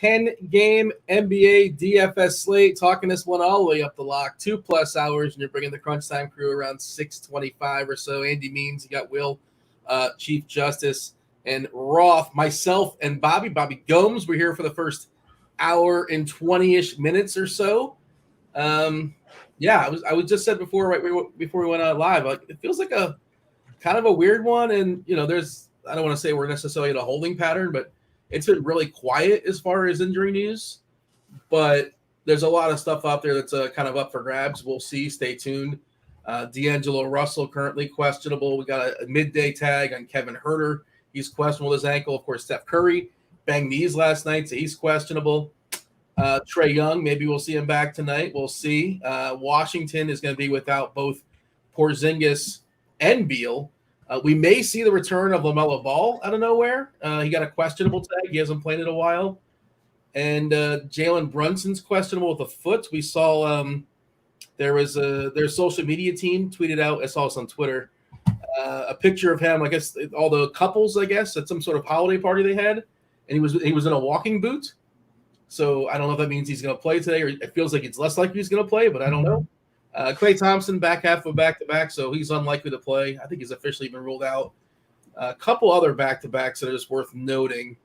10-game NBA DFS slate. Talking this one all the way up the lock, 2+ hours, and you're bringing the Crunch Time crew around 6:25 or so. Andy Means, you got Will, Chief Justice, and Roth, myself, and Bobby Gomes. We're here for the first hour and 20-ish minutes or so. I was just said before, right before we went out live, like it feels like a kind of a weird one, and I don't want to say we're necessarily in a holding pattern, but it's been really quiet as far as injury news. But there's a lot of stuff out there that's kind of up for grabs. We'll see. Stay tuned. D'Angelo Russell currently questionable. We got a midday tag on Kevin Huerter. He's questionable with his ankle. Of course, Steph Curry banged knees last night, so he's questionable. Trae Young, maybe we'll see him back tonight. We'll see. Washington is going to be without both Porzingis and Beal. We may see the return of LaMelo Ball out of nowhere. He got a questionable tag. He hasn't played in a while. And Jalen Brunson's questionable with a foot. We saw there was their social media team tweeted out, I saw this on Twitter, a picture of him, I guess, all the couples, I guess, at some sort of holiday party they had. And he was in a walking boot. So I don't know if that means he's going to play today, or it feels like it's less likely he's going to play, but I don't know. Klay Thompson back half of back-to-back, so he's unlikely to play. I think he's officially been ruled out. A couple other back-to-backs that are just worth noting.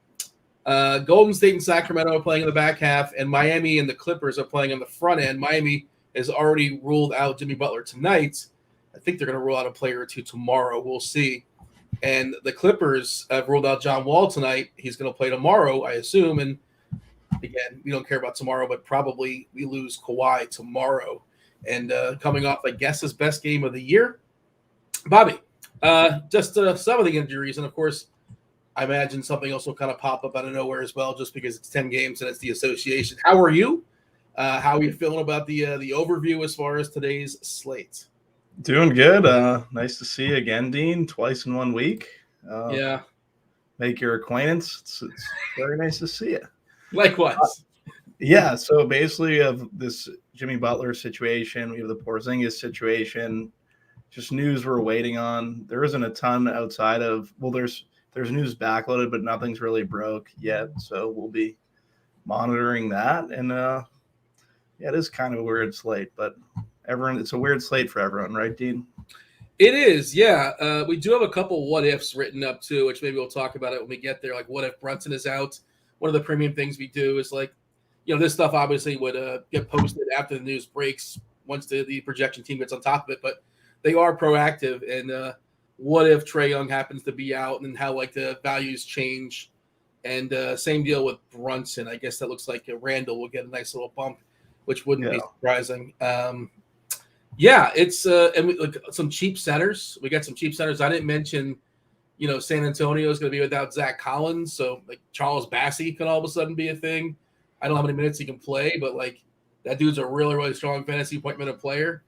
Golden State and Sacramento are playing in the back half, and Miami and the Clippers are playing on the front end. Miami has already ruled out Jimmy Butler tonight. I think they're going to rule out a player or two tomorrow. We'll see. And the Clippers have ruled out John Wall tonight. He's going to play tomorrow, I assume. And, again, we don't care about tomorrow, but probably we lose Kawhi tomorrow. And coming off, I guess, his best game of the year. Bobby, just some of the injuries. And, of course, I imagine something else will kind of pop up out of nowhere as well, just because it's 10 games and it's the association. How are you? How are you feeling about the overview as far as today's slate? Doing good. Nice to see you again, Dean, twice in 1 week. Yeah. Make your acquaintance. It's very nice to see you. Likewise. Yeah, so basically we have this Jimmy Butler situation. We have the Porzingis situation. Just news we're waiting on. There isn't a ton outside of – well, there's news backloaded, but nothing's really broke yet. So we'll be monitoring that. And, it is kind of a weird slate, but it's a weird slate for everyone, right, Dean? It is, yeah. We do have a couple what-ifs written up, too, which maybe we'll talk about it when we get there. Like, what if Brunson is out? One of the premium things we do is, like, this stuff obviously would get posted after the news breaks once the projection team gets on top of it. But they are proactive. And what if Trae Young happens to be out, and how, like, the values change? And same deal with Brunson. I guess that looks like Randall will get a nice little bump, which wouldn't be surprising. It's and some cheap centers. We got some cheap centers. I didn't mention, San Antonio is going to be without Zach Collins. So, like, Charles Bassey could all of a sudden be a thing. I don't know how many minutes he can play, but, like, that dude's a really, really strong fantasy point minute player.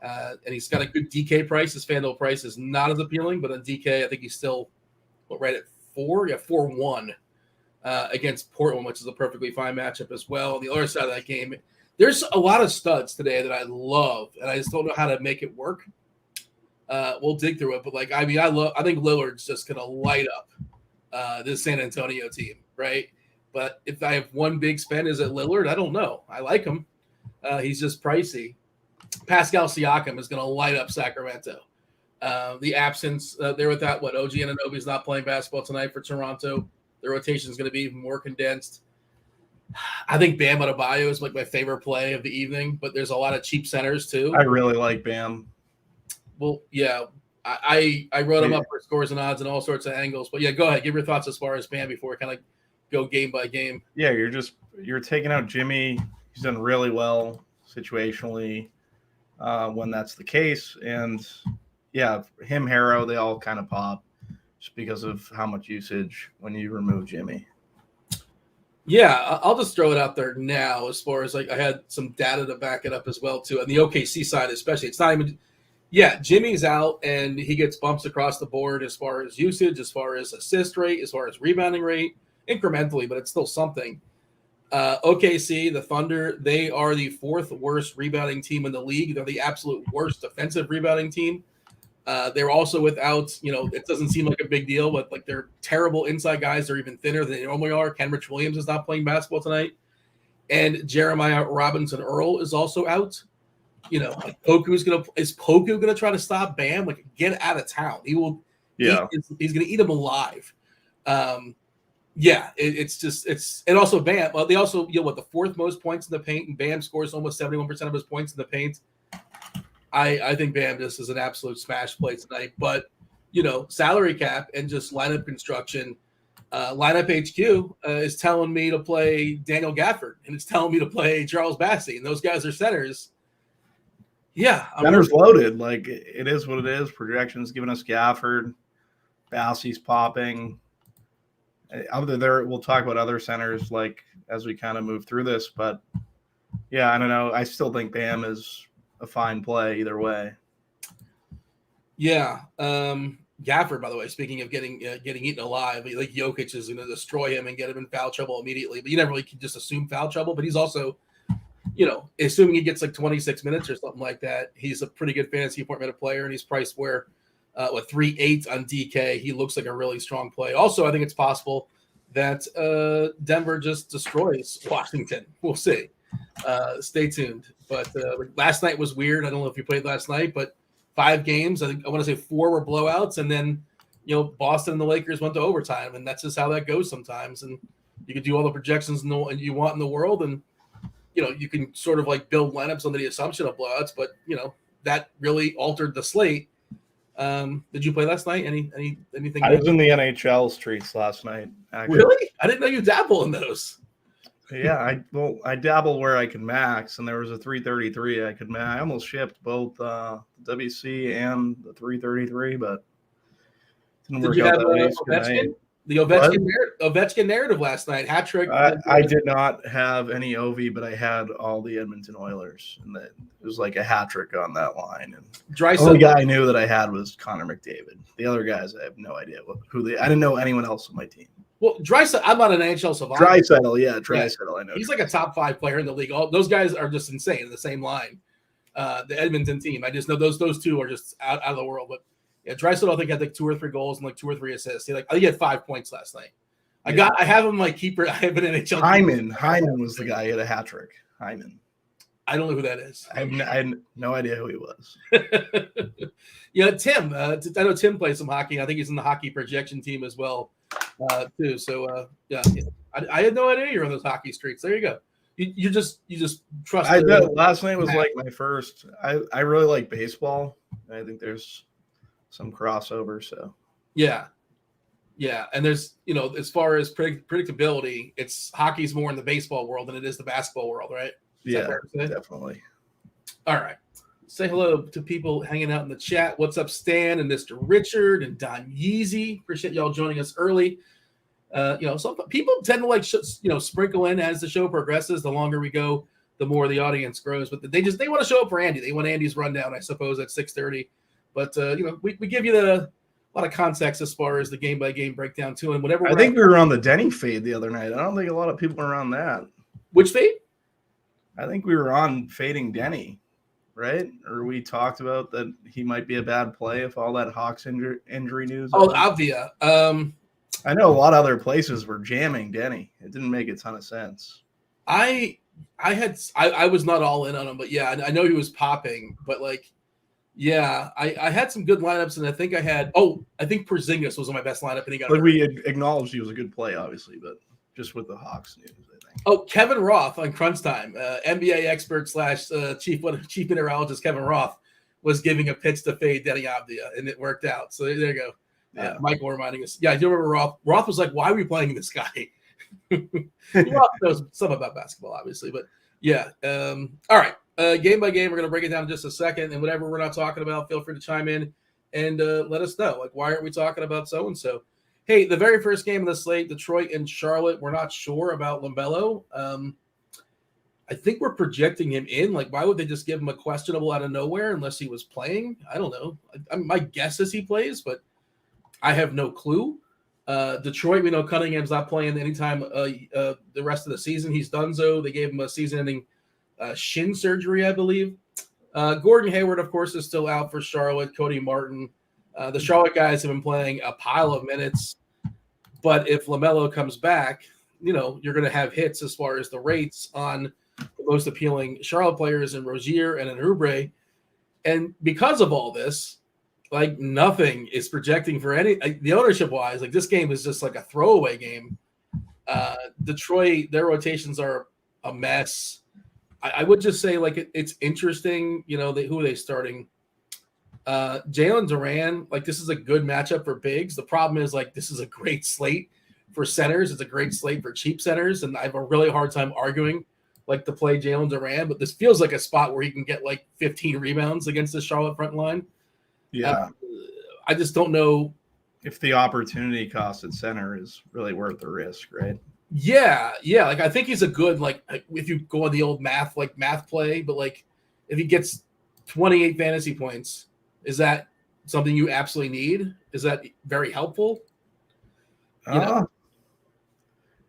And he's got a good DK price. His Fanduel price is not as appealing, but on DK, I think he's still right at 4. Yeah, 4-1 against Portland, which is a perfectly fine matchup as well. On the other side of that game, there's a lot of studs today that I love, and I just don't know how to make it work. We'll dig through it, but I think Lillard's just going to light up this San Antonio team, right? But if I have one big spend, is it Lillard? I don't know. I like him. He's just pricey. Pascal Siakam is going to light up Sacramento. The absence, they're without OG Anunoby's not playing basketball tonight for Toronto. The rotation is going to be even more condensed. I think Bam Adebayo is like my favorite play of the evening, but there's a lot of cheap centers too. I really like Bam. Well, yeah, I wrote him up for scores and odds and all sorts of angles. But yeah, go ahead. Give your thoughts as far as Bam before we kind of go game by game. Yeah, you're taking out Jimmy. He's done really well situationally when that's the case. And yeah, him, Harrow, they all kind of pop just because of how much usage when you remove Jimmy. Yeah, I'll just throw it out there now as far as, like, I had some data to back it up as well, too. On the OKC side especially, it's not even – yeah, Jimmy's out, and he gets bumps across the board as far as usage, as far as assist rate, as far as rebounding rate, incrementally, but it's still something. OKC, the Thunder, they are the 4th worst rebounding team in the league. They're the absolute worst defensive rebounding team. They're also without, it doesn't seem like a big deal, but like they're terrible inside guys. They're even thinner than they normally are. Kenrich Williams is not playing basketball tonight. And Jeremiah Robinson Earl is also out. Like is Poku gonna try to stop Bam? Like, get out of town. He will. Yeah, he's gonna eat him alive. And also Bam. Well, they also the fourth most points in the paint, and Bam scores almost 71% of his points in the paint. I think Bam just is an absolute smash play tonight. But salary cap and just lineup construction. Lineup HQ is telling me to play Daniel Gafford, and it's telling me to play Charles Bassey, and those guys are centers. Yeah, centers loaded. Like, it is what it is. Projections giving us Gafford, Bassey's popping. Other there, we'll talk about other centers like as we kind of move through this. But yeah, I don't know. I still think Bam is a fine play either way. Yeah. Gafford, by the way, speaking of getting eaten alive, like Jokic is going to destroy him and get him in foul trouble immediately. But you never really can just assume foul trouble. But he's also, assuming he gets like 26 minutes or something like that, he's a pretty good fantasy point minute player, and he's priced where, 3.8 on DK. He looks like a really strong play. Also, I think it's possible that Denver just destroys Washington. We'll see. Stay tuned. But last night was weird. I don't know if you played last night, but 5 games. I want to say 4 were blowouts, and then Boston and the Lakers went to overtime, and that's just how that goes sometimes. And you can do all the projections you want in the world, and you can sort of like build lineups under the assumption of blowouts, but that really altered the slate. Did you play last night? Anything? I was in the NHL streets last night. Actually. Really? I didn't know you dabble in those. Yeah, I dabble where I can max, and there was a 333 I could max. I almost shipped both WC and the 333, but didn't work out that way. The Ovechkin narrative last night, hat trick. I did not have any OV, but I had all the Edmonton Oilers, and it was like a hat trick on that line. And the only guy I knew that I had was Connor McDavid. The other guys, I have no idea I didn't know anyone else on my team. Well, Draisaitl, I'm not an NHL savant. Draisaitl, I know. He's like a top 5 player in the league. All those guys are just insane in the same line. The Edmonton team, I just know those 2 are just out of the world. But yeah, Draisaitl, I think, had like 2 or 3 goals and like 2 or 3 assists. I think he had 5 points last night. I have him like keeper. I have an NHL. Hyman was the guy who had a hat trick. Hyman. I don't know who that is. I had no idea who he was. Tim. I know Tim plays some hockey. I think he's in the hockey projection team as well, too. So I had no idea you're on those hockey streets. There you go. You just trust. Last night was like my first. I really like baseball. I think there's some crossover. So yeah, and there's as far as predictability, hockey's more in the baseball world than it is the basketball world, right? Yeah, definitely. All right. Say hello to people hanging out in the chat. What's up, Stan and Mr. Richard and Don Yeezy? Appreciate y'all joining us early. Some people tend to like sprinkle in as the show progresses. The longer we go, the more the audience grows. But they want to show up for Andy. They want Andy's rundown, I suppose, at 6:30. But we give you a lot of context as far as the game by game breakdown too, and whatever. I think we were on the Denny fade the other night. I don't think a lot of people were on that. Which fade? I think we were on fading Denny, right? Or we talked about that he might be a bad play if all that Hawks injury news. Oh, Avdia. I know a lot of other places were jamming Denny. It didn't make a ton of sense. I was not all in on him, but yeah, I know he was popping, but like, yeah, I had some good lineups, and I think I think Porzingis was on my best lineup, and he got. But we acknowledged he was a good play, obviously, but just with the Hawks news, I think. Oh, Kevin Roth on Crunch Time, NBA expert / chief meteorologist Kevin Roth was giving a pitch to fade Denny Avdia, and it worked out. So there you go. Yeah. Michael reminding us. Yeah, I do remember Roth. Roth was like, "Why are we playing this guy?" Roth knows some about basketball, obviously, but yeah. All right, game by game, we're going to break it down in just a second, and whatever we're not talking about, feel free to chime in and let us know. Like, why aren't we talking about so and so? Hey, the very first game of the slate, Detroit and Charlotte. We're not sure about LaMelo. I think we're projecting him in. Like, why would they just give him a questionable out of nowhere unless he was playing? I don't know. My guess is he plays, but I have no clue. Detroit, we know Cunningham's not playing anytime the rest of the season. He's done so. They gave him a season-ending shin surgery, I believe. Gordon Hayward, of course, is still out for Charlotte. Cody Martin. The Charlotte guys have been playing a pile of minutes. But if LaMelo comes back, you're going to have hits as far as the rates on the most appealing Charlotte players in Rozier and in Oubre. And because of all this, like nothing is projecting for the ownership wise, like this game is just like a throwaway game. Detroit, their rotations are a mess. I would just say like it's interesting, who are they starting? Jalen Duran, like this is a good matchup for bigs. The problem is like this is a great slate for centers. It's a great slate for cheap centers, and I have a really hard time arguing like to play Jalen Duran, but this feels like a spot where he can get like 15 rebounds against the Charlotte front line. Yeah. I just don't know if the opportunity cost at center is really worth the risk, right? Yeah. Like I think he's a good, like if you go on the old math play, but like if he gets 28 fantasy points, is that something you absolutely need? Is that very helpful?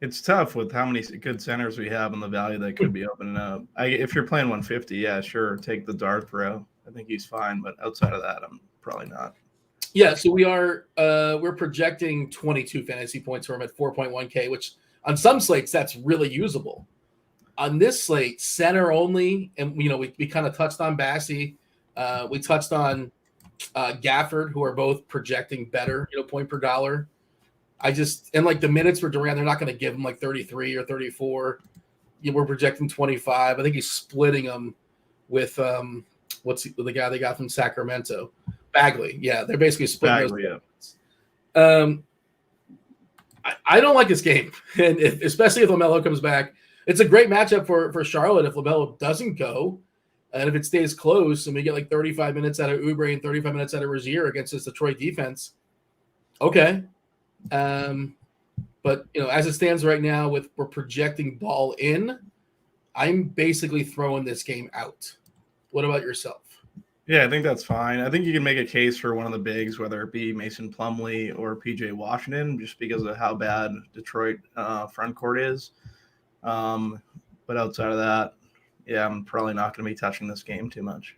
It's tough with how many good centers we have and the value that could be opening up. If you're playing 150, yeah, sure, take the dart throw. I think he's fine, but outside of that, I'm probably not. Yeah, so we're projecting 22 fantasy points for him at 4.1K, which on some slates that's really usable. On this slate, center only, and we kind of touched on Bassey, we touched on Gafford, who are both projecting better, point per dollar. And like the minutes for Durant, they're not going to give him like 33 or 34. We're projecting 25. I think he's splitting them with the guy they got from Sacramento, Bagley. Yeah, they're basically splitting Bagley, those. Yeah. I don't like this game, and especially if LaMelo comes back. It's a great matchup for Charlotte if LaMelo doesn't go, and if it stays close and we get like 35 minutes out of Oubre and 35 minutes out of Rozier against this Detroit defense. Okay. But as it stands right now, we're projecting ball in, I'm basically throwing this game out. What about yourself? Yeah, I think that's fine. I think you can make a case for one of the bigs, whether it be Mason Plumlee or PJ Washington, just because of how bad Detroit front court is. But outside of that, yeah, I'm probably not going to be touching this game too much.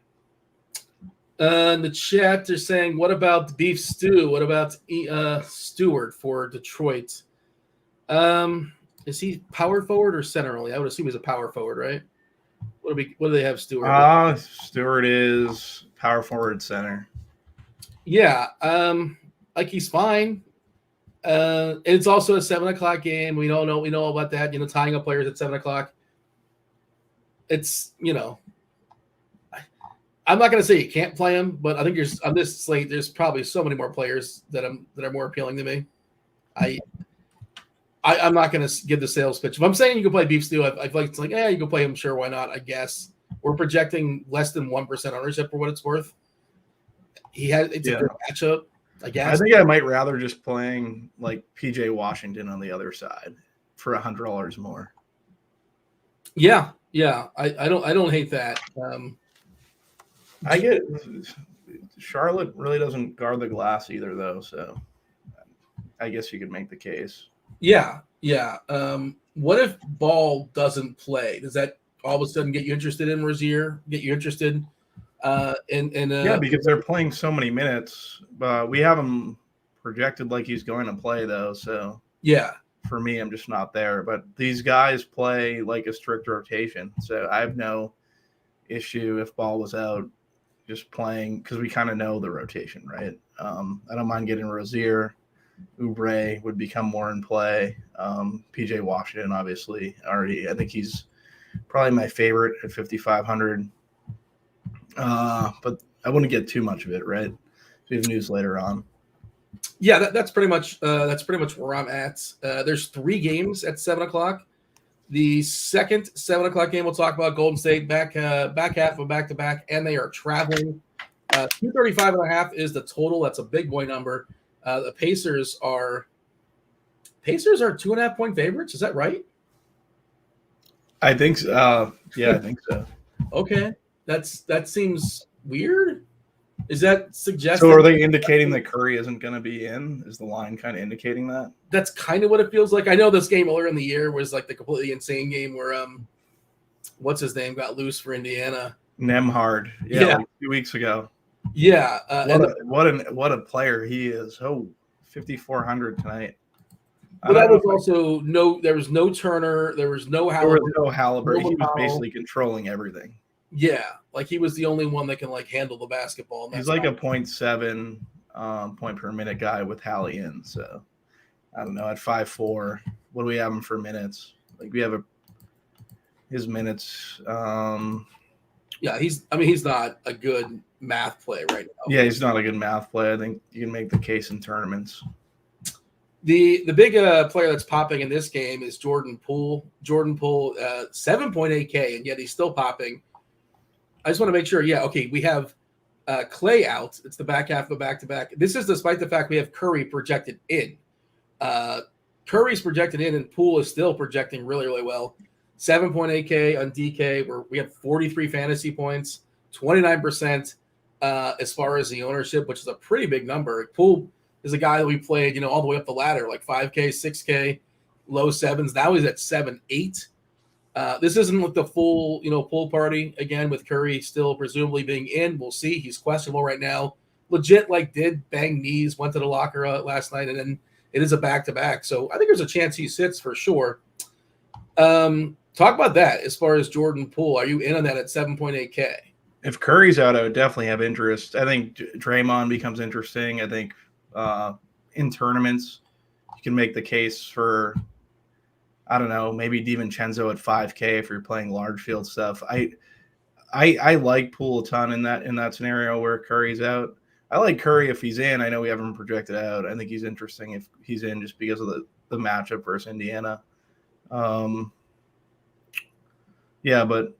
In the chat, they're saying, what about the beef stew? What about Stewart for Detroit? Is he power forward or center only? I would assume he's a power forward, right? What do they have Stewart? Stewart is power forward center. Yeah, like he's fine. It's also a 7:00 game. We know about that. Tying up players at 7:00. It's I'm not going to say you can't play him, but I think on this slate, there's probably so many more players that are more appealing to me. I'm not going to give the sales pitch. If I'm saying you can play Beef Stew, I feel like it's like, you can play him. Sure, why not? I guess we're projecting less than 1% ownership for what it's worth. It's a good matchup, I guess. I think I might rather just playing like PJ Washington on the other side for $100 more. Yeah. I don't hate that. I get Charlotte really doesn't guard the glass either, though. So I guess you could make the case. Yeah. What if Ball doesn't play? Does that all of a sudden get you interested in Rozier? Get you interested yeah, because they're playing so many minutes. But we have him projected like he's going to play, though. So yeah, for me, I'm just not there. But these guys play like a strict rotation, so I have no issue if Ball was out. Just playing because we kind of know the rotation, right? I don't mind getting Rozier. Oubre would become more in play. PJ Washington, obviously, already. I think he's probably my favorite at 5,500. But I wouldn't get too much of it, right? We have news later on. Yeah, that's pretty much where I'm at. There's 3 games at 7:00. The second 7:00 game, we'll talk about Golden State back half of back-to-back, and they are traveling. 235.5 is the total. That's a big boy number. The Pacers are 2.5 point favorites. Is that right? I think so. Yeah, I think so. Okay, that seems weird. Is that suggesting? So are they indicating that Curry isn't going to be in? Is the line kind of indicating that? That's kind of what it feels like. I know this game earlier in the year was like the completely insane game where what's his name got loose for Indiana. Nemhard. Yeah. Like 2 weeks ago. Yeah. What a player he is. Oh, 5,400 tonight. But that was also there was no Turner. There was no Halliburton. There was no Halliburton. He was basically controlling everything. Yeah. Like he was the only one that can like handle the basketball. He's like a 0.7 point per minute guy with Hallie in. So I don't know. At 5'4", what do we have him for minutes? Like we have his minutes. Yeah, he's not a good math play right now. Yeah, he's not a good math play. I think you can make the case in tournaments. The big player that's popping in this game is Jordan Poole. Jordan Poole, 7.8K, and yet he's still popping. I just want to make sure. Yeah, okay, we have Clay out. It's the back half of a back-to-back. This is despite the fact we have Curry projected in. Curry's projected in, and Poole is still projecting really, really well. 7.8K on DK. We have 43 fantasy points, 29% as far as the ownership, which is a pretty big number. Poole is a guy that we played, all the way up the ladder, like 5K, 6K, low sevens. Now he's at 7.8. This isn't like the full, pool party again with Curry still presumably being in. We'll see. He's questionable right now. Legit, did bang knees, went to the locker last night, and then it is a back-to-back. So I think there's a chance he sits for sure. Talk about that as far as Jordan Poole. Are you in on that at 7.8K? If Curry's out, I would definitely have interest. I think Draymond becomes interesting. I think in tournaments, you can make the case for, I don't know, maybe DiVincenzo at 5K if you're playing large field stuff. I like Poole a ton in that scenario where Curry's out. I like Curry if he's in. I know we have him projected out. I think he's interesting if he's in just because of the matchup versus Indiana. Yeah, but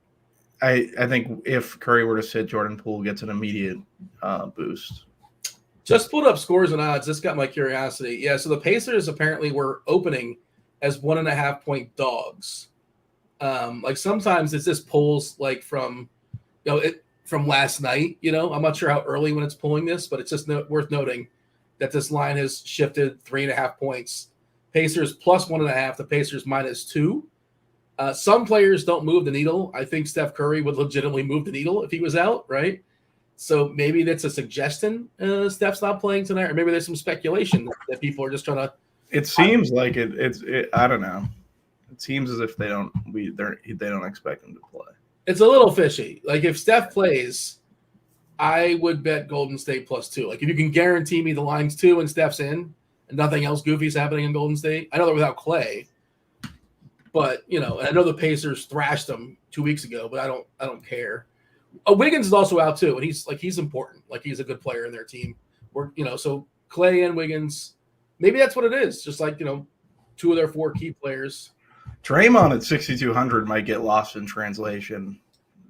I think if Curry were to sit, Jordan Poole gets an immediate boost. Just pulled up scores and odds. This got my curiosity. Yeah, so the Pacers apparently were opening as 1.5-point dogs. Sometimes it's just pulls from from last night. I'm not sure how early when it's pulling this, but it's just worth noting that this line has shifted 3.5 points. Pacers plus 1.5. The Pacers -2. Some players don't move the needle. I think Steph Curry would legitimately move the needle if he was out, right? So maybe that's a suggestion. Steph's not playing tonight, or maybe there's some speculation that people are just trying to. It seems like it's. I don't know. It seems as if they don't expect him to play. It's a little fishy. If Steph plays, I would bet Golden State +2. If you can guarantee me the line's 2 and Steph's in, and nothing else goofy is happening in Golden State. I know they're without Clay. But, I know the Pacers thrashed them 2 weeks ago, but I don't care. Wiggins is also out too, and he's important. He's a good player in their team. So Clay and Wiggins, maybe that's what it is. Just 2 of their 4 key players. Draymond at 6,200 might get lost in translation.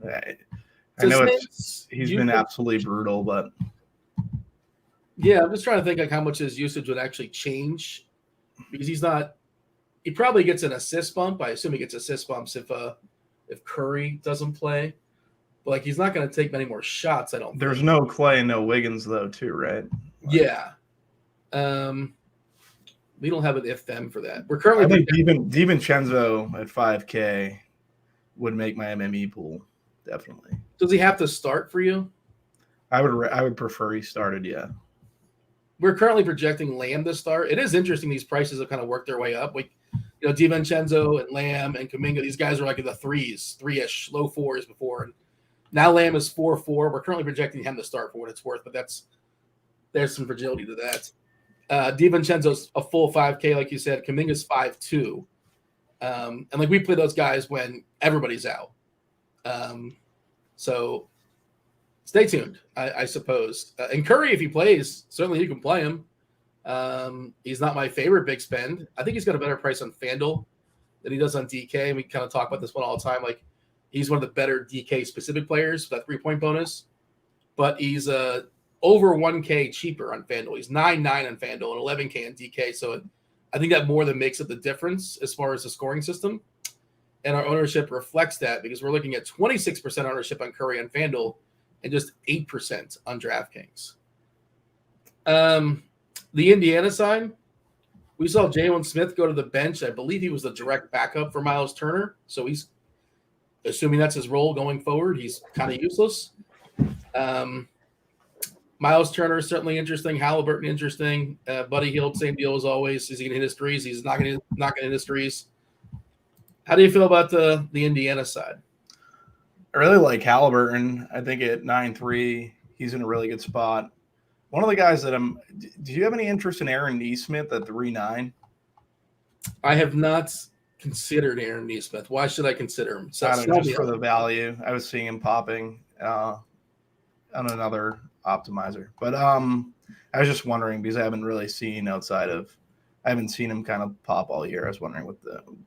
I know he's been absolutely brutal, but yeah, I'm just trying to think how much his usage would actually change because he's not. He probably gets an assist bump. I assume he gets assist bumps if Curry doesn't play. But he's not going to take many more shots, I don't There's think. No Clay and no Wiggins, though, too, right? Yeah. We don't have an if-then for that. We're currently. I think DiVincenzo at 5K would make my MME pool, definitely. Does he have to start for you? I would prefer he started, yeah. We're currently projecting Lamb to start. It is interesting these prices have kind of worked their way up. DiVincenzo and Lamb and Kuminga, these guys are in the 3-ish, low 4s before. And now Lamb is 4.4. We're currently projecting him to start for what it's worth, but there's some fragility to that. DiVincenzo's a full 5K, like you said. Kuminga's 5.2. And we play those guys when everybody's out. So stay tuned, I suppose. And Curry, if he plays, certainly you can play him. He's not my favorite big spend. I think he's got a better price on Fanduel than he does on DK. And we kind of talk about this one all the time. He's one of the better DK specific players with that 3-point bonus, but he's over 1K cheaper on Fanduel. He's 9.9 on Fanduel and 11K on DK. So I think that more than makes up the difference as far as the scoring system. And our ownership reflects that because we're looking at 26% ownership on Curry on Fanduel and just 8% on DraftKings. The Indiana side, we saw Jalen Smith go to the bench. I believe he was the direct backup for Miles Turner. So assuming that's his role going forward, he's kind of useless. Miles Turner is certainly interesting. Halliburton interesting. Buddy Hield, same deal as always. Is he going to hit his threes? He's not going to hit his threes. How do you feel about the Indiana side? I really like Halliburton. I think at 9-3, he's in a really good spot. One of the guys that do you have any interest in Aaron Nesmith at 3-9? I have not considered Aaron Nesmith. Why should I consider him? So just for the value. I was seeing him popping on another optimizer. But I was just wondering because I haven't really seen I haven't seen him kind of pop all year. I was wondering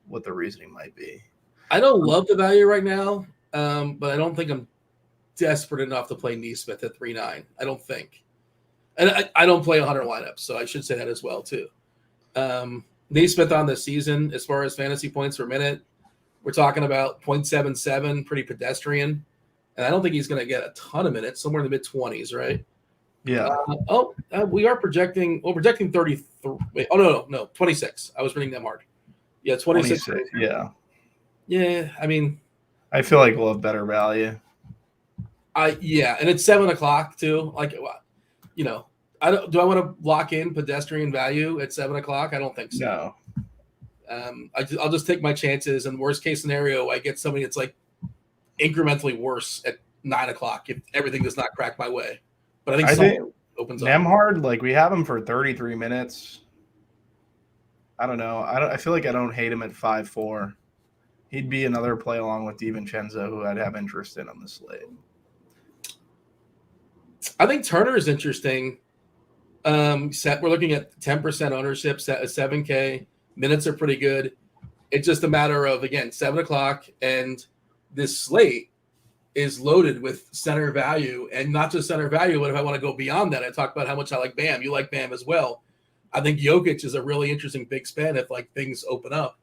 what the reasoning might be. I don't love the value right now, but I don't think I'm desperate enough to play Nesmith at 3-9. I don't think. And I don't play 100 lineups, so I should say that as well, too. Nesmith on the season, as far as fantasy points per minute, we're talking about 0.77, pretty pedestrian. And I don't think he's going to get a ton of minutes, somewhere in the mid-20s, right? Yeah. We are projecting 33. Wait, no, 26. I was reading that hard. Yeah, 26. Yeah. Yeah, I mean. I feel like we'll have better value. Yeah, and it's 7 o'clock, too. Like, do I want to lock in pedestrian value at 7 o'clock? I don't think so. No. I'll just take my chances. And worst case scenario, I get somebody that's like incrementally worse at 9 o'clock if everything does not crack my way. But I think opens up. Nembhard, like we have him for 33 minutes. I don't know. I feel like I don't hate him at 5-4. He'd be another play along with DiVincenzo who I'd have interest in on the slate. I think Turner is interesting. We're looking at 10% ownership, set at 7K. Minutes are pretty good. It's just a matter of, again, 7 o'clock, and this slate is loaded with center value, and not just center value, but if I want to go beyond that, I talk about how much I like Bam. You like Bam as well. I think Jokic is a really interesting big spend if like things open up.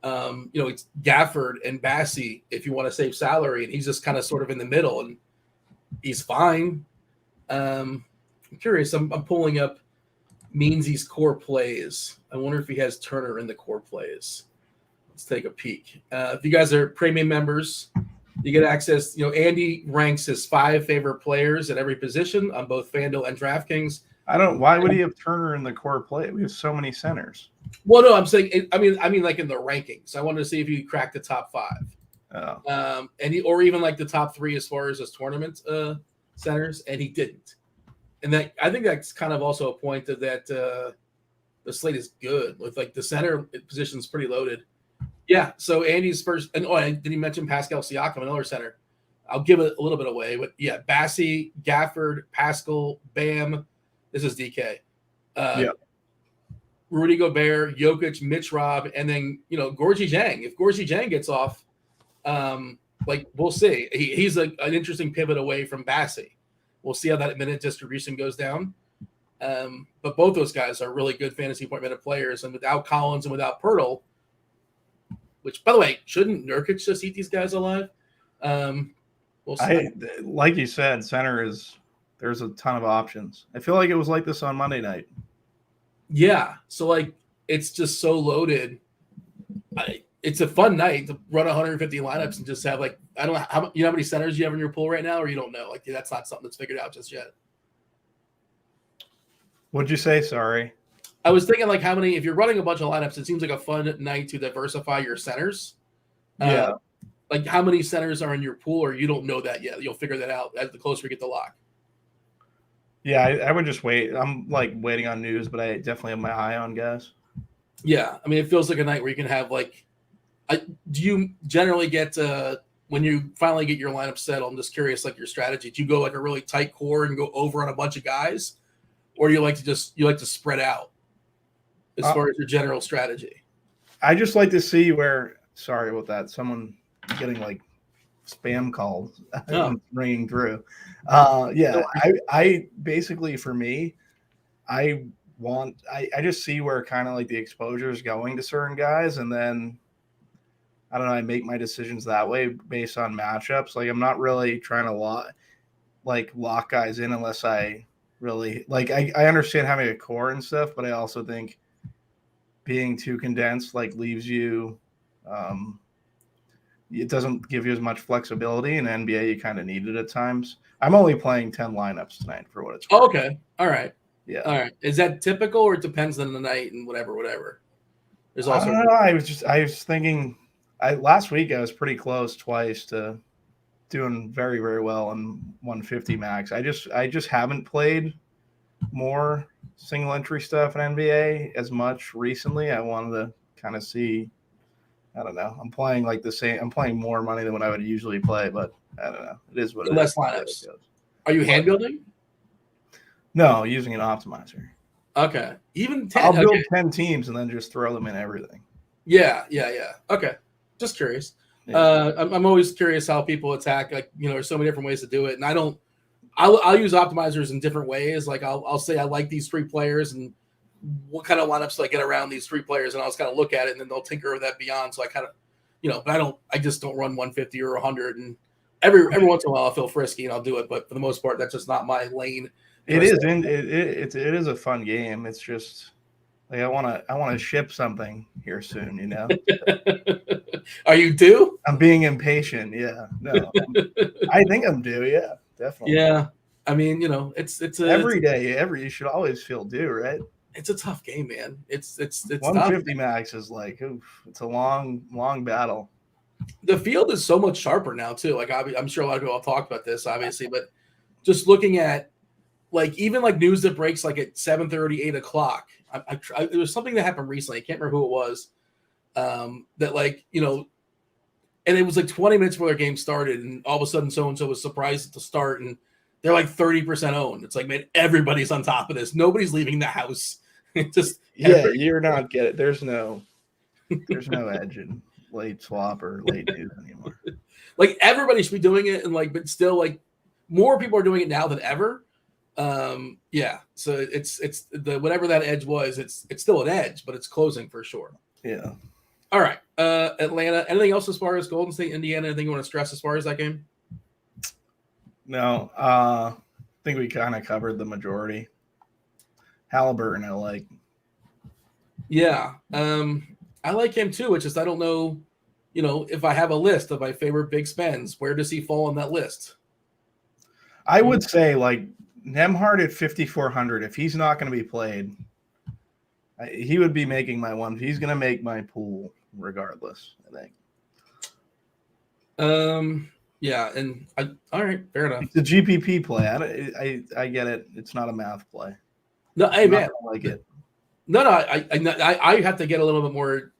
It's Gafford and Bassey if you want to save salary, and he's just kind of sort of in the middle, and he's fine. I'm curious. I'm pulling up Meansy's core plays. I wonder if he has Turner in the core plays. Let's take a peek. If you guys are premium members, you get access. Andy ranks his 5 favorite players at every position on both Fanduel and DraftKings. Why would he have Turner in the core play? We have so many centers. Well, no, I'm saying, I mean, like in the rankings. I wanted to see if you cracked the top 5. Oh. Or even like the top 3 as far as his tournament centers, and he didn't. And that I think that's kind of also a point that the slate is good with like the center position is pretty loaded. Yeah. So Andy's first, and did he mention Pascal Siakam, another center? I'll give it a little bit away, but yeah, Bassey, Gafford, Pascal, Bam. This is DK. Rudy Gobert, Jokic, Mitch Robb, and then Gorgie Jang. If Gorgie Jang gets off, we'll see. He's an interesting pivot away from Bassey. We'll see how that minute distribution goes down. But both those guys are really good fantasy point minute players. And without Collins and without Pirtle, which, by the way, shouldn't Nurkic just eat these guys alive? We'll see. Like you said, there's a ton of options. I feel like it was like this on Monday night. Yeah. So, it's just so loaded. It's a fun night to run 150 lineups and just have I don't know how many centers you have in your pool right now, or you don't know. That's not something that's figured out just yet. What'd you say? Sorry. I was thinking how many, if you're running a bunch of lineups, it seems like a fun night to diversify your centers. Yeah. How many centers are in your pool, or you don't know that yet. You'll figure that out as the closer we get to lock. Yeah, I would just wait. I'm waiting on news, but I definitely have my eye on guys. Yeah. I mean, it feels like a night where you can have do you generally get when you finally get your lineup settled? I'm just curious, your strategy. Do you go a really tight core and go over on a bunch of guys, or do you like to spread out as far as your general strategy? I just like to see where. Sorry about that. Someone getting spam calls ringing through. I basically, for me, I just see where kind of the exposure is going to certain guys, and then I don't know, I make my decisions that way based on matchups. I'm not really trying to lock guys in unless I really I understand having a core and stuff, but I also think being too condensed leaves you it doesn't give you as much flexibility. In NBA, you kind of need it at times. I'm only playing 10 lineups tonight for what it's worth. Oh, okay. All right. Yeah. All right. Is that typical, or it depends on the night and whatever? There's also. I don't know. I was thinking. Last week I was pretty close twice to doing very, very well on 150 max. I just haven't played more single entry stuff in NBA as much recently. I wanted to kind of see. I don't know. I'm playing like the same. I'm playing more money than what I would usually play, but I don't know. It is what it less is. lineups. Are you hand building? No, using an optimizer. Okay. Even 10. I'll build 10 teams and then just throw them in everything. Yeah. Okay. Just curious. Yeah. I'm always curious how people attack. Like, there's so many different ways to do it, and I'll use optimizers in different ways. Like I'll say I like these 3 players and what kind of lineups do I get around these 3 players, and I'll just kind of look at it, and then they'll tinker with that beyond. So I kind of, but I just don't run 150 or 100, and every once in a while I'll feel frisky and I'll do it, but for the most part that's just not my lane. It is a fun game. It's just like I want to ship something here soon. Are you due? I'm being impatient. Yeah, no, I think I'm due. Yeah, definitely. Yeah, I mean, it's every day. You should always feel due, right? It's a tough game, man. It's 150 tough. max is like, oof, it's a long battle. The field is so much sharper now too. Like I'm sure a lot of people have talked about this, obviously, but just looking at like even like news that breaks like at 7:30, 8 o'clock. There was something that happened recently. I can't remember who it was. That like and it was like 20 minutes before their game started, and all of a sudden so and so was surprised at the start, and they're like 30% owned. It's like, man, everybody's on top of this. Nobody's leaving the house. You're not getting. There's no edge in late swap or late news anymore. Like everybody should be doing it, and like, but still, like more people are doing it now than ever. Yeah. So it's the whatever that edge was, it's still an edge, but it's closing for sure. Yeah. All right. Atlanta. Anything else as far as Golden State, Indiana? Anything you want to stress as far as that game? No. I think we kind of covered the majority. Halliburton, I like. Yeah. I like him too. It's just I don't know, if I have a list of my favorite big spends, where does he fall on that list? I would say like Nembhard at 5,400. If he's not going to be played, he would be making my one. He's going to make my pool regardless, I think. Yeah, and all right, fair enough. It's a GPP play. I get it. It's not a math play. No, hey man, I like it. No, I have to get a little bit more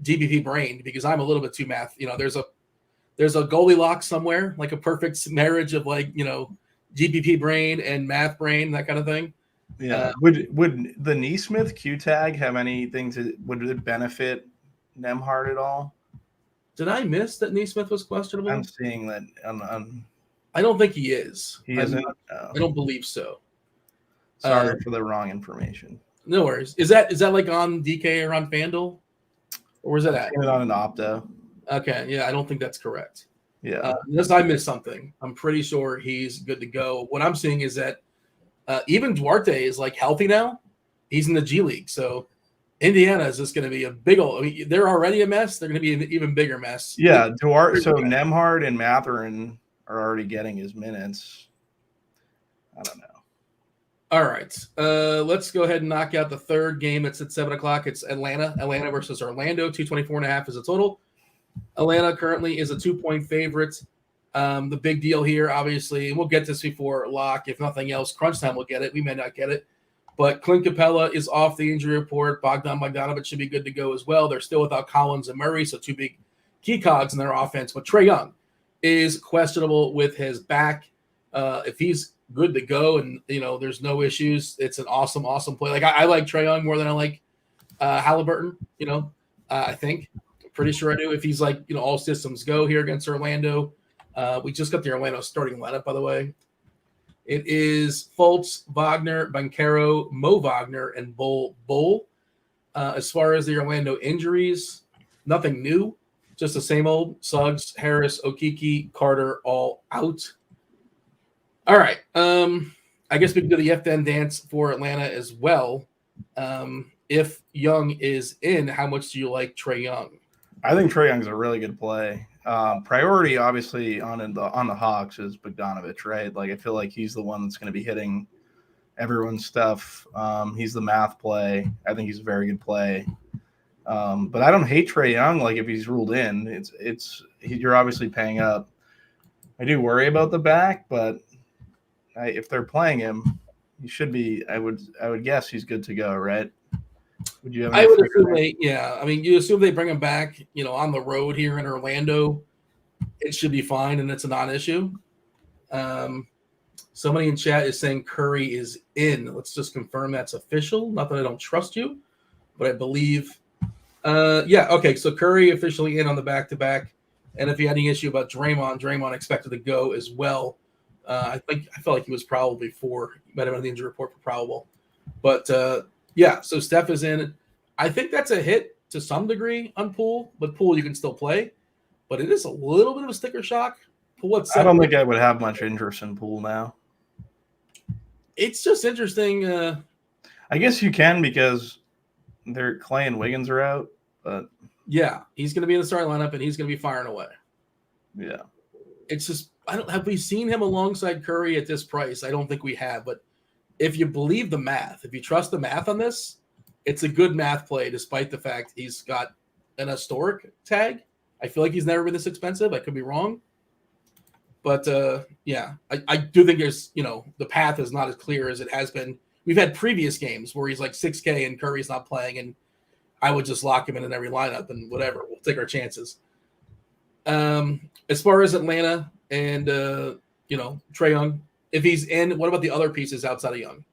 GPP brain because I'm a little bit too math. There's a Goldilocks somewhere, like a perfect marriage of like GPP brain and math brain, that kind of thing. Yeah. Would the Neesmith Q tag have anything would it benefit Nembhard at all? Did I miss that Neesmith was questionable? I'm seeing that. I don't think he is. He isn't. I don't believe so. Sorry for the wrong information. No worries. Is that like on DK or on Fanduel? Or where's that at? It's on an Opto. Okay. Yeah, I don't think that's correct. Yeah. Unless I missed something. I'm pretty sure he's good to go. What I'm seeing is that even Duarte is like healthy now. He's in the G League. So Indiana is just going to be a big old. I mean, they're already a mess. They're going to be an even bigger mess. Yeah. Duarte. So Nembhard and Mathurin are already getting his minutes. I don't know. All right. Let's go ahead and knock out the third game. It's at 7 o'clock. It's Atlanta versus Orlando. 224.5 is a total. Atlanta currently is a 2-point favorite. The big deal here, obviously, and we'll get this before lock. If nothing else, crunch time will get it. We may not get it. But Clint Capella is off the injury report. Bogdan Bogdanović should be good to go as well. They're still without Collins and Murray, so two big key cogs in their offense. But Trae Young is questionable with his back. If he's good to go and, there's no issues, it's an awesome, awesome play. Like, I like Trae Young more than I like Halliburton, I think. Pretty sure I do. If he's like, all systems go here against Orlando. We just got the Orlando starting lineup, by the way. It is Fultz, Wagner, Banchero, Mo Wagner, and Bull. As far as the Orlando injuries, nothing new. Just the same old. Suggs, Harris, Okeke, Carter, all out. All right. I guess we can do the F-then dance for Atlanta as well. If Young is in, how much do you like Trae Young? I think Trae Young's a really good play. Priority, obviously, on the Hawks is Bogdanovich, right? Like, I feel like he's the one that's going to be hitting everyone's stuff. He's the math play. I think he's a very good play. But I don't hate Trae Young. Like, if he's ruled in, you're obviously paying up. I do worry about the back, but if they're playing him, he should be. I would guess he's good to go, right? Would you have? I would assume I mean, you assume they bring him back, on the road here in Orlando. It should be fine, and it's a non-issue. Somebody in chat is saying Curry is in. Let's just confirm that's official. Not that I don't trust you, but I believe. Yeah, okay. So Curry officially in on the back-to-back. And if you had any issue about Draymond expected to go as well. I felt like he was probably for. He might have been on the injury report for probable. But, yeah, so Steph is in. I think that's a hit to some degree on Poole, but Poole you can still play. But it is a little bit of a sticker shock. Poole I don't think I would have much interest in Poole now. It's just interesting. I guess you can because Clay and Wiggins are out. But yeah, he's going to be in the starting lineup and he's going to be firing away. Yeah, it's just have we seen him alongside Curry at this price? I don't think we have. But if you believe the math, if you trust the math on this, it's a good math play, despite the fact he's got an historic tag. I feel like he's never been this expensive. I could be wrong. But, yeah, I do think there's, the path is not as clear as it has been. We've had previous games where he's like 6K and Curry's not playing, and I would just lock him in every lineup and whatever. We'll take our chances. As far as Atlanta and, Trae Young, if he's in, what about the other pieces outside of Young?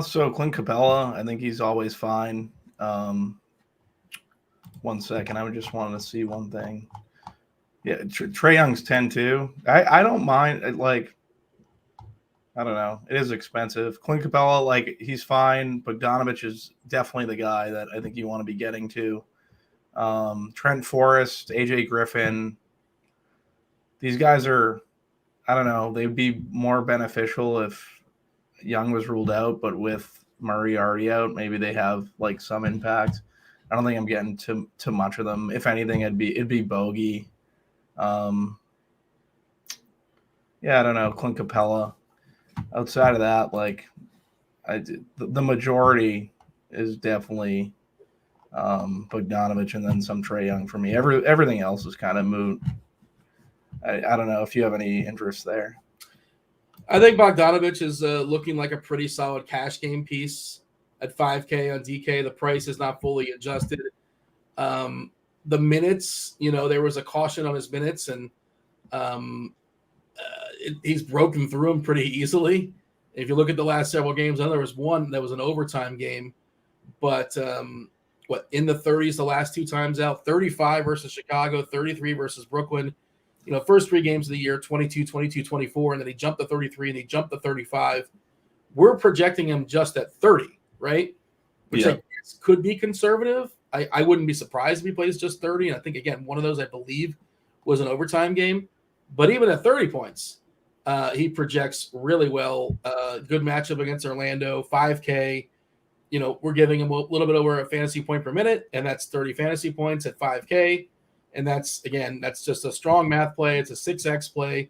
So Clint Capella, I think he's always fine. 1 second. I just wanted to see one thing. Yeah, Trae Young's 10-2. I don't mind. I don't know. It is expensive. Clint Capella, he's fine. Bogdanovich is definitely the guy that I think you want to be getting to. Trent Forrest, AJ Griffin. These guys are, I don't know, they'd be more beneficial if Young was ruled out, but with Murray already out, maybe they have some impact. I don't think I'm getting too much of them. If anything, it'd be Bogey. Yeah, I don't know. Clint Capella. Outside of that, the majority is definitely Bogdanovich and then some Trae Young for me. Everything else is kind of moot. I don't know if you have any interest there. I think Bogdanovich is looking like a pretty solid cash game piece at 5K on DK. The price is not fully adjusted. The minutes, there was a caution on his minutes, and he's broken through them pretty easily. If you look at the last several games, I know there was one that was an overtime game, but in the 30s the last 2 times out, 35 versus Chicago, 33 versus Brooklyn. First 3 games of the year, 22, 22, 24, and then he jumped to 33 and he jumped to 35. We're projecting him just at 30, right? Which I guess could be conservative. I wouldn't be surprised if he plays just 30. And I think, again, one of those, I believe, was an overtime game. But even at 30 points, he projects really well. Good matchup against Orlando, 5K. We're giving him a little bit over a fantasy point per minute, and that's 30 fantasy points at 5K. And that's just a strong math play. It's a 6X play.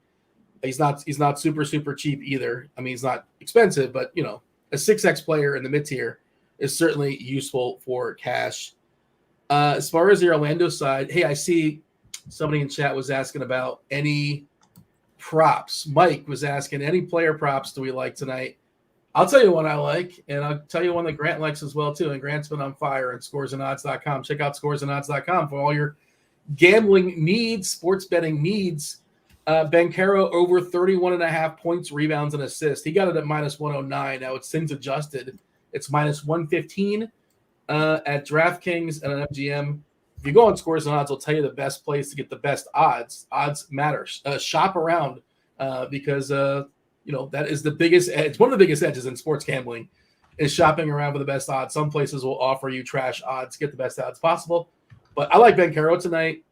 He's not super, super cheap either. I mean, he's not expensive, but, a 6X player in the mid-tier is certainly useful for cash. As far as the Orlando side, hey, I see somebody in chat was asking about any props. Mike was asking, any player props do we like tonight? I'll tell you one I like, and I'll tell you one that Grant likes as well, too. And Grant's been on fire at scoresandodds.com. Check out scoresandodds.com for all your gambling needs, sports betting needs. Banchero over 31.5 points, rebounds, and assists. He got it at minus 109. Now it's since adjusted. It's minus 115 at DraftKings and an MGM. If you go on Scores and Odds, I'll tell you the best place to get the best odds. Odds matter. Shop around because that is the biggest edge. One of the biggest edges in sports gambling is shopping around for the best odds. Some places will offer you trash odds, get the best odds possible. But I like Banchero tonight.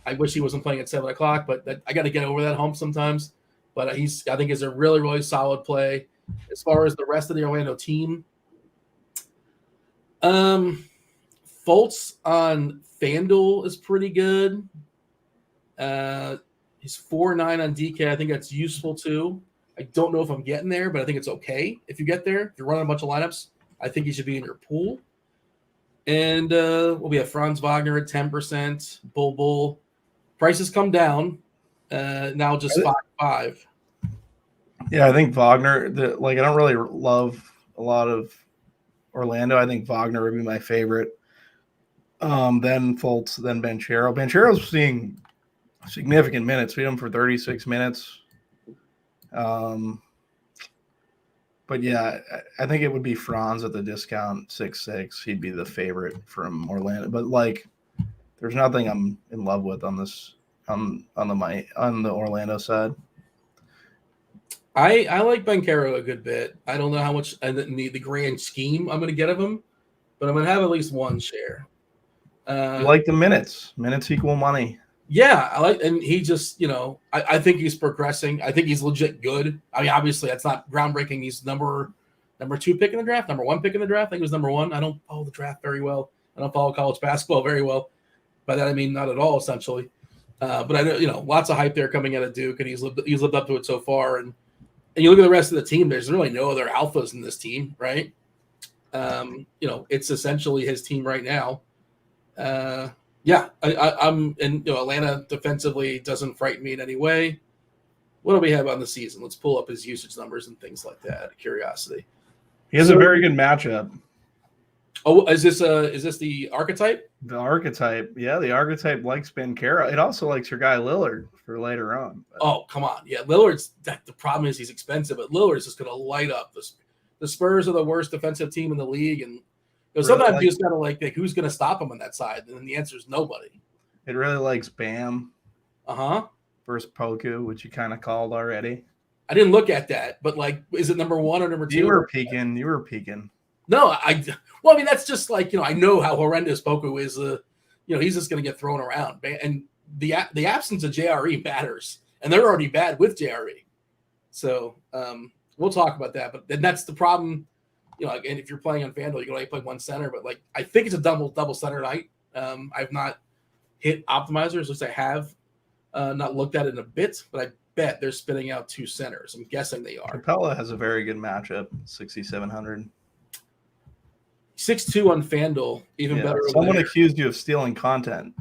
I wish he wasn't playing at 7 o'clock, but I got to get over that hump sometimes. But I think he's a really, really solid play. As far as the rest of the Orlando team, Fultz on Fanduel is pretty good. He's 4.9 on DK. I think that's useful too. I don't know if I'm getting there, but I think it's okay if you get there. If you're running a bunch of lineups, I think he should be in your pool. And we have Franz Wagner at 10%. Bull. Prices come down. Now just 5.5. Yeah, I think Wagner. I don't really love a lot of Orlando. I think Wagner would be my favorite. Then Fultz, then Banchero. Banchero's seeing significant minutes. We had him for 36 minutes. But yeah, I think it would be Franz at the discount 6.6. He'd be the favorite from Orlando. But there's nothing I'm in love with on this on the Orlando side. I like Banchero a good bit. I don't know how much the grand scheme I'm going to get of him, but I'm going to have at least one share. You like the minutes. Minutes equal money. Yeah, and he just, I think he's progressing. I think he's legit good. I mean, obviously that's not groundbreaking. He's number 2 pick in the draft, number 1 pick in the draft. I think he was number 1. I don't follow the draft very well. I don't follow college basketball very well. By that I mean not at all, essentially. But I know, lots of hype there coming out of Duke, and he's lived up to it so far. And you look at the rest of the team, there's really no other alphas in this team, right? It's essentially his team right now. Yeah, I'm in. Atlanta defensively doesn't frighten me in any way. What do we have on the season? Let's pull up his usage numbers and things like that. Out of curiosity, he has a very good matchup. Oh, is this the archetype? The archetype, yeah, the archetype likes Banchero. It also likes your guy Lillard for later on. Oh, come on, yeah, Lillard's. The problem is he's expensive, but Lillard's just going to light up. The Spurs are the worst defensive team in the league, and sometimes you just got to like who's going to stop him on that side, and then the answer is nobody. It really likes Bam. Versus Poku, which you kind of called already. I didn't look at that, but is it number 1 or number 2? You were peeking. No, I mean that's just I know how horrendous Poku is. He's just going to get thrown around, and the absence of JRE matters, and they're already bad with JRE. So we'll talk about that, but then that's the problem. And if you're playing on FanDuel, you can only play one center, but I think it's a double center night. I've not hit optimizers, at least I have not looked at it in a bit, but I bet they're spitting out 2 centers. I'm guessing they are. Capella has a very good matchup, 6,700. 6.2 on FanDuel, even better. Someone accused you of stealing content.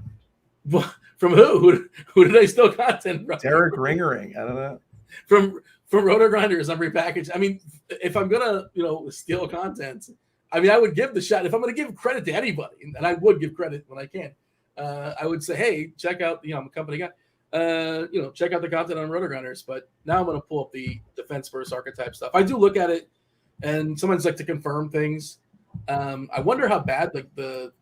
From who? Who did I steal content from? Derek Ringering. I don't know. From RotoGrinders, I'm repackaged. I mean, if I'm gonna, steal content, I mean, I would give the shot. If I'm gonna give credit to anybody, and I would give credit when I can, I would say, hey, check out. I'm a company guy. Check out the content on RotoGrinders. But now I'm gonna pull up the defense versus archetype stuff. I do look at it, and sometimes like to confirm things. I wonder how bad the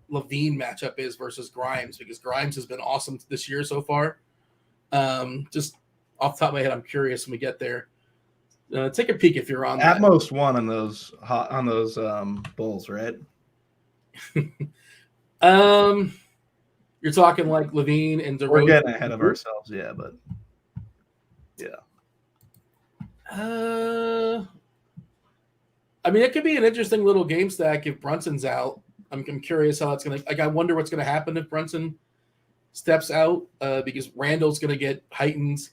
Levine matchup is versus Grimes, because Grimes has been awesome this year so far. Just off the top of my head, I'm curious when we get there. Take a peek if you're on. At most 1 on those Bulls, right? You're talking like Levine and DeRozan. We're getting ahead of ourselves, yeah, but yeah. I mean, it could be an interesting little game stack if Brunson's out. I'm curious how it's going to – I wonder what's going to happen if Brunson steps out because Randall's going to get heightened.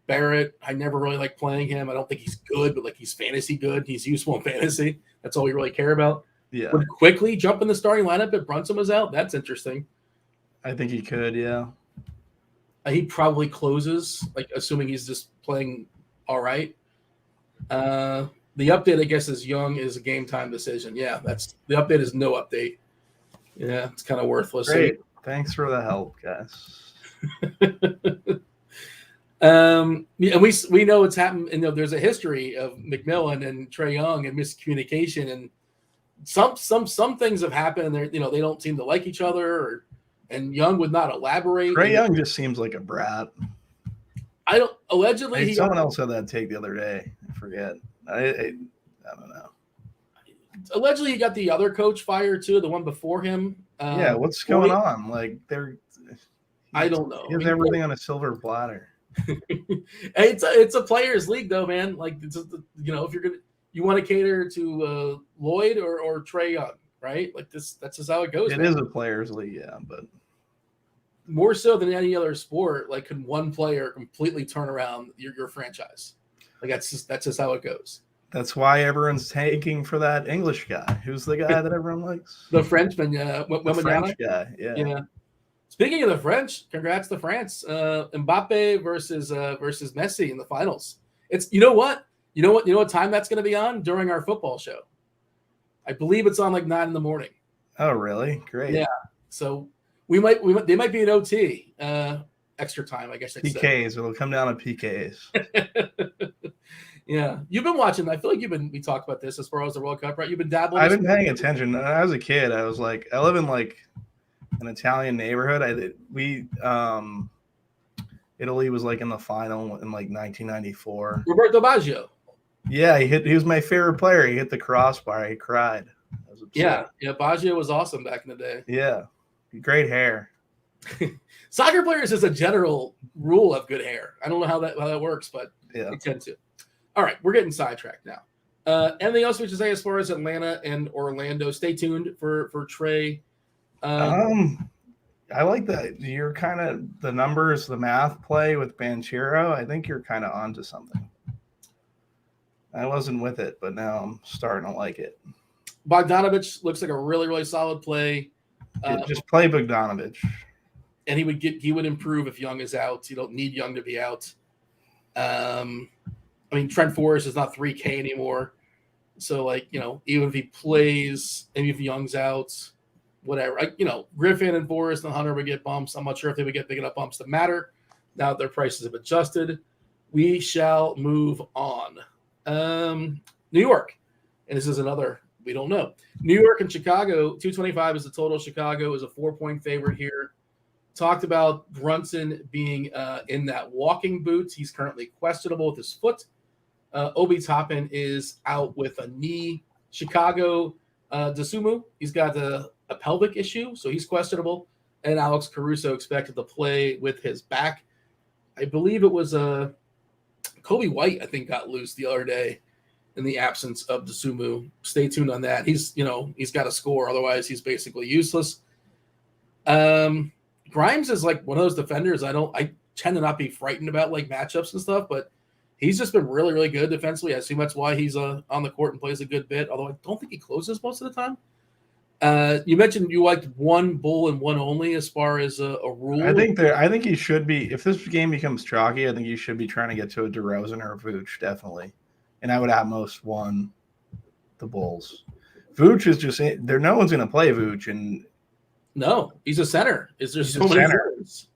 Barrett, I never really like playing him. I don't think he's good, but he's fantasy good. He's useful in fantasy. That's all we really care about. Yeah. Would quickly jump in the starting lineup if Brunson was out? That's interesting. I think he could, yeah. He probably closes, assuming he's just playing all right. The update, I guess, is Young is a game time decision. Yeah, the update is no update. Yeah, it's kind of worthless. Great. Thanks for the help, guys. And we know it's happened. And there's a history of McMillan and Trae Young and miscommunication, and some things have happened. And they don't seem to like each other, and Young would not elaborate. Trae Young just seems like a brat. Allegedly, someone else had that take the other day. I forget. I don't know. Allegedly, he got the other coach fired too, the one before him. Yeah, what's going on? I don't know. He has everything on a silver platter. It's a players' league, though, man. If you want to cater to Lloyd or Trae Young, right? Like that's just how it goes. It man. is a players' league, yeah, but More so than any other sport, like can one player completely turn around your franchise? Like that's just how it goes. that's why everyone's taking for that English guy. Who's the guy that everyone likes? The Frenchman, The French guy, yeah. Yeah. Speaking of the French, congrats to France. Mbappe versus Messi in the finals. It's you know what time that's going to be on during our football show. I believe it's on like 9 a.m. Oh, really? Great. Yeah. So they might be an OT extra time, I guess. PKs. It'll come down to PKs. Yeah, you've been watching. I feel like we talked about this as far as the World Cup, right? You've been dabbling. I've been paying attention. When I was a kid, I live in like an Italian neighborhood. Italy was like in the final in like 1994. Roberto Baggio. Yeah, he was my favorite player. He hit the crossbar. He cried. I was upset. Yeah. Baggio was awesome back in the day. Yeah, great hair. Soccer players, as a general rule, have good hair. I don't know how that works, but they tend to. All right, we're getting sidetracked now. Anything else we should say as far as Atlanta and Orlando? Stay tuned for Trey. I like that you're kind of the numbers, the math play with Banchero. I think you're kind of onto something. I wasn't with it, but now I'm starting to like it. Bogdanovich looks like a really, really solid play. Just play Bogdanovich. And he would improve if Young is out. You don't need Young to be out. I mean, Trent Forrest is not 3K anymore. So, like, even if he plays, maybe if Young's out, whatever. Griffin and Forrest and Hunter would get bumps. I'm not sure if they would get big enough bumps to matter. Now that their prices have adjusted, we shall move on. New York. And this is another, we don't know. New York and Chicago, 225 is the total. Chicago is a 4-point favorite here. Talked about Brunson being in that walking boot. He's currently questionable with his foot. Obi Toppin is out with a knee. Chicago, Dosunmu, he's got a pelvic issue, so he's questionable. And Alex Caruso expected to play with his back. I believe it was Kobe White, I think, got loose the other day in the absence of Dosunmu. Stay tuned on that. He's got to score, otherwise he's basically useless. Grimes is like one of those defenders I tend to not be frightened about like matchups and stuff, but he's just been really, really good defensively. I assume that's why he's on the court and plays a good bit, although I don't think he closes most of the time. You mentioned you liked one bull and one only as far as a rule. I think he should be, if this game becomes chalky, I think he should be trying to get to a DeRozan or a Vooch, definitely. And I would at most one the Bulls. Vooch is just there. No one's going to play Vooch, and no, he's a center. Is there so many centers?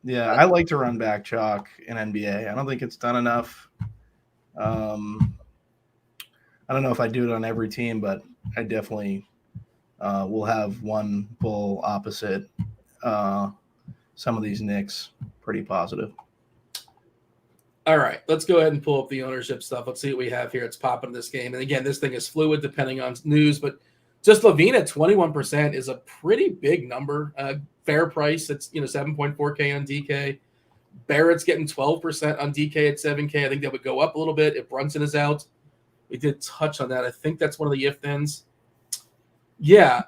Yeah, I like to run back chalk in NBA. I don't think it's done enough. I don't know if I do it on every team, but I definitely will have one bull opposite some of these Knicks. Pretty positive. All right, let's go ahead and pull up the ownership stuff. Let's see what we have here. It's popping in this game. And again, this thing is fluid depending on news, but just LaVine at 21% is a pretty big number. Fair price. It's 7.4K on DK. Barrett's getting 12% on DK at 7K. I think that would go up a little bit if Brunson is out. We did touch on that. I think that's one of the if-thens. Yeah,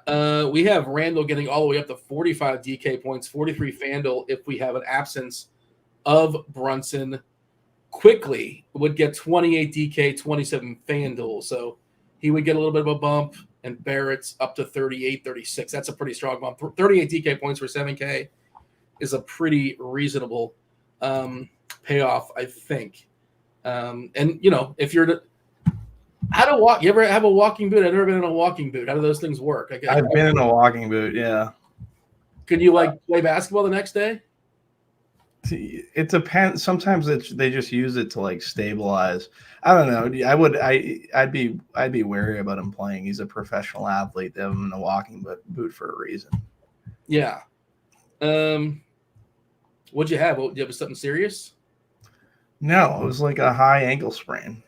we have Randall getting all the way up to 45 DK points, 43 Fanduel if we have an absence of Brunson. Quickly would get 28 DK, 27 Fanduel. So he would get a little bit of a bump, and Barrett's up to 38, 36. That's a pretty strong bump. 38 DK points for 7K is a pretty reasonable payoff, I think. And, if you're you ever have a walking boot? I've never been in a walking boot. How do those things work? I've been in a walking boot, yeah. Could you, play basketball the next day? It depends. Sometimes they just use it to stabilize. I don't know. I'd be wary about him playing. He's a professional athlete. They have him in a walking boot for a reason. Yeah. What'd you have? Did you have something serious? No, it was like a high ankle sprain.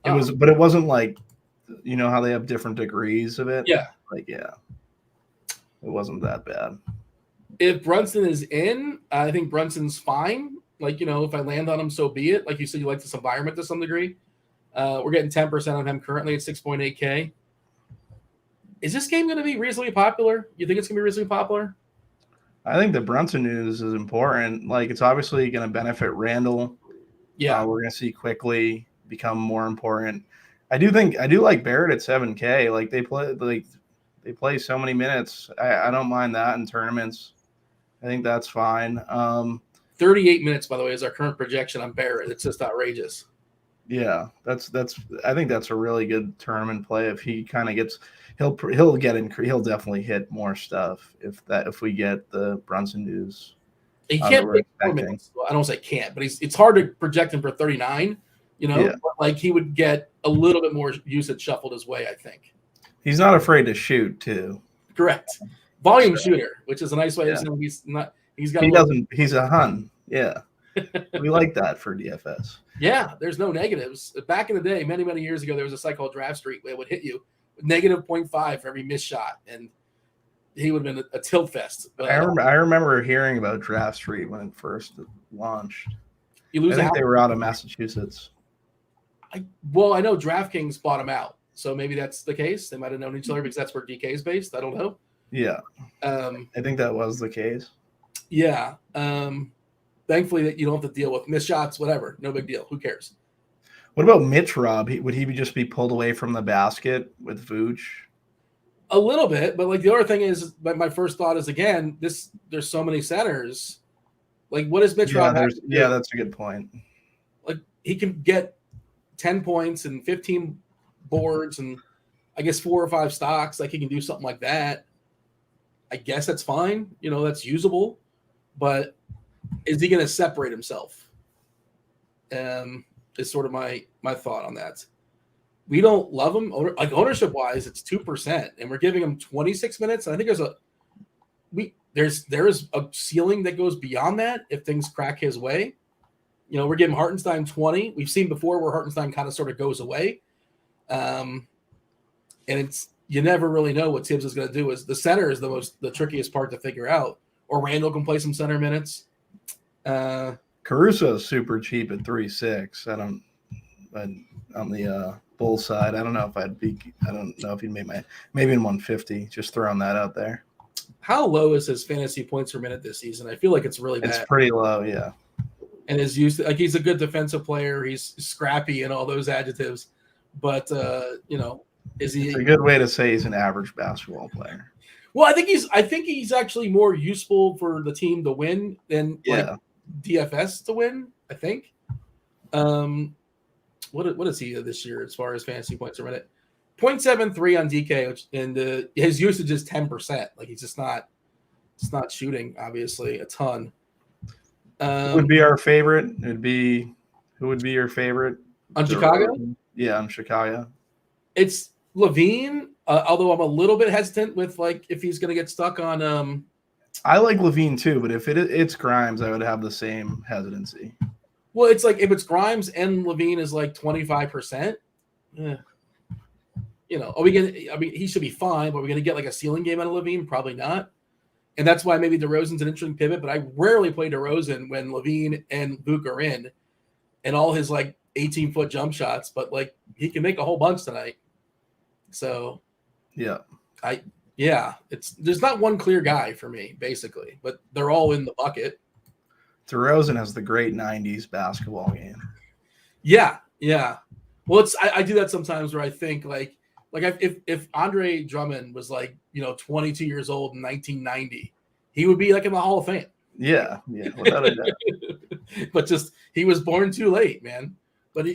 It was, but it wasn't how they have different degrees of it. Yeah. It wasn't that bad. If Brunson is in, I think Brunson's fine. If I land on him, so be it. Like you said, you like this environment to some degree. We're getting 10% on him currently at 6.8K. Is this game going to be reasonably popular? You think it's going to be reasonably popular? I think the Brunson news is important. Like, it's obviously going to benefit Randall. Yeah. We're going to see quickly become more important. I do like Barrett at 7K. Like, they play so many minutes. I don't mind that in tournaments. I think that's fine. 38 minutes, by the way, is our current projection on Barrett. It's just outrageous. Yeah, that's. I think that's a really good tournament play. If he kind of gets, he'll definitely hit more stuff if we get the Brunson news. He can't play 4 minutes. Well, I don't say can't, but it's hard to project him for 39. Yeah. But like he would get a little bit more usage shuffled his way, I think. He's not afraid to shoot too. Correct. Volume shooter, which is a nice way of saying he's not. He's got. He's a Hun. Yeah. We like that for DFS. Yeah, there's no negatives. Back in the day, many, many years ago, there was a site called Draft Street where it would hit you with negative 0.5 for every missed shot, and he would have been a tilt fest. I remember hearing about Draft Street when it first launched. I think they were out of Massachusetts. I know DraftKings bought them out, so maybe that's the case. They might have known each other because that's where DK is based. I don't know. Yeah, I think that was the case. Yeah. Thankfully, that you don't have to deal with missed shots, whatever. No big deal. Who cares? What about Mitch Rob? Would he just be pulled away from the basket with Vooch? A little bit, but like the other thing is, my first thought is again, there's so many centers. Like, what is Mitch Rob? Yeah, that's a good point. Like, he can get 10 points and 15 boards and I guess 4 or 5 stocks. Like, he can do something like that. I guess that's fine. That's usable, but is he going to separate himself? Is sort of my thought on that. We don't love him. Like, ownership wise, it's 2%, and we're giving him 26 minutes. And I think there is a ceiling that goes beyond that if things crack his way. We're giving Hartenstein 20. We've seen before where Hartenstein kind of sort of goes away, and you never really know what Tibbs is going to do. Is the center is the trickiest part to figure out. Or Randall can play some center minutes. Caruso is super cheap at 3.6. On the bull side, I don't know if he'd make maybe in 150. Just throwing that out there. How low is his fantasy points per minute this season? I feel like it's really bad. It's pretty low, yeah. And he's a good defensive player. He's scrappy and all those adjectives, but is he? It's a good way to say he's an average basketball player. Well, I think he's actually more useful for the team to win than DFS to win. I think. What is he this year as far as fantasy points per minute? 0.73 on DK, his usage is 10%. Like, he's just not shooting obviously a ton. Who would be our favorite? Who would be your favorite on Chicago? Yeah, on Chicago. It's Levine. Although I'm a little bit hesitant with like if he's going to get stuck on. I like Levine too, but if it's Grimes, I would have the same hesitancy. Well, it's like if it's Grimes and Levine is like 25%. Are we gonna? I mean, he should be fine, but are we gonna get like a ceiling game out of Levine? Probably not. And that's why maybe DeRozan's an interesting pivot. But I rarely play DeRozan when Levine and Vuk are in, and all his like 18-foot jump shots. But like he can make a whole bunch tonight. So, there's not one clear guy for me basically, but they're all in the bucket. DeRozan has the great '90s basketball game. Yeah. Well, I do that sometimes where I think like if Andre Drummond was like 22 years old in 1990, he would be like in the Hall of Fame. Yeah, without a doubt. But just he was born too late, man. But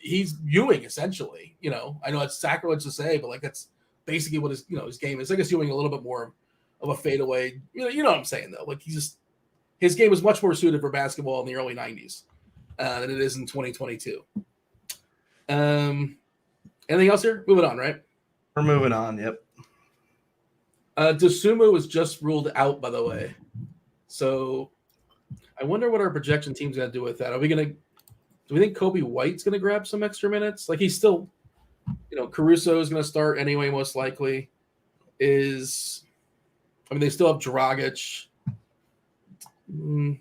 he's Ewing essentially. I know it's sacrilege to say, but like that's basically what his game is. I guess Ewing a little bit more of a fadeaway. You know what I'm saying though. Like his game was much more suited for basketball in the early 90s than it is in 2022. Anything else here? Moving on, right? We're moving on. Yep. Dosunmu was just ruled out, by the way. So I wonder what our projection team's going to do with that. Do we think Kobe White's going to grab some extra minutes? Like he's still, Caruso is going to start anyway, most likely. They still have Dragic.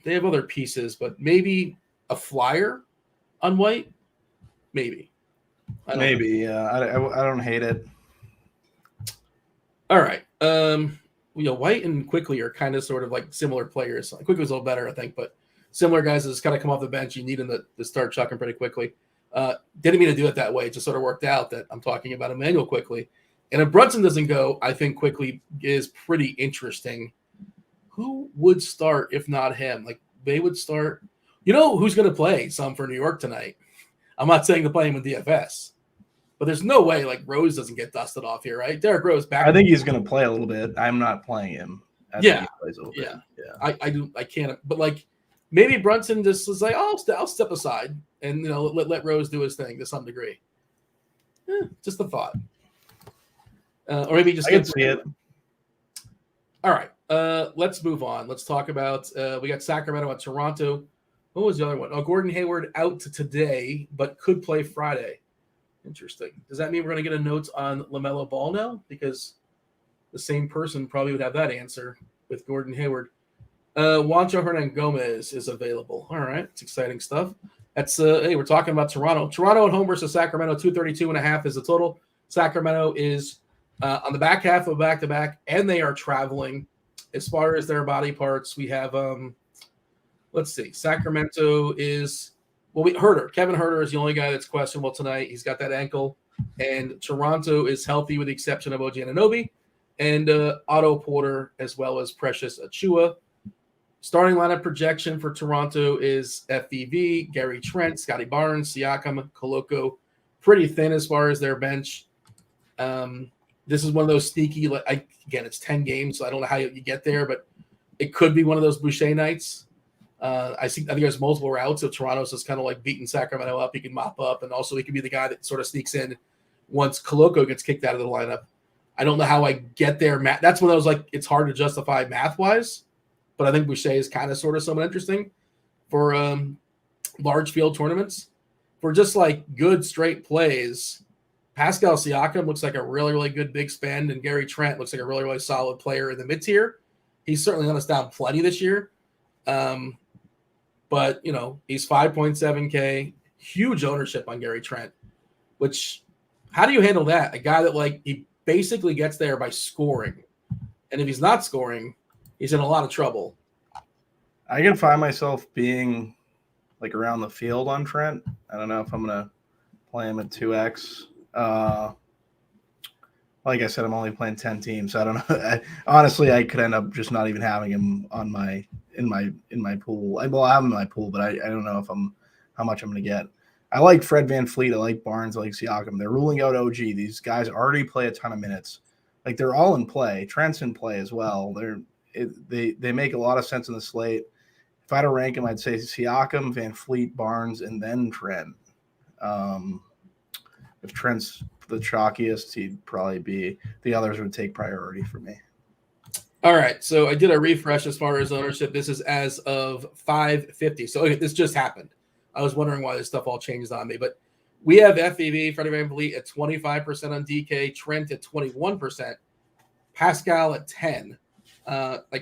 They have other pieces, but maybe a flyer on White? Maybe. Maybe, yeah. I don't hate it. All right. White and Quickly are kind of sort of like similar players. Quickly's a little better, I think, but similar guys that just kind of come off the bench. You need them to start chucking pretty quickly. Didn't mean to do it that way. It just sort of worked out that I'm talking about Emmanuel Quickly. And if Brunson doesn't go, I think Quickly is pretty interesting. Who would start if not him? Like they would start. You know who's going to play some for New York tonight? I'm not saying to play him in DFS. But there's no way like Rose doesn't get dusted off here, right? Derrick Rose back. I think he's going to play a little bit. I'm not playing him. I think he plays a little bit. Yeah. I can't. But like maybe Brunson just is like, oh, I'll step aside and let Rose do his thing to some degree. Just a thought. Or maybe just I can see it. All right. Let's move on. Let's talk about we got Sacramento and Toronto. What was the other one? Oh, Gordon Hayward out today, but could play Friday. Interesting. Does that mean we're going to get a note on LaMelo Ball now? Because the same person probably would have that answer with Gordon Hayward. Juancho Hernan-Gomez is available. All right. It's exciting stuff. That's hey, we're talking about Toronto. Toronto at home versus Sacramento. 232.5 is the total. Sacramento is on the back half of back-to-back, and they are traveling. As far as their body parts, we have let's see. Sacramento is Kevin Huerter is the only guy that's questionable tonight. He's got that ankle. And Toronto is healthy with the exception of OG Anunoby and Otto Porter as well as Precious Achiuwa. Starting lineup projection for Toronto is FVV, Gary Trent, Scotty Barnes, Siakam, Koloko. Pretty thin as far as their bench. This is one of those sneaky, again, it's 10 games, so I don't know how you get there, but it could be one of those Boucher nights. I think there's multiple routes. So Toronto's just kind of like beating Sacramento up. He can mop up, and also he can be the guy that sort of sneaks in once Koloko gets kicked out of the lineup. I don't know how I get there. That's when I was like, it's hard to justify math-wise, but I think Boucher is kind of sort of somewhat interesting for large field tournaments. For just like good straight plays, Pascal Siakam looks like a really, really good big spend, and Gary Trent looks like a really, really solid player in the mid-tier. He's certainly let us down plenty this year. But, he's 5.7K, huge ownership on Gary Trent, which how do you handle that? A guy that he basically gets there by scoring. And if he's not scoring, he's in a lot of trouble. I can find myself being around the field on Trent. I don't know if I'm going to play him at 2X. Like I said, I'm only playing 10 teams. So I don't know. Honestly, I could end up just not even having him on in my pool. I have him in my pool, but I don't know how much I'm going to get. I like Fred VanVleet. I like Barnes. I like Siakam. They're ruling out OG. These guys already play a ton of minutes. They're all in play. Trent's in play as well. They make a lot of sense in the slate. If I had to rank them, I'd say Siakam, VanVleet, Barnes, and then Trent. If Trent's the chalkiest, he'd probably be. The others would take priority for me. All right, so I did a refresh as far as ownership. This is as of 5:50. So this just happened. I was wondering why this stuff all changed on me, but we have FEV, Freddie VanVleet at 25% on DK, Trent at 21%, Pascal at 10.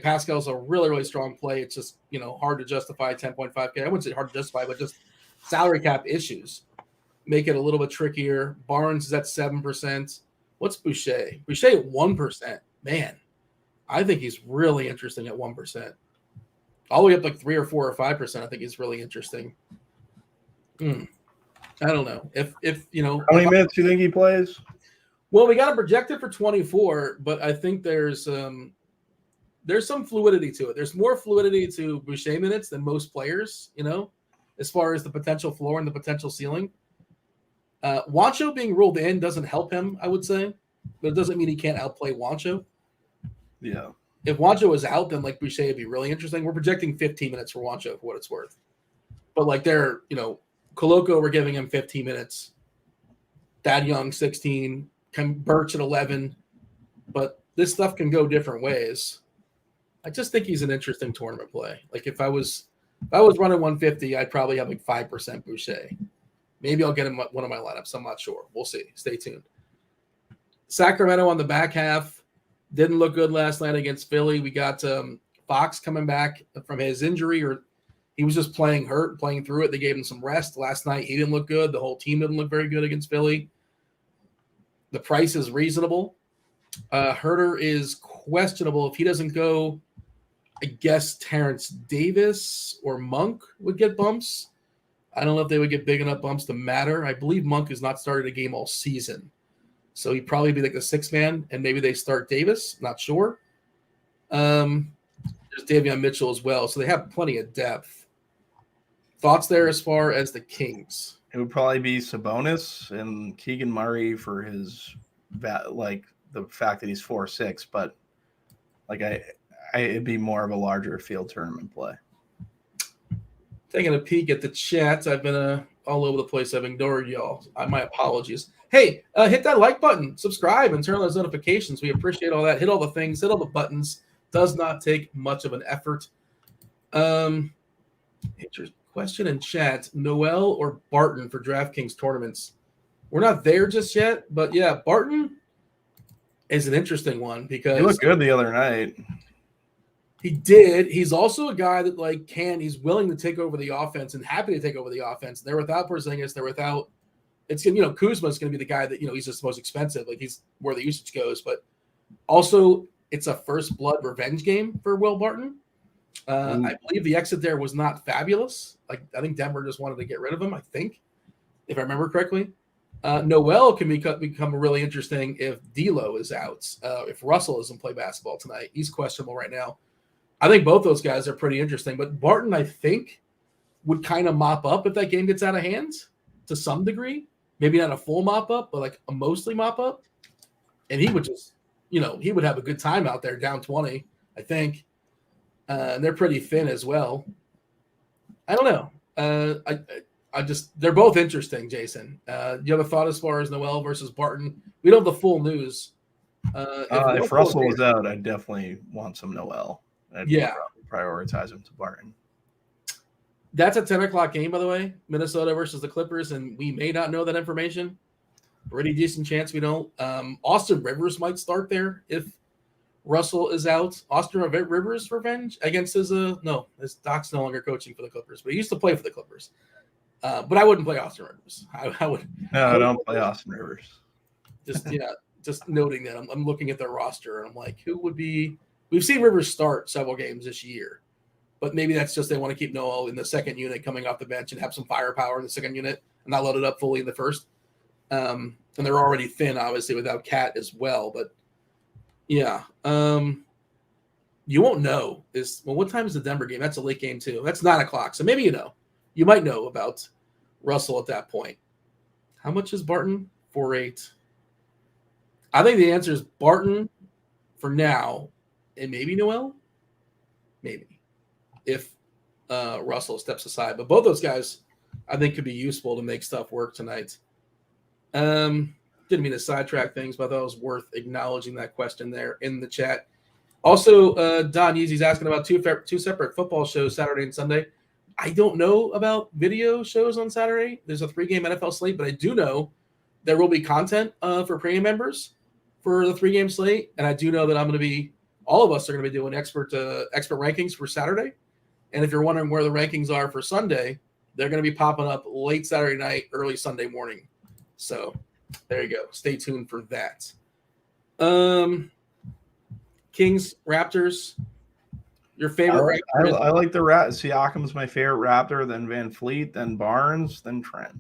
Pascal's a really, really strong play. It's just hard to justify 10.5K. I wouldn't say hard to justify, but just salary cap issues make it a little bit trickier. Barnes is at 7%. What's Boucher? Boucher at 1%. Man, I think he's really interesting at 1%. All the way up 3 or 4 or 5%. I think he's really interesting. I don't know if how many minutes do you think he plays? Well, we got him projected for 24, but I think there's some fluidity to it. There's more fluidity to Boucher minutes than most players. As far as the potential floor and the potential ceiling. Juancho being ruled in doesn't help him, I would say, but it doesn't mean he can't outplay Juancho. Yeah. If Juancho was out, then Boucher would be really interesting. We're projecting 15 minutes for Juancho for what it's worth. But they're, Koloko, we're giving him 15 minutes. Thad Young, 16. Birch at 11. But this stuff can go different ways. I just think he's an interesting tournament play. If I was running 150, I'd probably have 5% Boucher. Maybe I'll get him one of my lineups. I'm not sure. We'll see. Stay tuned. Sacramento on the back half didn't look good last night against Philly. We got Fox coming back from his injury, or he was just playing through it. They gave him some rest. Last night, he didn't look good. The whole team didn't look very good against Philly. The price is reasonable. Herter is questionable. If he doesn't go, I guess Terrence Davis or Monk would get bumps. I don't know if they would get big enough bumps to matter. I believe Monk has not started a game all season. So he'd probably be like the sixth man, and maybe they start Davis. Not sure. There's Davion Mitchell as well. So they have plenty of depth. Thoughts there as far as the Kings? It would probably be Sabonis and Keegan Murray for his the fact that he's 4'6", but it'd be more of a larger field tournament play. Taking a peek at the chat. I've been all over the place. I've ignored y'all. My apologies. Hey, hit that like button, subscribe, and turn on those notifications. We appreciate all that. Hit all the things, hit all the buttons. Does not take much of an effort. Hit your question in chat. Noel or Barton for DraftKings tournaments? We're not there just yet, but yeah, Barton is an interesting one because he looked good the other night. He did. He's also a guy that he's willing to take over the offense and happy to take over the offense. They're without Porzingis. They're without. Kuzma's going to be the guy that he's just the most expensive. He's where the usage goes, but also it's a first blood revenge game for Will Barton. I believe the exit there was not fabulous. I think Denver just wanted to get rid of him. I think, if I remember correctly. Noel can become really interesting if D'Lo is out. If Russell doesn't play basketball tonight, he's questionable right now. I think both those guys are pretty interesting, but Barton, I think, would kind of mop up if that game gets out of hand to some degree. Maybe not a full mop up, but a mostly mop up. And he would just, he would have a good time out there down 20, I think. And they're pretty thin as well. I don't know. They're both interesting, Jason. You have a thought as far as Noel versus Barton? We don't have the full news. If Russell was out, I'd definitely want some Noel. I'd prioritize him to Barton. That's a 10 o'clock game, by the way, Minnesota versus the Clippers, and we may not know that information. Pretty decent chance we don't. Austin Rivers might start there if Russell is out. Austin Rivers revenge against his Doc's no longer coaching for the Clippers, but he used to play for the Clippers. But I wouldn't play Austin Rivers. I would. No, don't play Austin Rivers. Just noting that I'm looking at their roster and I'm like, who would be? We've seen Rivers start several games this year, but maybe that's just they want to keep Noel in the second unit coming off the bench and have some firepower in the second unit and not load it up fully in the first. And they're already thin, obviously, without Cat as well. But yeah, you won't know. What time is the Denver game? That's a late game too. That's 9 o'clock. So maybe you might know about Russell at that point. How much is Barton? 4.8. I think the answer is Barton for now. And maybe Noel, maybe, if Russell steps aside. But both those guys, I think, could be useful to make stuff work tonight. Didn't mean to sidetrack things, but I thought it was worth acknowledging that question there in the chat. Also, Don Yeezy's asking about two separate football shows, Saturday and Sunday. I don't know about video shows on Saturday. There's a 3-game NFL slate, but I do know there will be content for premium members for the 3-game slate. And I do know that all of us are going to be doing expert rankings for Saturday. And if you're wondering where the rankings are for Sunday, they're going to be popping up late Saturday night, early Sunday morning. So there you go. Stay tuned for that. Kings, Raptors, your favorite? I like the Siakam's my favorite Raptor, then Van Fleet, then Barnes, then Trent.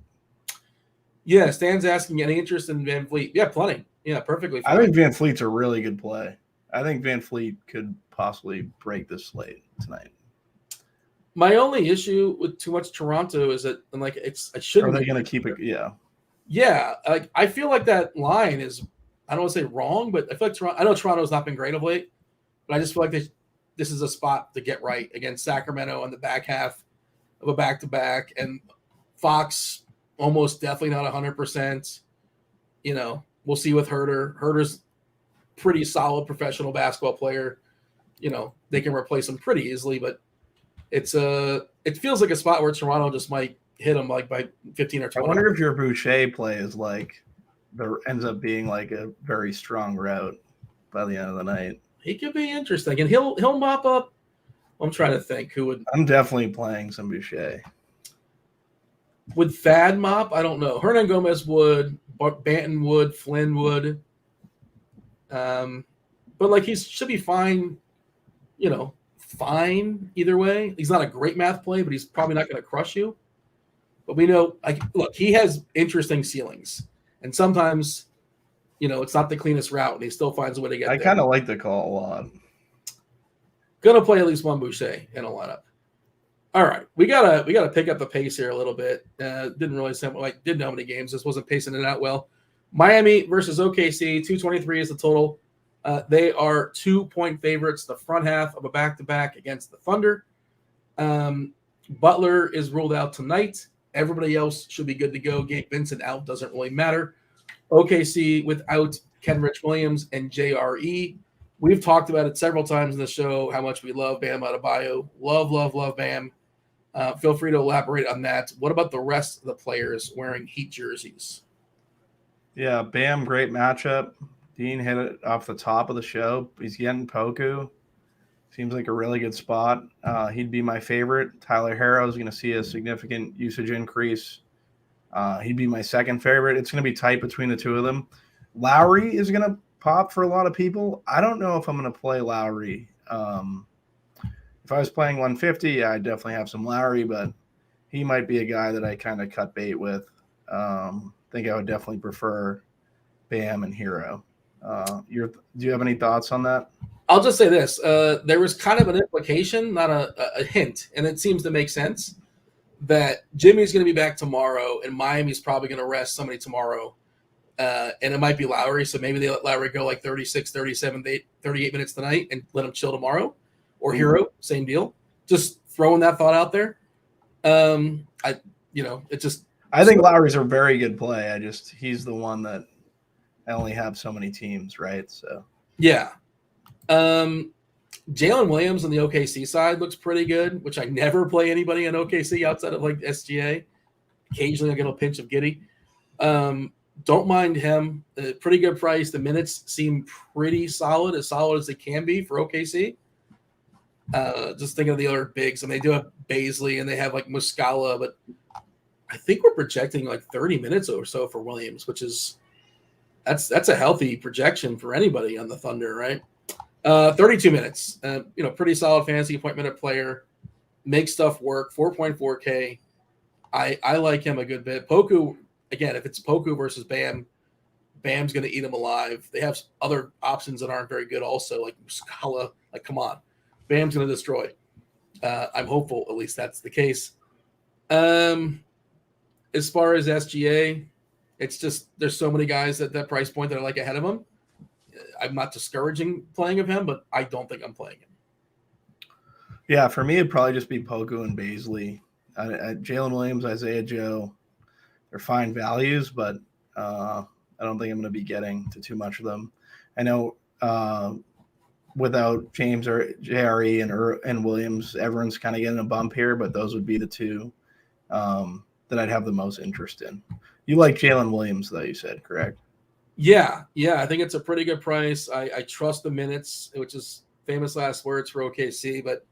Yeah, Stan's asking any interest in Van Fleet. Yeah, plenty. Yeah, perfectly fine. I think Van Fleet's a really good play. I think Van Fleet could possibly break this slate tonight. My only issue with too much Toronto is that, I shouldn't. Are they going to keep it? Yeah. Yeah. I feel like that line is, I don't want to say wrong, but I feel like I know Toronto's not been great of late, but I just feel like this is a spot to get right against Sacramento on the back half of a back-to-back, and Fox almost definitely not 100%. We'll see with Herter. Herter's pretty solid professional basketball player. They can replace him pretty easily, but it feels like a spot where Toronto just might hit him by 15 or 20. I wonder if your Boucher play is there ends up being a very strong route by the end of the night. He could be interesting, and he'll mop up. I'm trying to think who would. I'm definitely playing some Boucher. Would Thad mop? I don't know. Hernan Gomez would. Banton would. Flynn would. But like he should be fine, fine either way. He's not a great math play, but he's probably not going to crush you. But we know, look, he has interesting ceilings, and sometimes, it's not the cleanest route, and he still finds a way to get there. I kind of like the call a lot. Gonna play at least one Boucher in a lineup. All right, we gotta pick up the pace here a little bit. Didn't really didn't know how many games. This wasn't pacing it out well. Miami versus OKC, 223 is the total. They are 2-point favorites the front half of a back-to-back against the Thunder. Butler is ruled out tonight. Everybody else should be good to go. Gabe Vincent out, doesn't really matter. OKC without Kenrich Williams and JRE. We've talked about it several times in the show, how much we love Bam Adebayo. Love Bam. Feel free to elaborate on that. What about the rest of the players wearing Heat jerseys? Yeah, Bam, great matchup. Dean hit it off the top of the show. He's getting Poku. Seems like a really good spot. He'd be my favorite. Tyler Herro is going to see a significant usage increase. He'd be my second favorite. It's going to be tight between the two of them. Lowry is going to pop for a lot of people. I don't know if I'm going to play Lowry. If I was playing 150, I'd definitely have some Lowry, but he might be a guy that I kind of cut bait with. Think I would definitely prefer Bam and Hero. Do you have any thoughts on that? I'll just say this. There was kind of an implication, not a hint, and it seems to make sense, that Jimmy's going to be back tomorrow, and Miami's probably going to rest somebody tomorrow. And it might be Lowry, so maybe they let Lowry go like 36, 37, 38 minutes tonight and let him chill tomorrow. Or Hero, same deal. Just throwing that thought out there. I think Lowry's a very good play. He's the one that I only have so many teams, right? So yeah. Jalen Williams on the OKC side looks pretty good, which I never play anybody in OKC outside of like SGA. Occasionally I'll get a pinch of Giddy. Don't mind him. Pretty good price. The minutes seem pretty solid as they can be for OKC. Just thinking of the other bigs, and they do have Baisley and they have like Muscala, but I think we're projecting like 30 minutes or so for Williams, which is that's a healthy projection for anybody on the Thunder, right? 32 minutes, pretty solid fantasy point minute player, makes stuff work. 4.4K. I like him a good bit. Poku, again, if it's Poku versus Bam, Bam's going to eat him alive. They have other options that aren't very good also, like Muscala. Like, come on. Bam's going to destroy. I'm hopeful at least that's the case. As far as SGA, it's just there's so many guys at that price point that I like ahead of him. I'm not discouraging playing of him, but I don't think I'm playing him. Yeah, for me, it'd probably just be Poku and Baisley. Jalen Williams, Isaiah Joe, they're fine values, but I don't think I'm going to be getting to too much of them. I know without James or JRE and Williams, everyone's kind of getting a bump here, but those would be the two that I'd have the most interest in. You like Jalen Williams, though, you said, correct? Yeah, I think it's a pretty good price. I trust the minutes, which is famous last words for OKC, but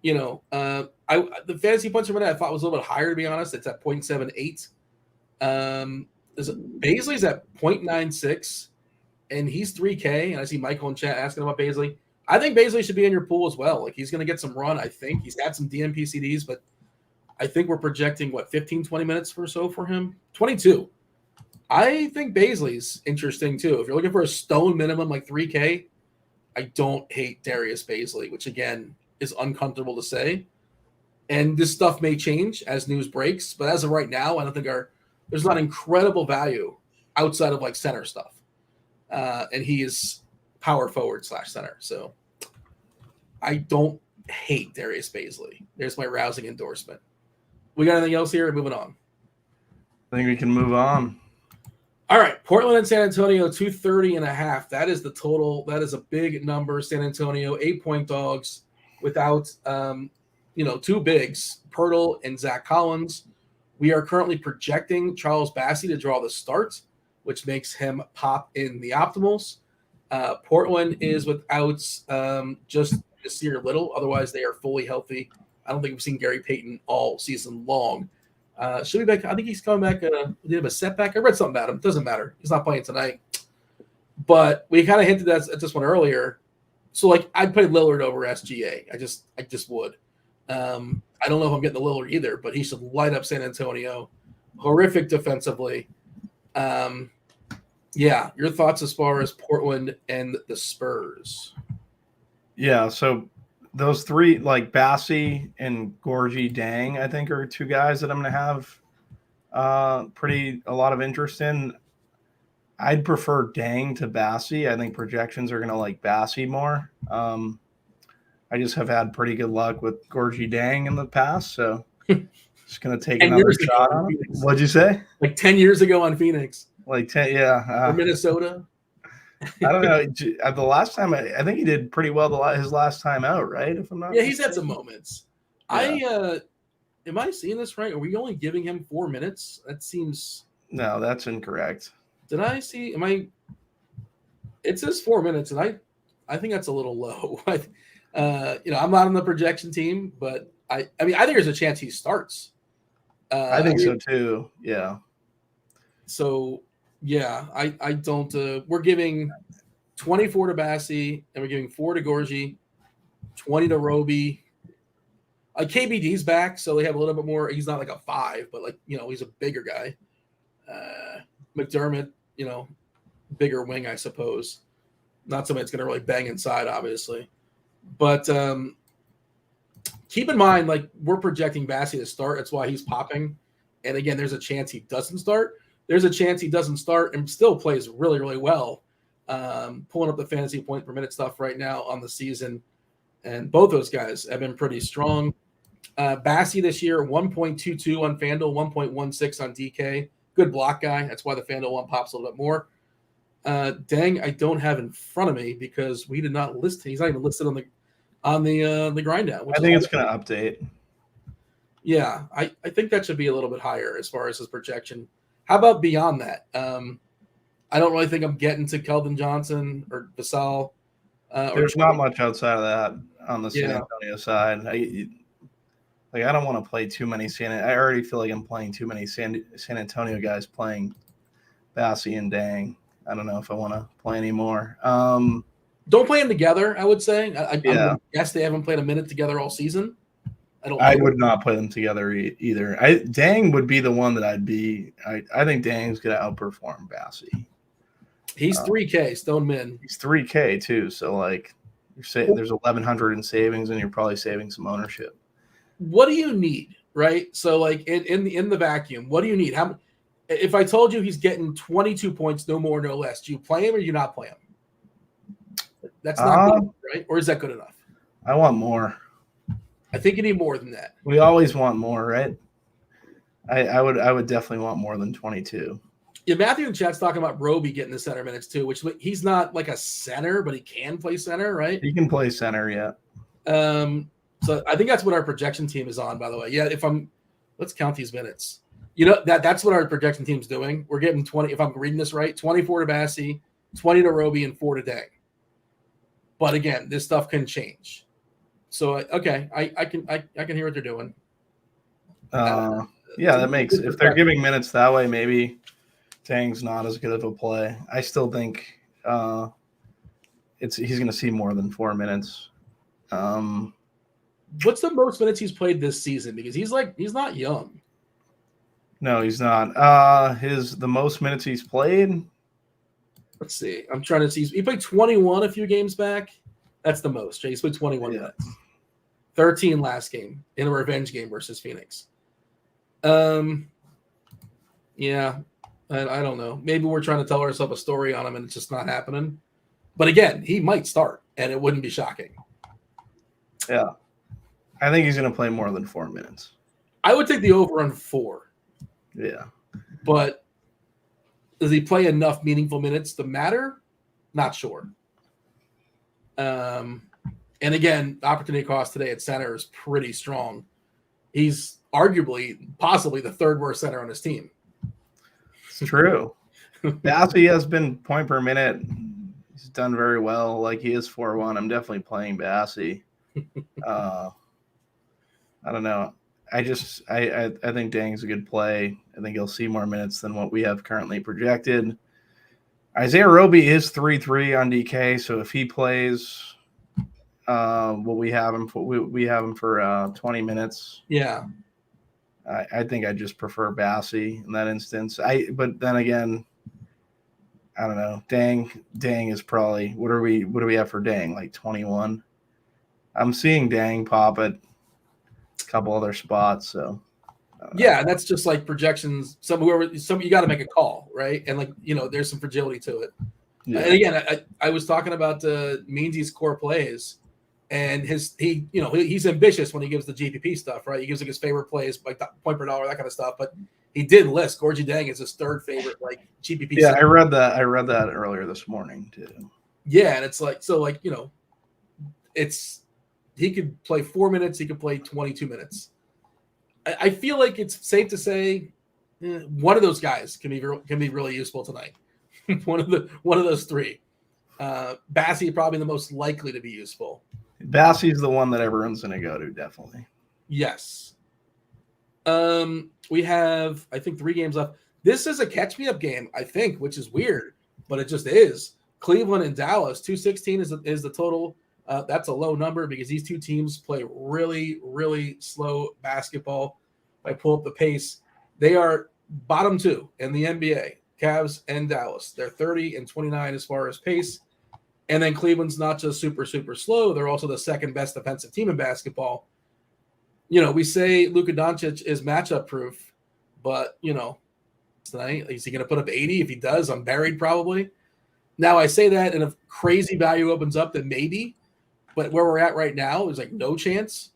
the fantasy points per minute I thought was a little bit higher, to be honest. It's at 0.78. Baisley's at 0.96, and he's 3K. And I see Michael in chat asking about Baisley. I think Baisley should be in your pool as well. Like, he's going to get some run, I think. He's had some DNP CDs, but I think we're projecting, 15, 20 minutes or so for him? 22. I think Baisley's interesting, too. If you're looking for a stone minimum, like 3K, I don't hate Darius Baisley, which, again, is uncomfortable to say. And this stuff may change as news breaks, but as of right now, I don't think there's not incredible value outside of, like, center stuff. And he is power forward / center. So I don't hate Darius Baisley. There's my rousing endorsement. We got anything else here? Moving on. I think we can move on. All right, Portland and San Antonio, 230.5. That is the total. That is a big number. San Antonio, 8-point dogs without, two bigs, Pirtle and Zach Collins. We are currently projecting Charles Bassey to draw the start, which makes him pop in the optimals. Portland is without just Nasir Little. Otherwise, they are fully healthy. I don't think we've seen Gary Payton all season long. Should be back. I think he's coming back. Did he have a setback? I read something about him. It doesn't matter. He's not playing tonight. But we kind of hinted at this one earlier. So like I'd play Lillard over SGA. I just would. I don't know if I'm getting the Lillard either, but he should light up San Antonio. Horrific defensively. Yeah, your thoughts as far as Portland and the Spurs? Yeah, so those three, like Bassie and Gorgie Dang, I think are two guys that I'm going to have a lot of interest in. I'd prefer Dang to Bassie. I think projections are going to like Bassie more. I just have had pretty good luck with Gorgie Dang in the past, so just going to take another shot on him. What'd you say? Like 10 years ago on Phoenix. Like 10, yeah. Or Minnesota. I don't know. The last time, I think he did pretty well his last time out, right? If I'm not mistaken. He's had some moments. Yeah. Am I seeing this right? Are we only giving him 4 minutes? That seems. No, that's incorrect. Did I see? It says 4 minutes, and I think that's a little low. I'm not on the projection team, but I think there's a chance he starts. I think so too. Yeah. So yeah, I don't. We're giving 24 to Bassie, and we're giving 4 to Gorgie, 20 to Roby. KBD's back, so they have a little bit more. He's not like a 5, but he's a bigger guy. McDermott, bigger wing, I suppose. Not somebody that's going to really bang inside, obviously. But keep in mind, we're projecting Bassie to start. That's why he's popping. And again, there's a chance he doesn't start. There's a chance he doesn't start and still plays really, really well. Pulling up the fantasy point per minute stuff right now on the season. And both those guys have been pretty strong. Bassie this year, 1.22 on FanDuel, 1.16 on DK. Good block guy. That's why the FanDuel one pops a little bit more. Dang, I don't have in front of me because we did not list. He's not even listed on the grind out. I think it's going to update. Yeah, I think that should be a little bit higher as far as his projection. How about beyond that? I don't really think I'm getting to Keldon Johnson or Vassell. There's not much outside of that on the San Antonio side. I don't want to play too many I already feel like I'm playing too many San Antonio guys playing Bassie and Dang. I don't know if I want to play any more. Don't play them together, I would say. I would guess they haven't played a minute together all season. I would not play them together either. Dang would be the one that I'd be. I think Dang's going to outperform Bassie. He's 3K, Stone Min. He's 3K too. So you're saying there's 1,100 in savings, and you're probably saving some ownership. What do you need, right? So in the vacuum, what do you need? If I told you he's getting 22 points, no more, no less, do you play him or do you not play him? That's not good, right? Or is that good enough? I want more. I think you need more than that. We always want more, right? I would definitely want more than 22. Yeah, Matthew in chat's talking about Roby getting the center minutes too, which he's not like a center, but he can play center, right? He can play center, yeah. So I think that's what our projection team is on, by the way. Yeah, let's count these minutes. That's what our projection team's doing. We're getting 20, if I'm reading this right, 24 to Bassie, 20 to Roby, and 4 to Dang. But again, this stuff can change. So okay, I can hear what they're doing. That makes if they're giving minutes that way, maybe Dang's not as good of a play. I still think he's going to see more than 4 minutes. What's the most minutes he's played this season? Because he's not young. No, he's not. The most minutes he's played. Let's see. I'm trying to see. He played 21 a few games back. That's the most. He's played 21 minutes. 13 last game in a revenge game versus Phoenix. Yeah, I don't know. Maybe we're trying to tell ourselves a story on him and it's just not happening. But again, he might start and it wouldn't be shocking. Yeah. I think he's going to play more than 4 minutes. I would take the over on 4. Yeah. But does he play enough meaningful minutes to matter? Not sure. And again, opportunity cost today at center is pretty strong. He's possibly the third worst center on his team. It's true. Bassie has been point per minute. He's done very well. He is 4-1. I'm definitely playing Bassie. I don't know. I think Dang's a good play. I think he'll see more minutes than what we have currently projected. Isaiah Roby is 3-3 on DK, so if he plays, we have him for 20 minutes. Yeah. I think I just prefer Bassey in that instance. But then again, I don't know. Dang is probably what do we have for Dang? Like 21. I'm seeing Dang pop at a couple other spots, so yeah, and that's just like projections. Some you got to make a call, right? And like there's some fragility to it. Yeah. And again, I was talking about Meansy's core plays, and he's ambitious when he gives the GPP stuff, right? He gives like his favorite plays, like point per dollar, that kind of stuff. But he did list Gorgie Dang as his third favorite, like GPP. Yeah, I read that earlier this morning too. Yeah, and it's like it's he could play 4 minutes, he could play 22 minutes. I feel like it's safe to say one of those guys can be really useful tonight. one of those three. Bassey probably the most likely to be useful. Bassey's the one that everyone's going to go to, definitely. Yes. We have, I think, 3 games left. This is a catch-me-up game, I think, which is weird, but it just is. Cleveland and Dallas, 216 is the total. That's a low number because these two teams play really, really slow basketball. If I pull up the pace, they are bottom 2 in the NBA, Cavs and Dallas. They're 30 and 29 as far as pace. And then Cleveland's not just super, super slow. They're also the second best defensive team in basketball. We say Luka Doncic is matchup proof, but, tonight, is he going to put up 80? If he does, I'm buried probably. Now, I say that, and if crazy value opens up, then maybe. But where we're at right now is like no chance.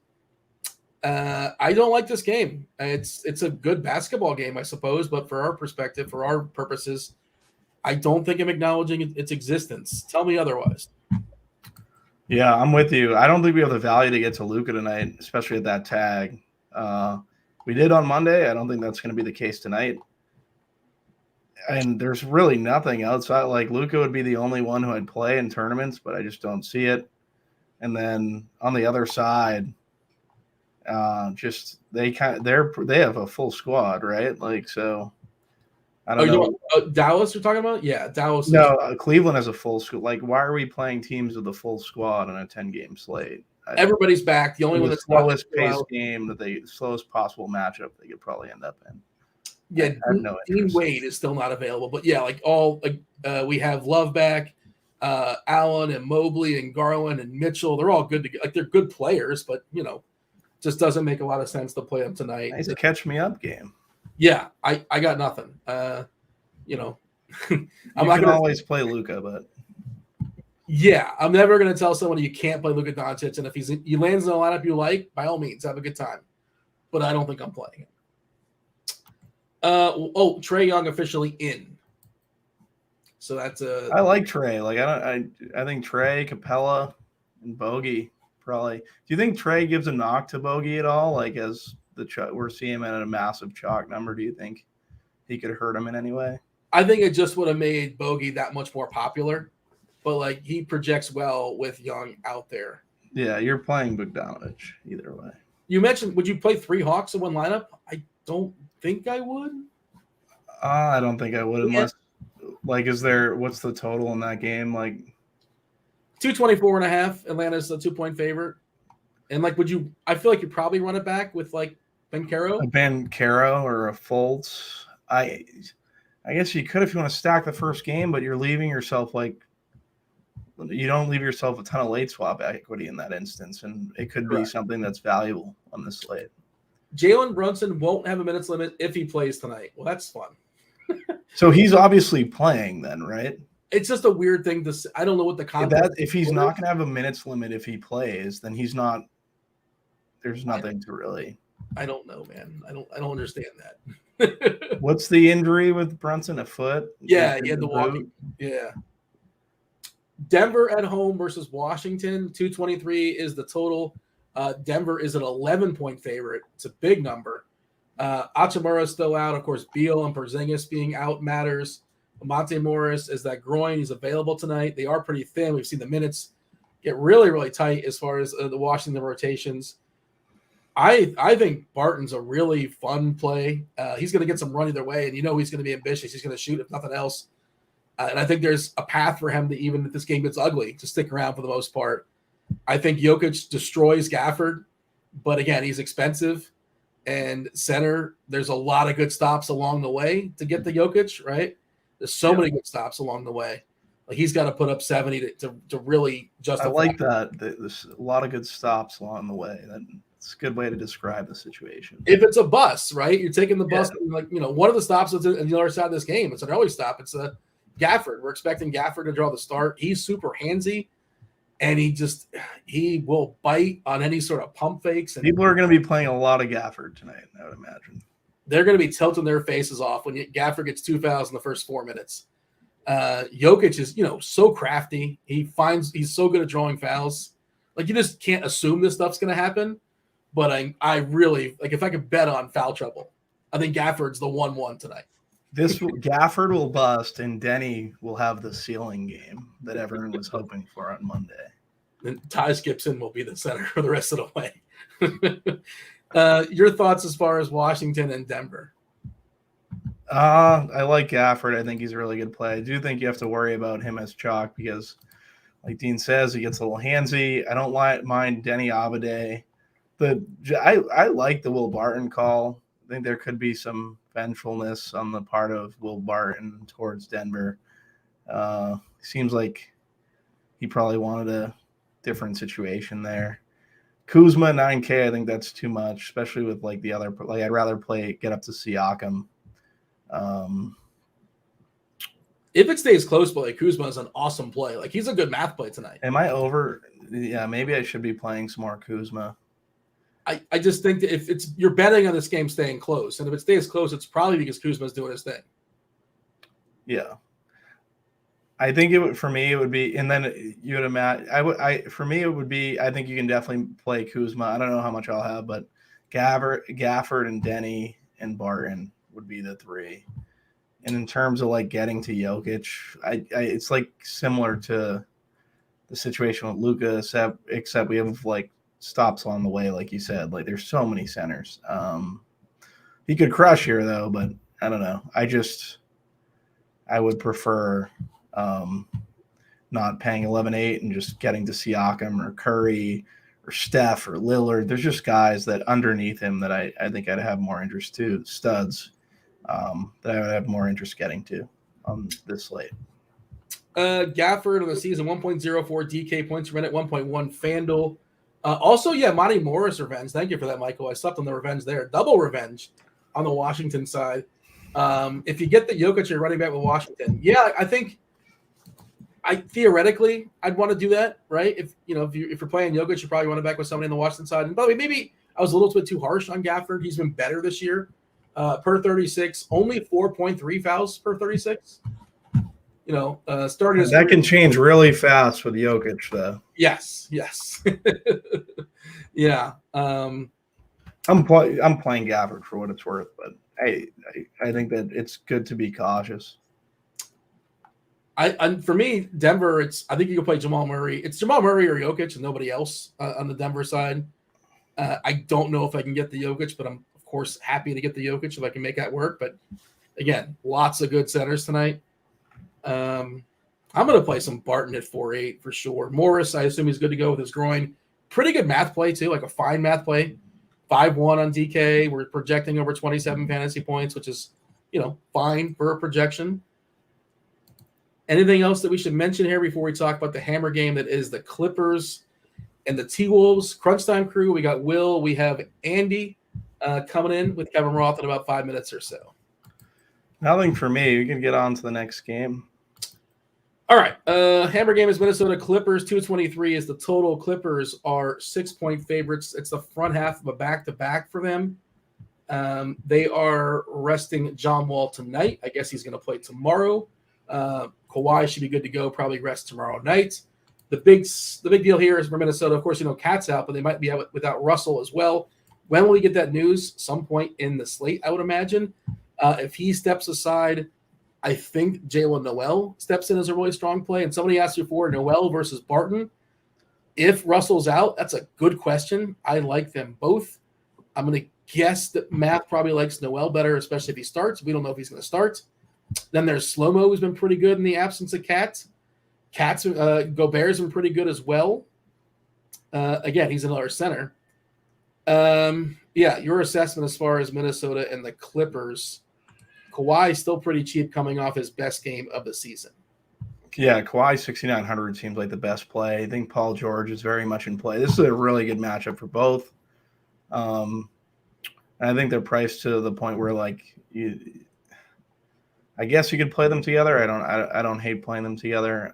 I don't like this game. It's a good basketball game, I suppose, but for our perspective, for our purposes, I don't think I'm acknowledging its existence. Tell me otherwise. Yeah, I'm with you. I don't think we have the value to get to Luka tonight, especially at that tag. We did on Monday. I don't think that's going to be the case tonight. And there's really nothing outside. Like Luka would be the only one who I'd play in tournaments, but I just don't see it. And then on the other side, they have a full squad, right? Like so. I don't know. Dallas you're talking about? Yeah, Dallas. No, Cleveland has a full squad. Like, why are we playing teams with a full squad on a 10-game slate? Everybody's back. The only one that's slowest pace game, the slowest possible matchup they could probably end up in. Yeah, Dean Wade is still not available. But yeah, we have Love back, Allen and Mobley and Garland and Mitchell. They're all good to go. Like they're good players, but just doesn't make a lot of sense to play them tonight. It's a catch me up game. Yeah, I got nothing. I'm not gonna always play Luka, but yeah, I'm never gonna tell someone you can't play Luka Doncic, and if he lands in a lineup you like, by all means, have a good time. But I don't think I'm playing him. Trae Young officially in. So that's I like Trae. Like I think Trae, Capella, and Bogey probably. Do you think Trae gives a knock to Bogey at all? Like as we're seeing him at a massive chalk number. Do you think he could hurt him in any way? I think it just would have made Bogey that much more popular, but like he projects well with Young out there. Yeah, you're playing Bogdanovic either way. You mentioned, would you play 3 Hawks in one lineup? I don't think I would. I don't think I would unless like what's the total in that game? Like 224.5. Atlanta's a 2-point favorite. And like I feel like you'd probably run it back with like Bancaro or a Fultz. I guess you could if you want to stack the first game, but you're leaving yourself you don't leave yourself a ton of late swap equity in that instance, and it could be something that's valuable on this slate. Jalen Brunson won't have a minutes limit if he plays tonight. Well, that's fun. So he's obviously playing then, right? It's just a weird thing to say. I don't know what the context. If he's not going to have a minutes limit if he plays, then he's not. There's nothing to really. I don't know, man. I don't understand that. What's the injury with Brunson? A foot? Yeah, he had the walking. Yeah. Denver at home versus Washington. 223 is the total. Denver is an 11-point favorite. It's a big number. Hachimura is still out. Of course, Beal and Porzingis being out matters. Monte Morris is that groin. He's available tonight. They are pretty thin. We've seen the minutes get really, really tight as far as the Washington rotations. I think Barton's a really fun play. He's going to get some run either way, and he's going to be ambitious. He's going to shoot if nothing else. And I think there's a path for him to, even if this game gets ugly, to stick around for the most part. I think Jokic destroys Gafford, but again, he's expensive. And center, there's a lot of good stops along the way to get to Jokic, right? There's so many good stops along the way. Like he's got to put up 70 to really justify. I like that. There's a lot of good stops along the way. That's a good way to describe the situation. If it's a bus, right? You're taking the bus, like, one of the stops is on the other side of this game. It's an early stop. It's a Gafford. We're expecting Gafford to draw the start. He's super handsy, and he will bite on any sort of pump fakes. And people are going to be playing a lot of Gafford tonight, I would imagine. They're going to be tilting their faces off when Gafford gets 2 fouls in the first 4 minutes. Jokic is, so crafty. He's so good at drawing fouls. Like, you just can't assume this stuff's going to happen. But I really, like, if I could bet on foul trouble, I think Gafford's the 1-1 tonight. Gafford will bust, and Denny will have the ceiling game that everyone was hoping for on Monday. And Taj Gibson will be the center for the rest of the way. Your thoughts as far as Washington and Denver? I like Gafford. I think he's a really good play. I do think you have to worry about him as chalk because, like Dean says, he gets a little handsy. I don't mind Denny Abade. I like the Will Barton call. I think there could be some vengefulness on the part of Will Barton towards Denver. Seems like he probably wanted a different situation there. Kuzma 9K, I think that's too much, especially with like the other. Like I'd rather get up to Siakam. If it stays close, but like Kuzma is an awesome play. Like he's a good math play tonight. Am I over? Yeah, maybe I should be playing some more Kuzma. I just think that if you're betting on this game staying close, and if it stays close, it's probably because Kuzma's doing his thing. Yeah, I think for me it would be, and then you would imagine. For me it would be. I think you can definitely play Kuzma. I don't know how much I'll have, but Gafford and Denny and Barton would be the three. And in terms of like getting to Jokic, it's like similar to the situation with Luka, except we have like stops along the way, like you said. Like there's so many centers. He could crush here though, but I don't know. I would prefer not paying 11.8 and just getting to Siakam or Curry or Steph or Lillard. There's just guys that underneath him that I think I'd have more interest to, studs that I would have more interest getting to on this slate. Gafford on the season 1.04 DK points per minute, 1.1 Fanduel. Also, Monty Morris revenge. Thank you for that, Michael. I slept on the revenge there. Double revenge on the Washington side. If you get the Jokic, you're running back with Washington. Yeah, I think theoretically I'd want to do that, right? If you're playing Jokic, you probably run it back with somebody on the Washington side. And by the way, maybe I was a little bit too harsh on Gafford. He's been better this year. Per 36, only 4.3 fouls per 36. Starting that can change really fast with Jokic, though. Yes. Yeah. I'm playing Gafford for what it's worth, but I think that it's good to be cautious. For me, Denver, I think you can play Jamal Murray. It's Jamal Murray or Jokic and nobody else on the Denver side. I don't know if I can get the Jokic, but I'm of course happy to get the Jokic if I can make that work. But again, lots of good centers tonight. I'm going to play some Barton at 4.8 for sure. Morris, I assume he's good to go with his groin. Pretty good math play too, like a fine math play. 5-1 on DK. We're projecting over 27 fantasy points, which is, fine for a projection. Anything else that we should mention here before we talk about the hammer game that is the Clippers and the T-Wolves? Crunch Time crew, we got Will. We have Andy coming in with Kevin Roth in about 5 minutes or so. Nothing for me. We can get on to the next game. All right. Hammer game is Minnesota Clippers. 223 is the total. Clippers are 6-point favorites. It's the front half of a back-to-back for them. They are resting John Wall tonight. I guess he's going to play tomorrow. Kawhi should be good to go. Probably rest tomorrow night. The big deal here is for Minnesota. Of course, Cat's out, but they might be out without Russell as well. When will we get that news? Some point in the slate, I would imagine. If he steps aside, I think Jalen Noel steps in as a really strong play. And somebody asked before, Noel versus Barton. If Russell's out, that's a good question. I like them both. I'm going to guess that Matt probably likes Noel better, especially if he starts. We don't know if he's going to start. Then there's Slow-Mo, who's been pretty good in the absence of Cat. Gobert's been pretty good as well. Again, he's another center. Your assessment as far as Minnesota and the Clippers. Kawhi still pretty cheap coming off his best game of the season. Yeah, Kawhi 6,900 seems like the best play. I think Paul George is very much in play. This is a really good matchup for both. And I think they're priced to the point where, like, I guess you could play them together. I don't hate playing them together.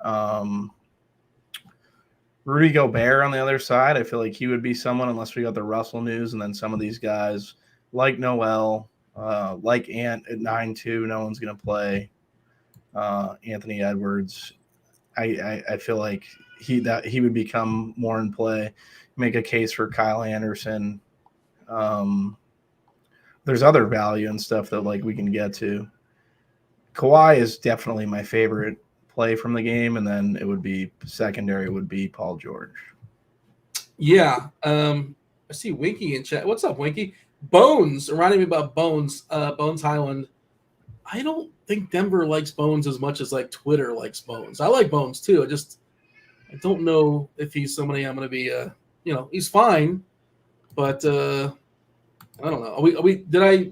Rudy Gobert on the other side, I feel like he would be someone, unless we got the Russell news, and then some of these guys like Noel, like Ant at 9-2, no one's going to play. Anthony Edwards, I feel like he would become more in play. Make a case for Kyle Anderson. There's other value and stuff that, like, we can get to. Kawhi is definitely my favorite play from the game, and then it would be secondary would be Paul George. Yeah. I see Winky in chat. What's up, Winky? Bones, reminding me about Bones, Bones Highland. I don't think Denver likes Bones as much as, like, Twitter likes Bones. I like Bones too. I don't know if he's somebody I'm going to be, he's fine, but I don't know. Did I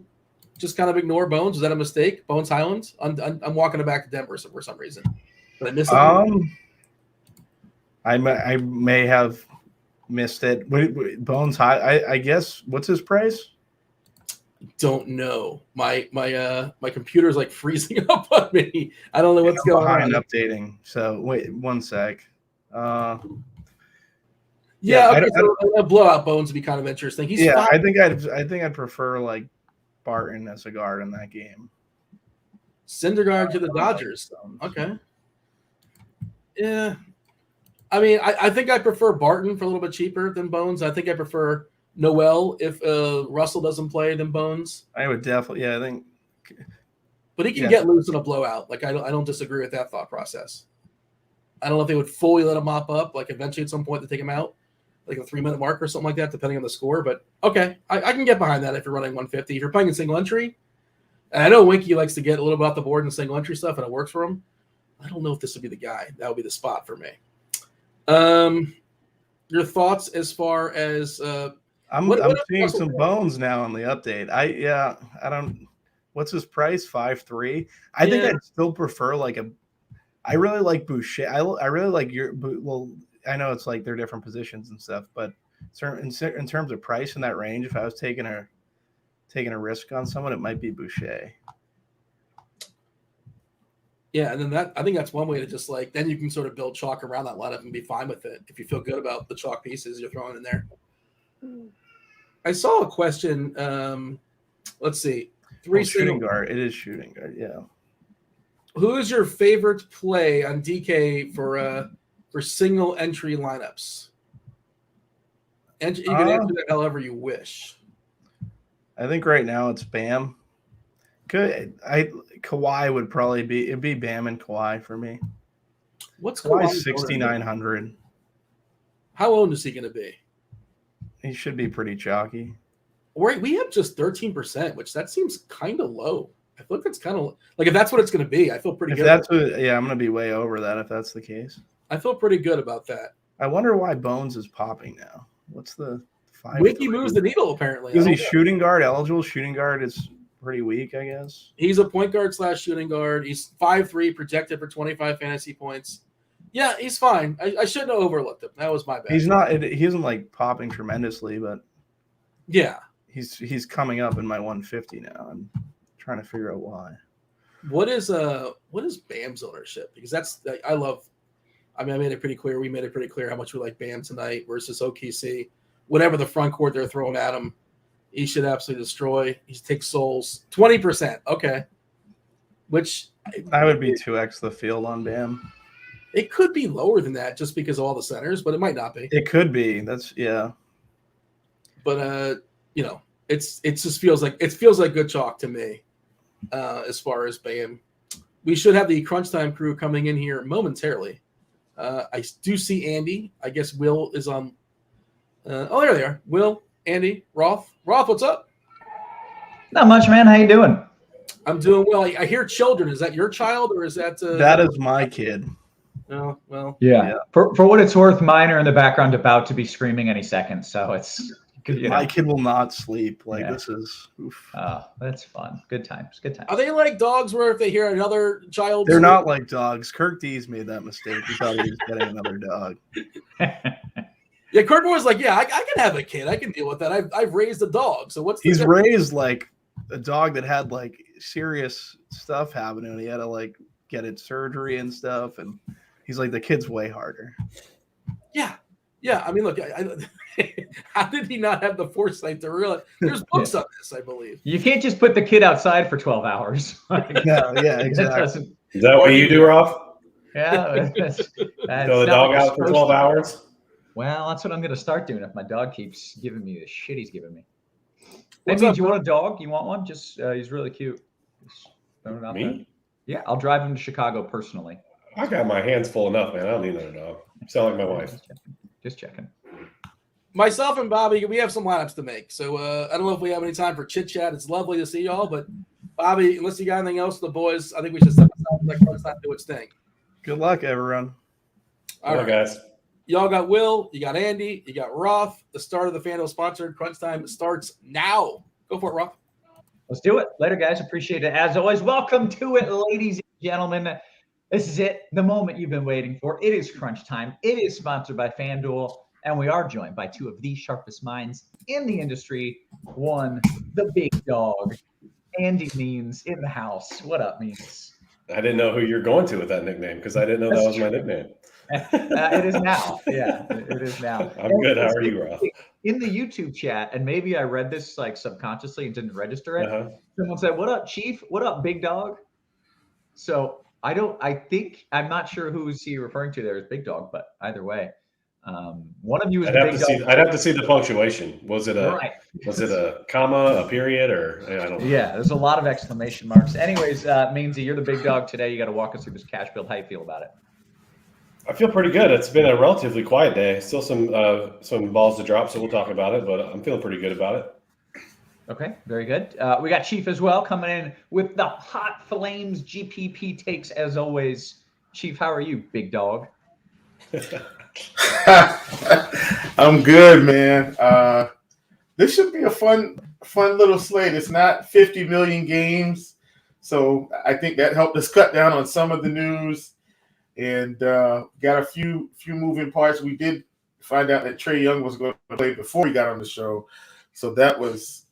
just kind of ignore Bones? Was that a mistake? Bones Highlands? I'm walking it back to Denver for some reason. Did I miss it? I may have missed it. Bones High. I guess. What's his price? Don't know. My computer's like freezing up on me. I don't know what's going on. Updating. So wait 1 sec. Okay. So a blowout Bones would be kind of interesting. He's fine. I think I'd prefer, like, Barton as a guard in that game. Syndergaard to the Dodgers. Okay. Yeah. I mean, I think I prefer Barton for a little bit cheaper than Bones. I think I prefer Noel if Russell doesn't play than Bones. I would definitely, I think. But he can get loose in a blowout. Like, I don't disagree with that thought process. I don't know if they would fully let him mop up, like, eventually at some point to take him out, like a 3-minute mark or something like that, depending on the score. But okay, I can get behind that if you're running 150. If you're playing in single entry, and I know Winky likes to get a little bit off the board in single entry stuff, and it works for him. I don't know if this would be the guy. That would be the spot for me. Your thoughts as far as I'm seeing some Bones now on the update. I don't. What's his price? 5.3. I think I'd still prefer I really like Boucher. I really like I know it's like they're different positions and stuff, but in terms of price in that range, if I was taking a risk on someone, it might be Boucher. Yeah, and then I think that's one way to just, like, then you can sort of build chalk around that lineup and be fine with it if you feel good about the chalk pieces you're throwing in there. I saw a question. Let's see. Shooting guard. It is shooting guard. Yeah. Who is your favorite play on DK for single entry lineups? And you can answer that however you wish. I think right now it's Bam. Kawhi would probably it'd be Bam and Kawhi for me. What's Kawhi 6,900? How old is he going to be? He should be pretty chalky. We have just 13%, which that seems kind of low. I feel like it's kind of like, if that's what it's going to be, I feel pretty good. I'm going to be way over that if that's the case. I feel pretty good about that. I wonder why Bones is popping now. What's the 5? Wiki moves the needle, apparently. Is he shooting guard eligible? Shooting guard is pretty weak, I guess. He's a point guard / shooting guard. He's 5'3", projected for 25 fantasy points. Yeah, he's fine. I shouldn't have overlooked him. That was my bad. He isn't like popping tremendously, but yeah, he's coming up in my 150 now. I'm trying to figure out why. What is Bam's ownership? Because I made it pretty clear. We made it pretty clear how much we like Bam tonight versus OKC. Whatever the front court they're throwing at him, he should absolutely destroy. He takes souls. 20%. Okay. Which I would be 2x the field on Bam. It could be lower than that just because of all the centers, but it might not be. It could be. Yeah. But it just feels like good chalk to me. As far as Bam, we should have the crunch time crew coming in here momentarily. I do see Andy. I guess Will is on. There they are. Will, Andy, Roth. Roth, what's up? Not much, man. How you doing? I'm doing well. I hear children. Is that your child or is that? That is my kid. Oh, well. Yeah. For what it's worth, mine are in the background about to be screaming any second. So it's my kid will not sleep. This is. Oof. Oh, that's fun. Good times. Good times. Are they like dogs where if they hear another child? They're not like dogs. Kirk D's made that mistake. He thought he was getting another dog. Yeah, Kurt was like, yeah, I can have a kid. I can deal with that. I've raised a dog. So He's raised like a dog that had like serious stuff happening, and he had to get it surgery and stuff. And he's like, the kid's way harder. Yeah. I mean, look, how did he not have the foresight to realize? There's books on this, I believe. You can't just put the kid outside for 12 hours. Yeah, exactly. Is that what you do, Roth? Yeah. Throw the dog out for 12 hours? Well, that's what I'm going to start doing if my dog keeps giving me the shit he's giving me. What's That means up, you want a dog? You want one? Just he's really cute. Just throw it out there. Yeah, I'll drive him to Chicago personally. I got my hands full enough, man. I don't need another dog. You sound like my wife. Just checking. Myself and Bobby, we have some lineups to make. So I don't know if we have any time for chit chat. It's lovely to see y'all, but Bobby, unless you got anything else, the boys, I think we should step aside and let Crunch Time do its thing. Good luck, everyone. All right, guys. Y'all got Will, you got Andy, you got Roth. The start of the Fanduel sponsored Crunch Time starts now. Go for it, Roth. Let's do it. Later, guys. Appreciate it. As always, welcome to it, ladies and gentlemen. This is it, the moment you've been waiting for. It is crunch time. It is sponsored by FanDuel, and we are joined by two of the sharpest minds in the industry. One, the big dog, Andy Means in the house. What up, Means? I didn't know who you're going to with that nickname because I didn't know that was my nickname. It is now. Yeah, it is now. I'm good. How are you, Roth? In the YouTube chat, and maybe I read this subconsciously and didn't register it. Someone said, "What up, Chief? What up, big dog?" So I'm not sure who is he referring to there as big dog, but either way, one of you is big dog. I'd have to see the punctuation. Was it a comma, a period, or I don't know. Yeah, there's a lot of exclamation marks. Anyways, Meansy, you're the big dog today. You got to walk us through this cash build. How you feel about it? I feel pretty good. It's been a relatively quiet day. Still some balls to drop, so we'll talk about it. But I'm feeling pretty good about it. Okay, very good. We got Chief as well coming in with the hot flames GPP takes as always. Chief, how are you, big dog? I'm good, man. This should be a fun little slate. It's not 50 million games, so I think that helped us cut down on some of the news. And got a few moving parts. We did find out that Trae Young was going to play before he got on the show, so that was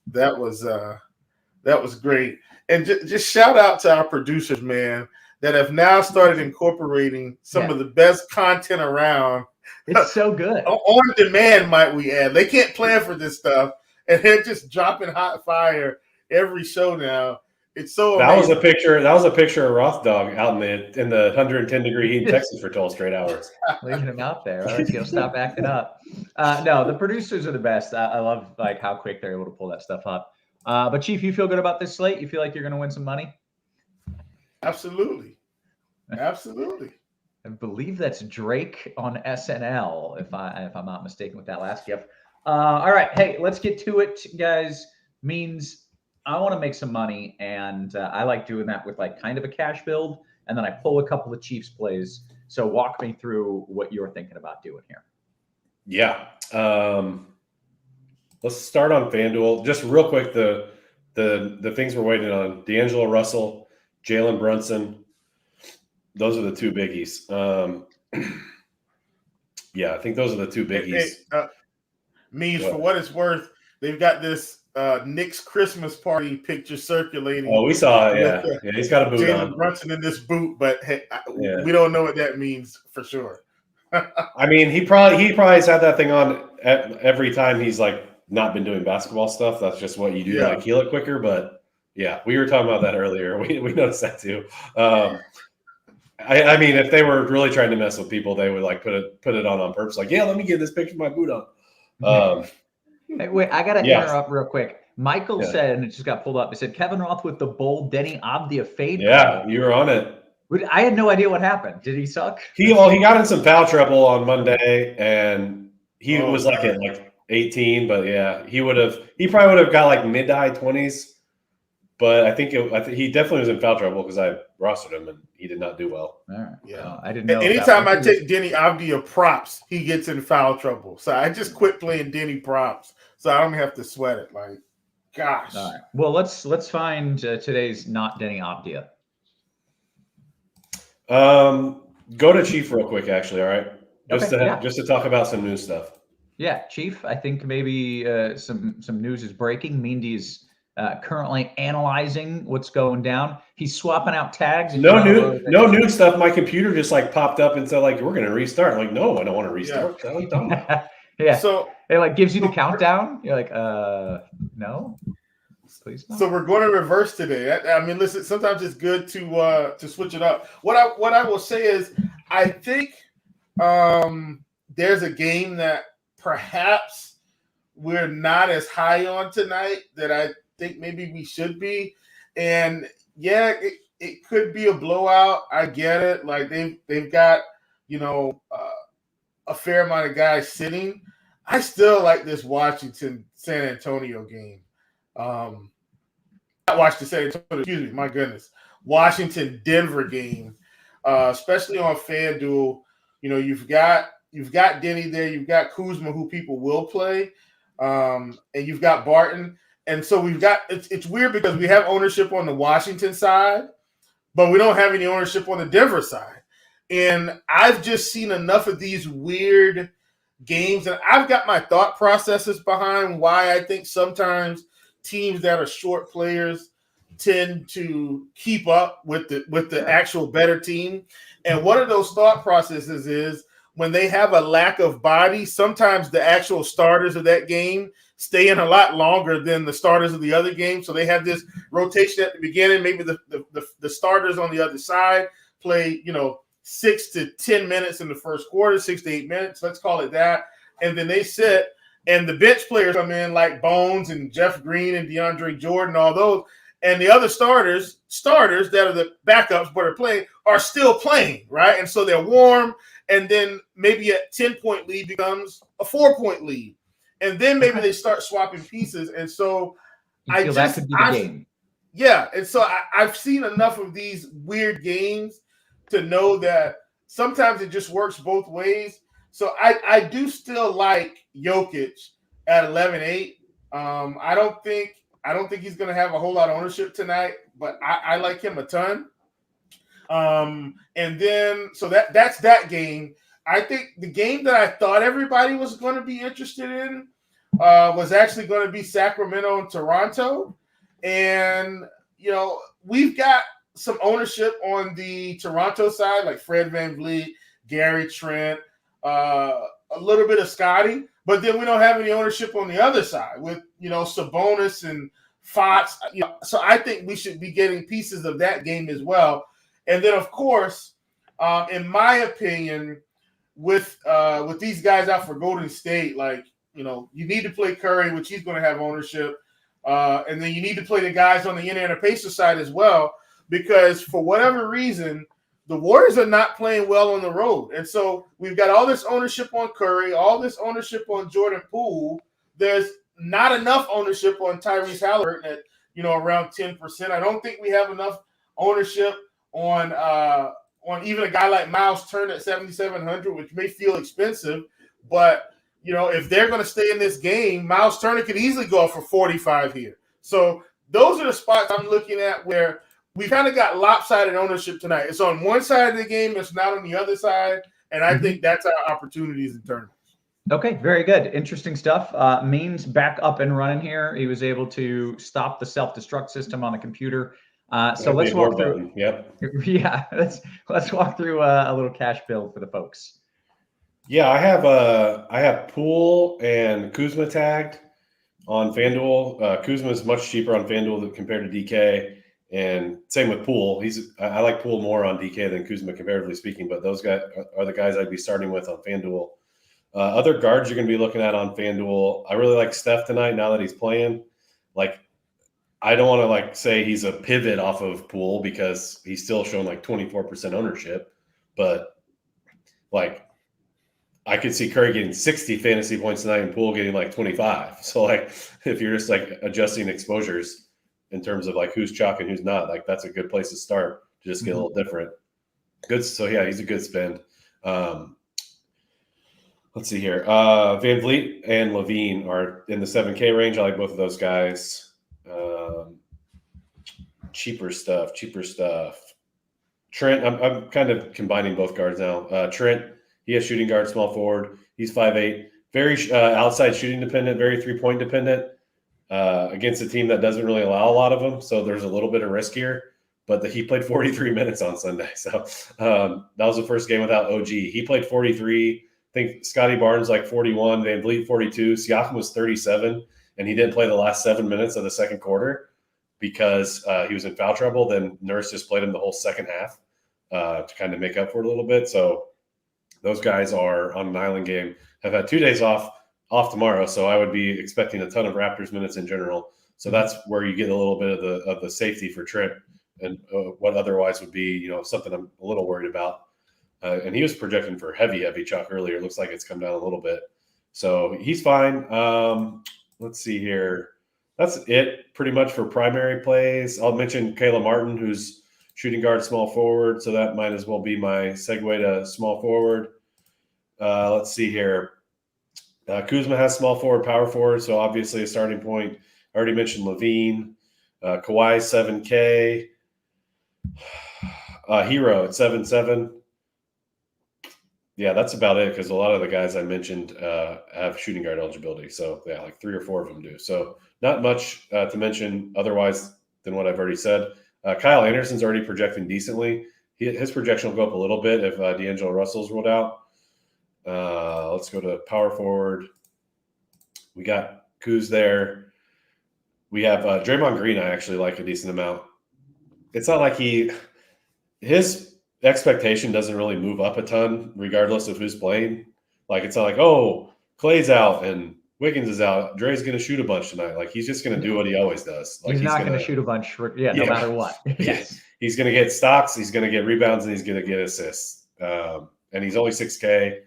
great. And just shout out to our producers, man, that have now started incorporating some of the best content around. It's so good. On demand, might we add? They can't plan for this stuff, and they're just dropping hot fire every show now. It's so amazing. That was a picture of Roth dog out in the 110 degree heat in Texas for 12 straight hours. Leaving him out there. All right, he'll stop acting up. No, the producers are the best. I love how quick they're able to pull that stuff up. But Chief, you feel good about this slate? You feel like you're going to win some money? Absolutely. I believe that's Drake on SNL, if I'm not mistaken with that last gift. All right, hey, let's get to it, guys. Means I want to make some money, and I like doing that with kind of a cash build, and then I pull a couple of Chiefs plays. So walk me through what you're thinking about doing here. Yeah. Let's start on FanDuel. Just real quick, the things we're waiting on: D'Angelo Russell, Jalen Brunson. Those are the two biggies. Yeah, I think those are the two biggies. For what it's worth, they've got this Knicks Christmas party picture circulating. Oh, we saw it. Yeah, he's got a boot Jalen on. Brunson in this boot, but hey, we don't know what that means for sure. I mean, he probably has had that thing on every time he's not been doing basketball stuff. That's just what you do to heal it quicker. But yeah, we were talking about that earlier. We noticed that too. I mean, if they were really trying to mess with people, they would put it on purpose. Let me get this picture of my boot on. Hey, wait, I got to interrupt real quick. Michael said, and it just got pulled up, he said, Kevin Roth with the bold Denny Abdia fade. Yeah, you were on it. I had no idea what happened. Did he suck? He got in some foul trouble on Monday, and he was at 18, but yeah, he probably would have got mid to high 20s But I think he definitely was in foul trouble because I rostered him and he did not do well. All right. Yeah. Well, I didn't know. Anytime I take Denny Avdia props, he gets in foul trouble. So I just quit playing Denny props, so I don't have to sweat it. Like, gosh. All right. Well, let's find today's not Denny Avdia. Go to Chief real quick, actually. All right, just to talk about some new stuff. Yeah, Chief. I think maybe some news is breaking. Mindy's currently analyzing what's going down. He's swapping out tags. No new stuff. My computer just like popped up and said like we're gonna restart. I'm like, no, I don't want to restart. Yeah. Yeah. So it like gives you the countdown. You're like, no. Please no. So we're going to reverse today. I mean, listen. Sometimes it's good to switch it up. What I will say is, I think there's a game that perhaps we're not as high on tonight that I think maybe we should be. And yeah, it could be a blowout. I get it. Like they've got a fair amount of guys sitting. I still like this Washington San Antonio game. Not Washington San Antonio, excuse me, my goodness. Washington Denver game, especially on FanDuel. You've got Denny there, you've got Kuzma, who people will play, and you've got Barton. And so we've got it's weird because we have ownership on the Washington side, but we don't have any ownership on the Denver side. And I've just seen enough of these weird games, and I've got my thought processes behind why I think sometimes teams that are short players tend to keep up with the actual better team. And one of those thought processes is when they have a lack of body, sometimes the actual starters of that game stay in a lot longer than the starters of the other game. So they have this rotation at the beginning. Maybe the starters on the other side play, 6 to 10 minutes in the first quarter, 6 to 8 minutes. Let's call it that. And then they sit, and the bench players come in like Bones and Jeff Green and DeAndre Jordan, all those. And the other starters that are the backups but are playing are still playing, right? And so they're warm, and then maybe a 10-point lead becomes a 4-point lead. And then maybe they start swapping pieces. And so that could be the game. Yeah. And so I've seen enough of these weird games to know that sometimes it just works both ways. So I do still like Jokic at 11-8. I don't think he's going to have a whole lot of ownership tonight, but I like him a ton. And then so that's that game. I think the game that I thought everybody was going to be interested in was actually going to be Sacramento and Toronto. And we've got some ownership on the Toronto side, like Fred VanVleet, Gary Trent, a little bit of Scotty, but then we don't have any ownership on the other side with, Sabonis and Fox. So I think we should be getting pieces of that game as well. And then, of course, in my opinion, with these guys out for Golden State, like, you need to play Curry, which he's going to have ownership. And then you need to play the guys on the Indiana Pacers side as well, because for whatever reason, the Warriors are not playing well on the road. And so we've got all this ownership on Curry, all this ownership on Jordan Poole. There's not enough ownership on Tyrese Halliburton at, around 10%. I don't think we have enough ownership on even a guy like Miles Turner at 7,700, which may feel expensive. But, if they're going to stay in this game, Miles Turner could easily go for 45 here. So those are the spots I'm looking at where we kind of got lopsided ownership tonight. It's on one side of the game. It's not on the other side. And I think that's our opportunities in tournaments. Okay, very good. Interesting stuff. Means back up and running here. He was able to stop the self-destruct system on the computer. So let's walk through. Yep. Yeah, let's walk through a little cash build for the folks. Yeah, I have Poole and Kuzma tagged on FanDuel. Kuzma is much cheaper on FanDuel compared to DK, and same with Poole. I like Poole more on DK than Kuzma comparatively speaking, but those guys are the guys I'd be starting with on FanDuel. Other guards you're going to be looking at on FanDuel, I really like Steph tonight now that he's playing. Like, I don't want to say he's a pivot off of Poole because he's still showing 24% ownership, but I could see Curry getting 60 fantasy points tonight and Poole getting 25. So if you're just adjusting exposures, in terms of like who's chalk and who's not. Like that's a good place to start to just get a little different. Good. So yeah, he's a good spend. Let's see here. Van Vliet and Levine are in the 7K range. I like both of those guys. Cheaper stuff. Trent, I'm kind of combining both guards now. Trent, he has shooting guard, small forward. He's 5'8", very outside shooting dependent, very 3-point dependent against a team that doesn't really allow a lot of them. So there's a little bit of risk here. But he played 43 minutes on Sunday. So that was the first game without OG. He played 43. I think Scotty Barnes like 41, Van Vliet 42. Siakam was 37, and he didn't play the last 7 minutes of the second quarter because he was in foul trouble. Then Nurse just played him the whole second half to kind of make up for it a little bit. So those guys are on an island game, have had 2 days off tomorrow. So I would be expecting a ton of Raptors minutes in general. So that's where you get a little bit of the safety for Trent and what otherwise would be, something I'm a little worried about. And he was projecting for heavy chalk earlier. It looks like it's come down a little bit. So he's fine. Let's see here. That's it pretty much for primary plays. I'll mention Kayla Martin, who's shooting guard, small forward. So that might as well be my segue to small forward. Let's see here. Kuzma has small forward, power forward. So obviously a starting point. I already mentioned Levine. Kawhi 7K. Hero at 7.7. Yeah, that's about it because a lot of the guys I mentioned have shooting guard eligibility. So yeah, like 3 or 4 of them do. So not much to mention otherwise than what I've already said. Kyle Anderson's already projecting decently. His projection will go up a little bit if D'Angelo Russell's rolled out. Let's go to power forward. We got Kuz there. We have Draymond Green. I actually like a decent amount. It's not like his expectation doesn't really move up a ton regardless of who's playing. Like it's not like, oh, Clay's out and Wiggins is out. Dre's going to shoot a bunch tonight. Like he's just going to do what he always does. Like he's not going to shoot a bunch. No matter what. Yes. He's going to get stocks. He's going to get rebounds and he's going to get assists. And he's only 6K.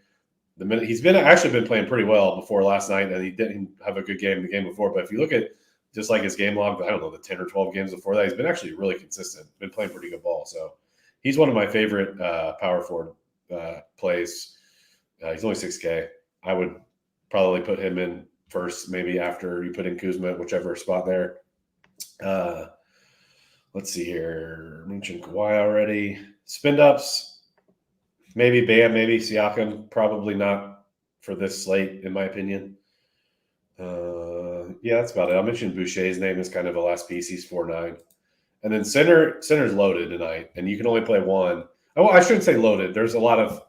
He's actually been playing pretty well before last night, and he didn't have a good game the game before. But if you look at just like his game log, I don't know, the 10 or 12 games before that, he's been actually really consistent. Been playing pretty good ball. So he's one of my favorite power forward plays. He's only 6K. I would probably put him in first, maybe after you put in Kuzma at whichever spot there. Let's see here. I mentioned Kawhi already. Spin ups, maybe Bam, maybe Siakam. Probably not for this slate, in my opinion. Yeah, that's about it. I'll mention Boucher's name as kind of a last piece. He's 4.9. And then center's loaded tonight, and you can only play one. Oh, I shouldn't say loaded. There's a lot of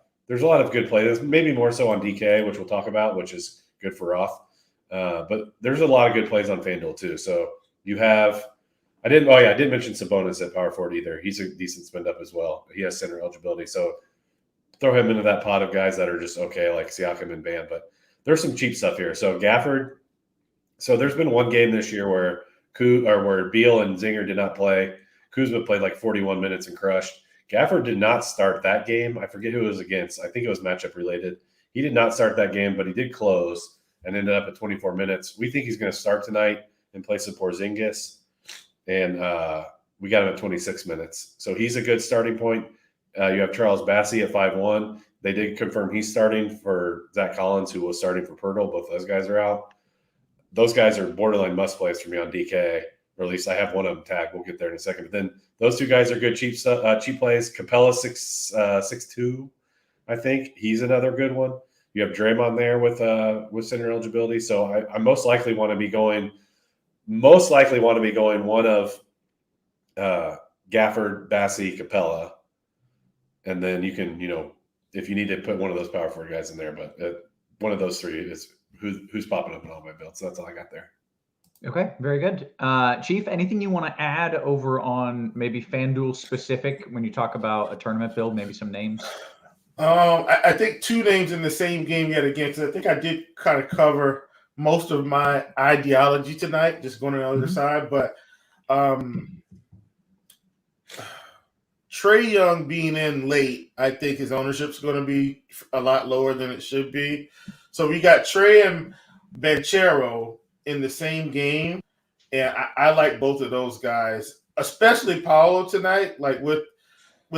good plays. Maybe more so on DK, which we'll talk about, which is good for Roth. But there's a lot of good plays on FanDuel too. So you have I didn't mention Sabonis at power forward either. He's a decent spend up as well. He has center eligibility. So throw him into that pot of guys that are just okay, like Siakam and Bam. But there's some cheap stuff here. So Gafford. So there's been one game this year where Beal and Zinger did not play. Kuzma played like 41 minutes and crushed. Gafford did not start that game. I forget who it was against. I think it was matchup related. He did not start that game, but he did close and ended up at 24 minutes. We think he's going to start tonight in place of Porzingis, and we got him at 26 minutes. So he's a good starting point. You have Charles Bassey at 5'1". They did confirm he's starting for Zach Collins, who was starting for Pirtle. Both those guys are out. Those guys are borderline must plays for me on DK, or at least I have one of them tagged. We'll get there in a second. But then those two guys are good cheap plays. Capella 6'2", I think he's another good one. You have Draymond there with center eligibility. So I most likely want to be going one of Gafford, Bassey, Capella, and then you can if you need to put one of those power forward guys in there, but one of those three is who's popping up in all my builds. So that's all I got there. Okay, very good. Chief, anything you want to add over on maybe FanDuel specific when you talk about a tournament build, maybe some names? I think 2 names in the same game yet again, because I think I did kind of cover most of my ideology tonight, just going on the other side. But Trae Young being in late, I think his ownership's going to be a lot lower than it should be. So we got Trae and Banchero in the same game. And I like both of those guys, especially Paolo tonight. Like with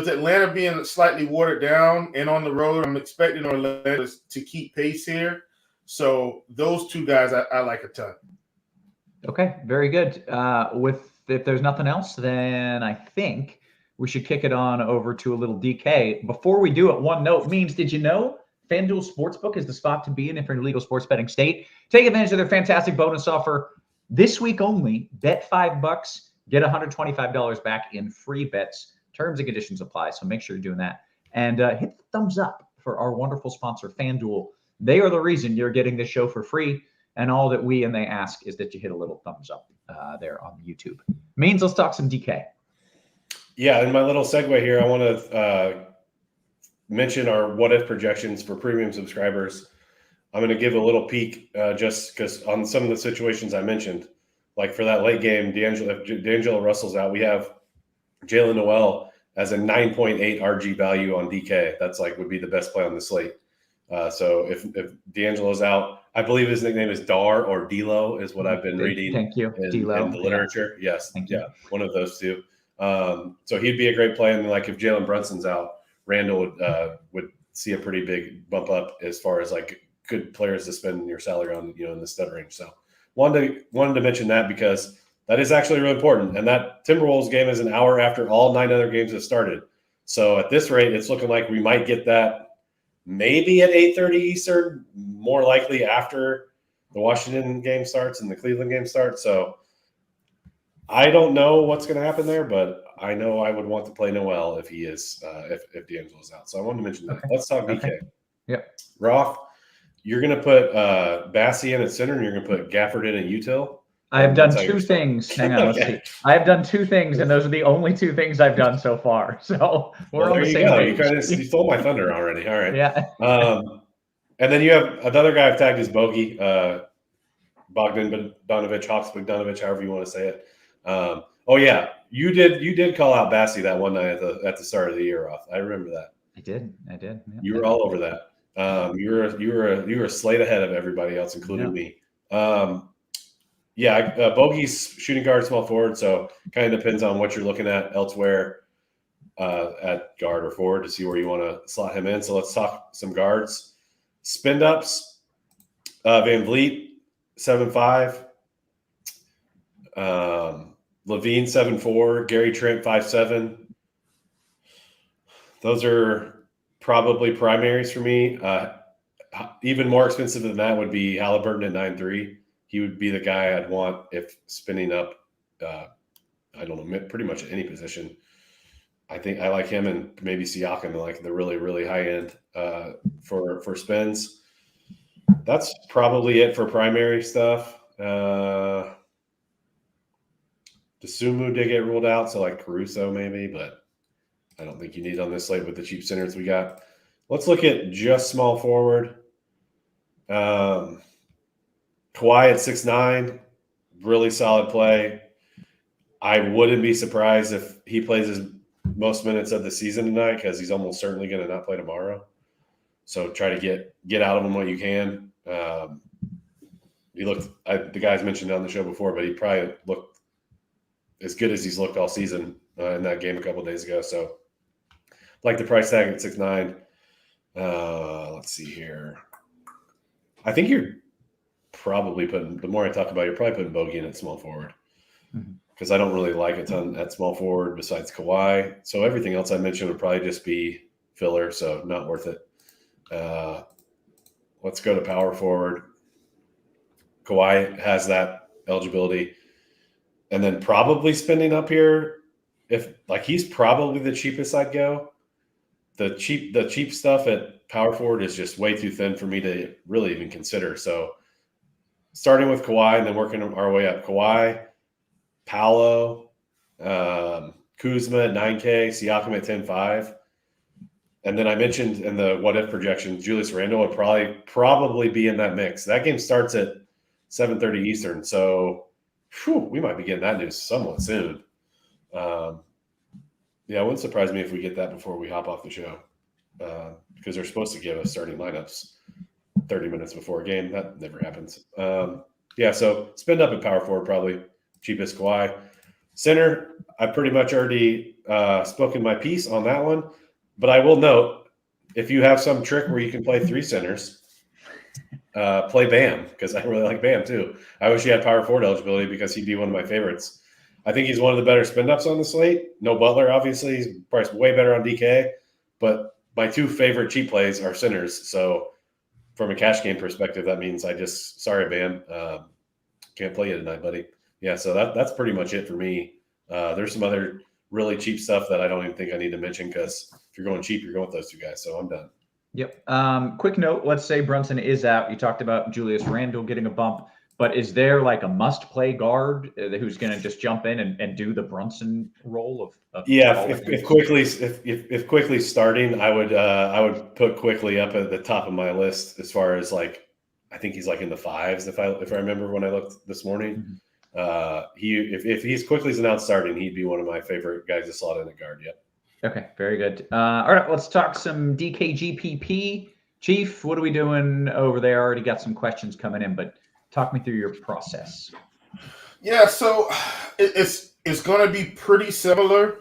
Atlanta being slightly watered down and on the road, I'm expecting Orlando to keep pace here. So those two guys I like a ton. Okay, very good. If there's nothing else, then I think we should kick it on over to a little DK. Before we do it, one note means, did you know FanDuel Sportsbook is the spot to be in if you're in a legal sports betting state? Take advantage of their fantastic bonus offer this week only. Bet $5, get $125 back in free bets. Terms and conditions apply, so make sure you're doing that. And hit the thumbs up for our wonderful sponsor, FanDuel. They are the reason you're getting this show for free. And all that we and they ask is that you hit a little thumbs up there on YouTube. Means let's talk some DK. Yeah, in my little segue here, I want to mention our what-if projections for premium subscribers. I'm going to give a little peek just because on some of the situations I mentioned, like for that late game, if D'Angelo Russell's out, we have Jalen Noel as a 9.8 RG value on DK. That's would be the best play on the slate. So if D'Angelo's out, I believe his nickname is Dar or D'Lo is what I've been reading. Thank you, in D'Lo. the literature. Yeah. Yes, one of those two. So he'd be a great play. And if Jalen Brunson's out, Randall would see a pretty big bump up as far as good players to spend your salary on, in the stud range. So wanted to mention that because that is actually really important. And that Timberwolves game is an hour after all 9 other games have started. So at this rate, it's looking like we might get that maybe at 8:30 Eastern, more likely after the Washington game starts and the Cleveland game starts. So I don't know what's going to happen there, but I know I would want to play Noel if he is if D'Angelo's out. So I wanted to mention that. Okay. Let's talk DK. Okay. Yep. Roth, you're going to put Bassey in at center, and you're going to put Gafford in at util. I have done 2 things. Hang on, let's see. I have done 2 things, and those are the only 2 things I've done so far. So we're on the same page. You stole my thunder already. All right. Yeah. And then you have another guy I've tagged as Bogey, Bogdan Bogdanovic, Hawks Bogdanovic, however you want to say it. You did call out Bassey that one night at the start of the year, Roth. I remember that. I did. Yeah. You were all over that. You were a slate ahead of everybody else, including me. Bogey's shooting guard, small forward, so kind of depends on what you're looking at elsewhere at guard or forward to see where you want to slot him in. So let's talk some guards. Spin ups, Van Vliet, 7'5". Levine, 7'4". Gary Trent, 5'7". Those are probably primaries for me. Even more expensive than that would be Halliburton at 9'3". He would be the guy I'd want if spinning up, pretty much at any position. I think I like him and maybe Siakam, the really, really high end for spins. That's probably it for primary stuff. Desumu did get ruled out, so Caruso maybe, but I don't think you need on this slate with the cheap centers we got. Let's look at just small forward. Kawhi at 6'9", really solid play. I wouldn't be surprised if he plays his most minutes of the season tonight because he's almost certainly going to not play tomorrow. So try to get out of him what you can. He looked the guys mentioned on the show before, but he probably looked as good as he's looked all season in that game a couple of days ago. So like the price tag at 6'9". Let's see here. I think you're probably the more I talk about it, you're probably putting Bogey in at small forward because I don't really like a ton at small forward besides Kawhi. So everything else I mentioned would probably just be filler, so not worth it. Let's go to power forward. Kawhi has that eligibility. And then probably spending up here, if he's probably the cheapest I'd go. The cheap stuff at power forward is just way too thin for me to really even consider. So starting with Kawhi and then working our way up. Kawhi, Paolo, Kuzma at 9K, Siakam at 10.5. And then I mentioned in the what-if projections, Julius Randle would probably be in that mix. That game starts at 7:30 Eastern, so we might be getting that news somewhat soon. It wouldn't surprise me if we get that before we hop off the show because they're supposed to give us starting lineups 30 minutes before a game. That never happens. So spend up at power forward probably. cheapest Kawhi. Center, I pretty much already spoken my piece on that one. But I will note, if you have some trick where you can play 3 centers, play Bam, because I really like Bam too. I wish he had power forward eligibility because he'd be one of my favorites. I think he's one of the better spin-ups on the slate. No Butler, obviously. He's priced way better on DK. But my 2 favorite cheap plays are centers. So from a cash game perspective, that means sorry, Bam, can't play you tonight, buddy. Yeah, so that's pretty much it for me. There's some other really cheap stuff that I don't even think I need to mention because if you're going cheap, you're going with those 2 guys. So I'm done. Yep. Quick note, let's say Brunson is out. You talked about Julius Randle getting a bump, but is there like a must-play guard who's going to just jump in and do the Brunson role of yeah, if Quickly's starting, I would put Quickly up at the top of my list as far as like I think he's like in the 5s if I remember when I looked this morning. If he's Quickly's announced starting, he'd be one of my favorite guys to slot in at guard. Yep. Okay, very good. All right, let's talk some DKGPP. Chief, what are we doing over there? I already got some questions coming in, but talk me through your process. Yeah, so it's going to be pretty similar.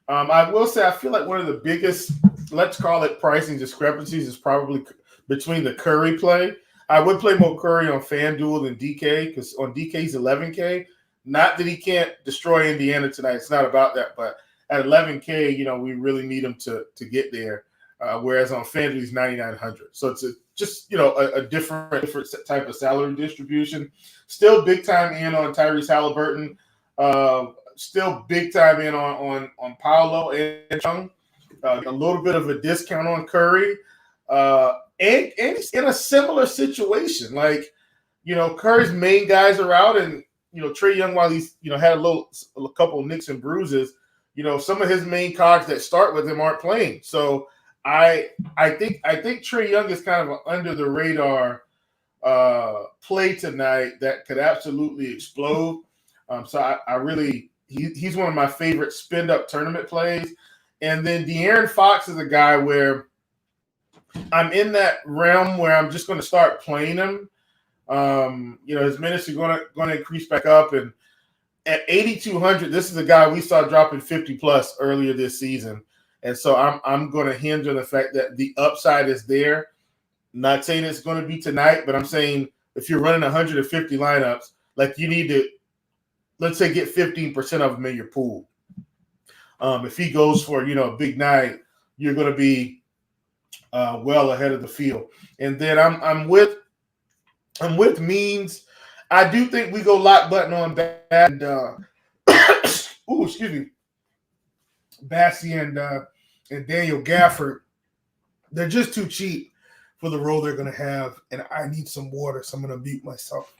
I will say I feel like one of the biggest, let's call it pricing discrepancies, is probably between the Curry play. I would play more Curry on FanDuel than DK because on DK's 11K, not that he can't destroy Indiana tonight. It's not about that, but at 11K, we really need him to get there. Whereas on FanDuel, he's 9,900. So it's a different type of salary distribution. Still big time in on Tyrese Halliburton. Still big time in on Paolo and Chung. A little bit of a discount on Curry. And he's in a similar situation. Like, Curry's main guys are out, and Trae Young, while he's had a couple of nicks and bruises, some of his main cogs that start with him aren't playing. So I think Trae Young is kind of an under the radar play tonight that could absolutely explode. So I really he's one of my favorite spend up tournament plays. And then De'Aaron Fox is a guy where I'm in that realm where I'm just going to start playing him. His minutes are going to increase back up, and at 8,200, this is a guy we saw dropping 50 plus earlier this season, and so I'm going to hinge on the fact that the upside is there. Not saying it's going to be tonight, but I'm saying if you're running 150 lineups, like you need to, let's say, get 15% of them in your pool. If he goes for a big night, you're going to be well ahead of the field. And then I'm with Means. I do think we go lock button on Bad and Bassie and Daniel Gafford. They're just too cheap for the role they're going to have, and I need some water, so I'm going to mute myself.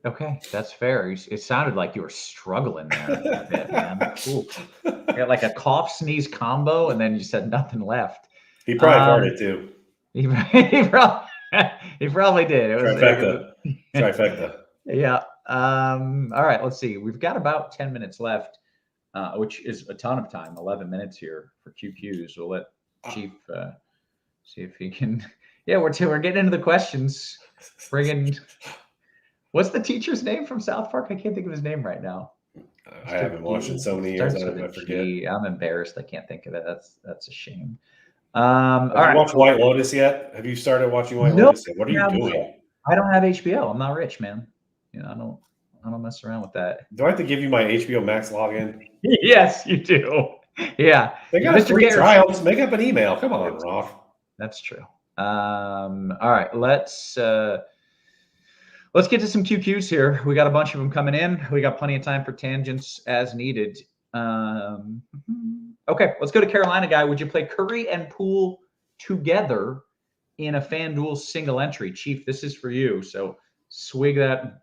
Okay, that's fair. It sounded like you were struggling there a bit, man. Ooh. You got like a cough sneeze combo, and then you said nothing left. He probably farted too. He probably did. It was Trifecta. Yeah. All right. Let's see. We've got about 10 minutes left, which is a ton of time. 11 minutes here for QQs. We'll let Chief see if he can. Yeah, we're getting into the questions. What's the teacher's name from South Park? I can't think of his name right now. I haven't watched it so many years. I forget. I'm embarrassed. I can't think of it. That's a shame. Have you watched White Lotus yet? Have you started watching White Lotus yet? What are you doing? I don't have HBO. I'm not rich, man. I don't mess around with that. Do I have to give you my HBO Max login? Yes, you do. Yeah. They got Mr. free trials. Make up an email. Come on, Roth. That's true. All right. Let's get to some QQs here. We got a bunch of them coming in. We got plenty of time for tangents as needed. Okay, let's go to Carolina guy. Would you play Curry and Poole together in a FanDuel single entry? Chief, this is for you. So swig that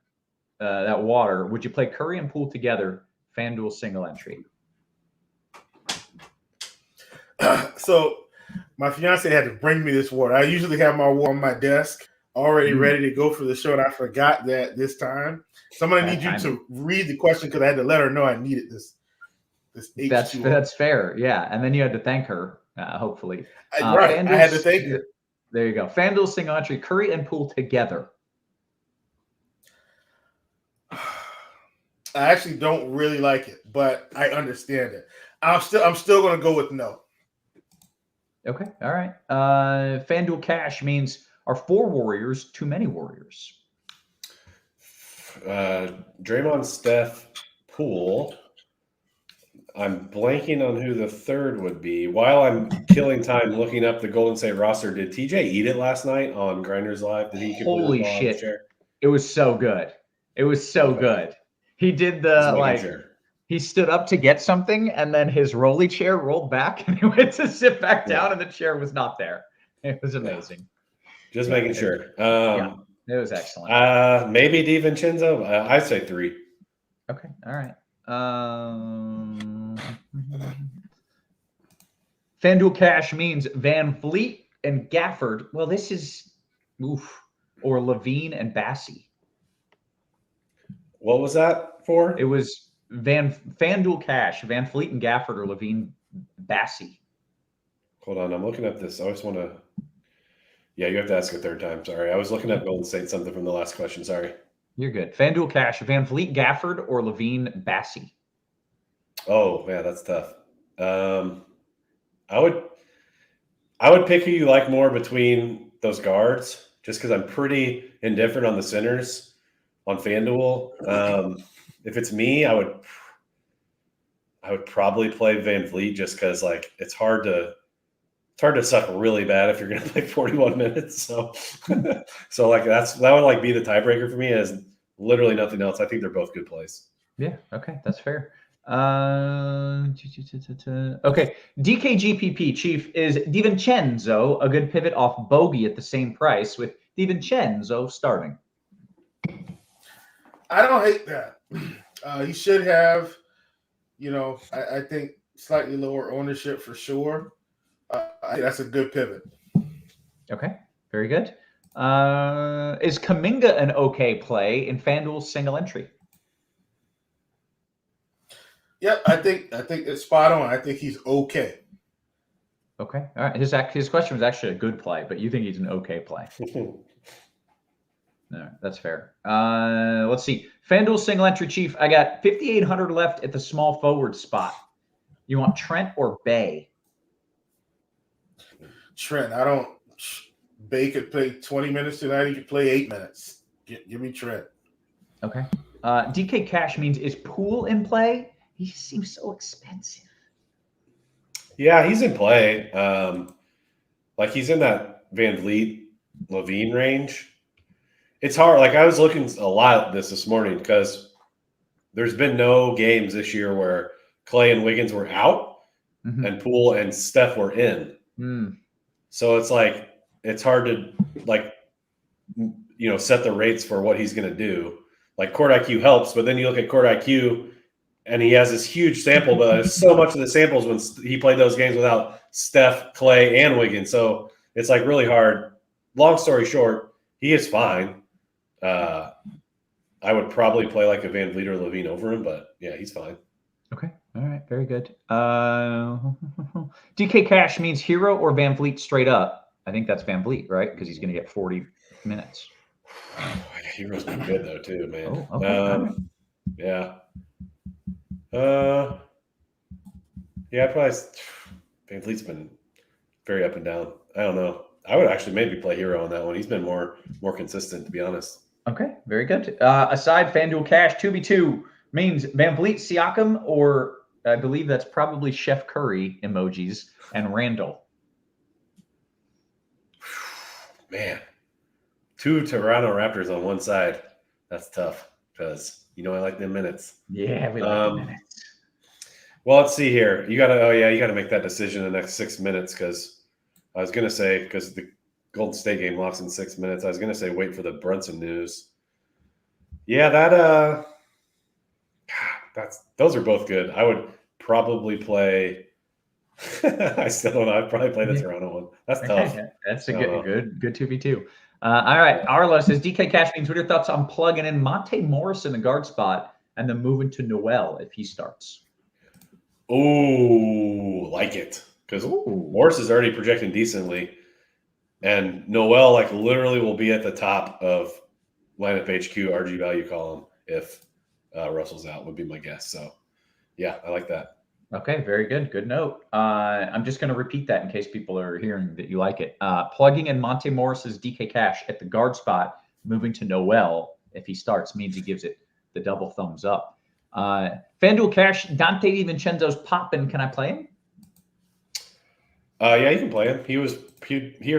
water. Would you play Curry and Poole together, FanDuel single entry? So my fiance had to bring me this water. I usually have my water on my desk already ready to go for the show, and I forgot that this time. So I'm going to need you to read the question because I had to let her know I needed this. That's fair. Yeah. And then you had to thank her, hopefully. Right. I had to thank her. There you go. FanDuel single entry, Curry and Poole together. I actually don't really like it, but I understand it. I'm still going to go with no. Okay, all right. FanDuel Cash means are 4 Warriors too many Warriors? Draymond, Steph, Poole. I'm blanking on who the third would be. While I'm killing time looking up the Golden State roster, did TJ eat it last night on GrindersLive? Did he complete Holy the ball on the shit. chair? It was so good. It was so Okay. good. He did Just the making sure. he stood up to get something and then his rolly chair rolled back and he went to sit back down and the chair was not there. It was amazing. Just making sure. It was excellent. Maybe DiVincenzo. I'd say 3. Okay, all right. FanDuel Cash means Van Vliet and Gafford. Well, this is or Levine and Bassey. What was that for? It was FanDuel Cash, Van Vliet and Gafford or Levine Bassey. Hold on, I'm looking at this. I just want to. Yeah, you have to ask a third time. Sorry, I was looking at Golden State something from the last question. Sorry. You're good. FanDuel Cash, Van Vliet Gafford or Levine Bassey. Oh, yeah, that's tough. I would pick who you like more between those guards, just because I'm pretty indifferent on the centers on FanDuel. If it's me, I would probably play Van Vliet just because it's hard to suck really bad if you're going to play 41 minutes. So that would be the tiebreaker for me. As literally nothing else. I think they're both good plays. Yeah. Okay, that's fair. Okay. DKGPP Chief, is DiVincenzo a good pivot off Bogey at the same price with DiVincenzo starting? I don't hate that. He should have, I think slightly lower ownership for sure. I think that's a good pivot. Okay, very good. Is Kuminga an okay play in FanDuel's single entry? Yep, I think it's spot on. I think he's okay. Okay, all right. His question was actually a good play, but you think he's an okay play. No, that's fair. Let's see. FanDuel single entry Chief. I got 5,800 left at the small forward spot. You want Trent or Bay? Trent. Bay could play 20 minutes tonight. He could play 8 minutes. Give me Trent. Okay. DK Cash means is Poole in play? He just seems so expensive. Yeah, he's in play. He's in that Van Vliet Levine range. It's hard. I was looking a lot at this morning because there's been no games this year where Clay and Wiggins were out and Poole and Steph were in. So it's hard to set the rates for what he's going to do. Court IQ helps, but then you look at Court IQ and he has this huge sample, but there's so much of the samples when he played those games without Steph, Clay, and Wiggins. So it's really hard. Long story short, he is fine. I would probably play a Van Vliet or Levine over him, but yeah, he's fine. Okay. All right. Very good. DK Cash means Hero or Van Vliet straight up. I think that's Van Vliet, right? Because he's going to get 40 minutes. Hero's been good though too, man. Oh, okay. Yeah. Probably Van Vliet's been very up and down. I don't know. I would actually maybe play Hero on that one. He's been more consistent, to be honest. Okay, very good. Aside FanDuel Cash, 2v2 means Van Vliet, Siakam, or I believe that's probably Chef Curry emojis, and Randall. Man, 2 Toronto Raptors on one side. That's tough because I like them minutes. Yeah, we like the minutes. Well, let's see here. You got to make that decision in the next 6 minutes because I was going to say because the Golden State game locks in 6 minutes. I was going to say wait for the Brunson news. Yeah, those are both good. I would probably play. I still don't know. I'd probably play the Toronto one. That's tough. That's a good 2v2. All right. Arlo says DK Cash means what are your thoughts on plugging in Monte Morris in the guard spot and then moving to Noel if he starts? Oh, like it. Because Morris is already projecting decently. And Noel, literally will be at the top of lineup HQ RG value column if Russell's out would be my guess. So, yeah, I like that. Okay, very good. Good note. I'm just going to repeat that in case people are hearing that you like it. Plugging in Monte Morris's DK Cash at the guard spot, moving to Noel if he starts, means he gives it the double thumbs up. FanDuel Cash, Dante DiVincenzo's popping. Can I play him? Yeah, you can play him. He or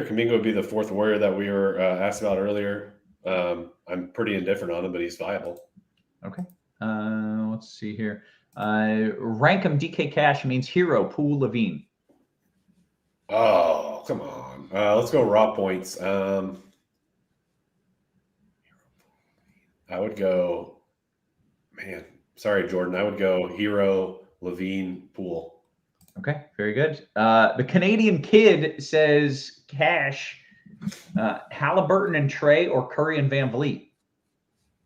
Kuminga would be the fourth warrior that we were asked about earlier. I'm pretty indifferent on him, but he's viable. Okay. Let's see here. Rank him DK Cash means Hero, Poole, Levine. Oh, come on. Let's go raw points. I would go, man, sorry, Jordan. I would go Hero, Levine, Poole. Okay, very good. The Canadian Kid says Cash, Halliburton and Trey, or Curry and Van Vliet.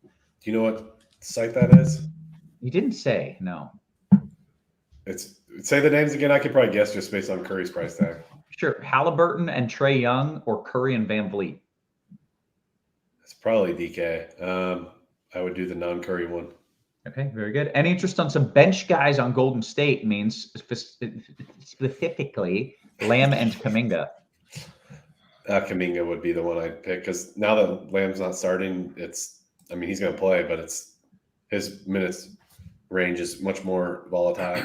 Do you know what site that is? He didn't say, no. Say the names again. I could probably guess just based on Curry's price tag. Sure. Halliburton and Trey Young, or Curry and Van Vliet. It's probably DK. I would do the non-Curry one. Okay, very good. Any interest on some bench guys on Golden State means specifically Lamb and Kuminga. Kuminga would be the one I'd pick because now that Lamb's not starting, he's going to play, but his minutes range is much more volatile.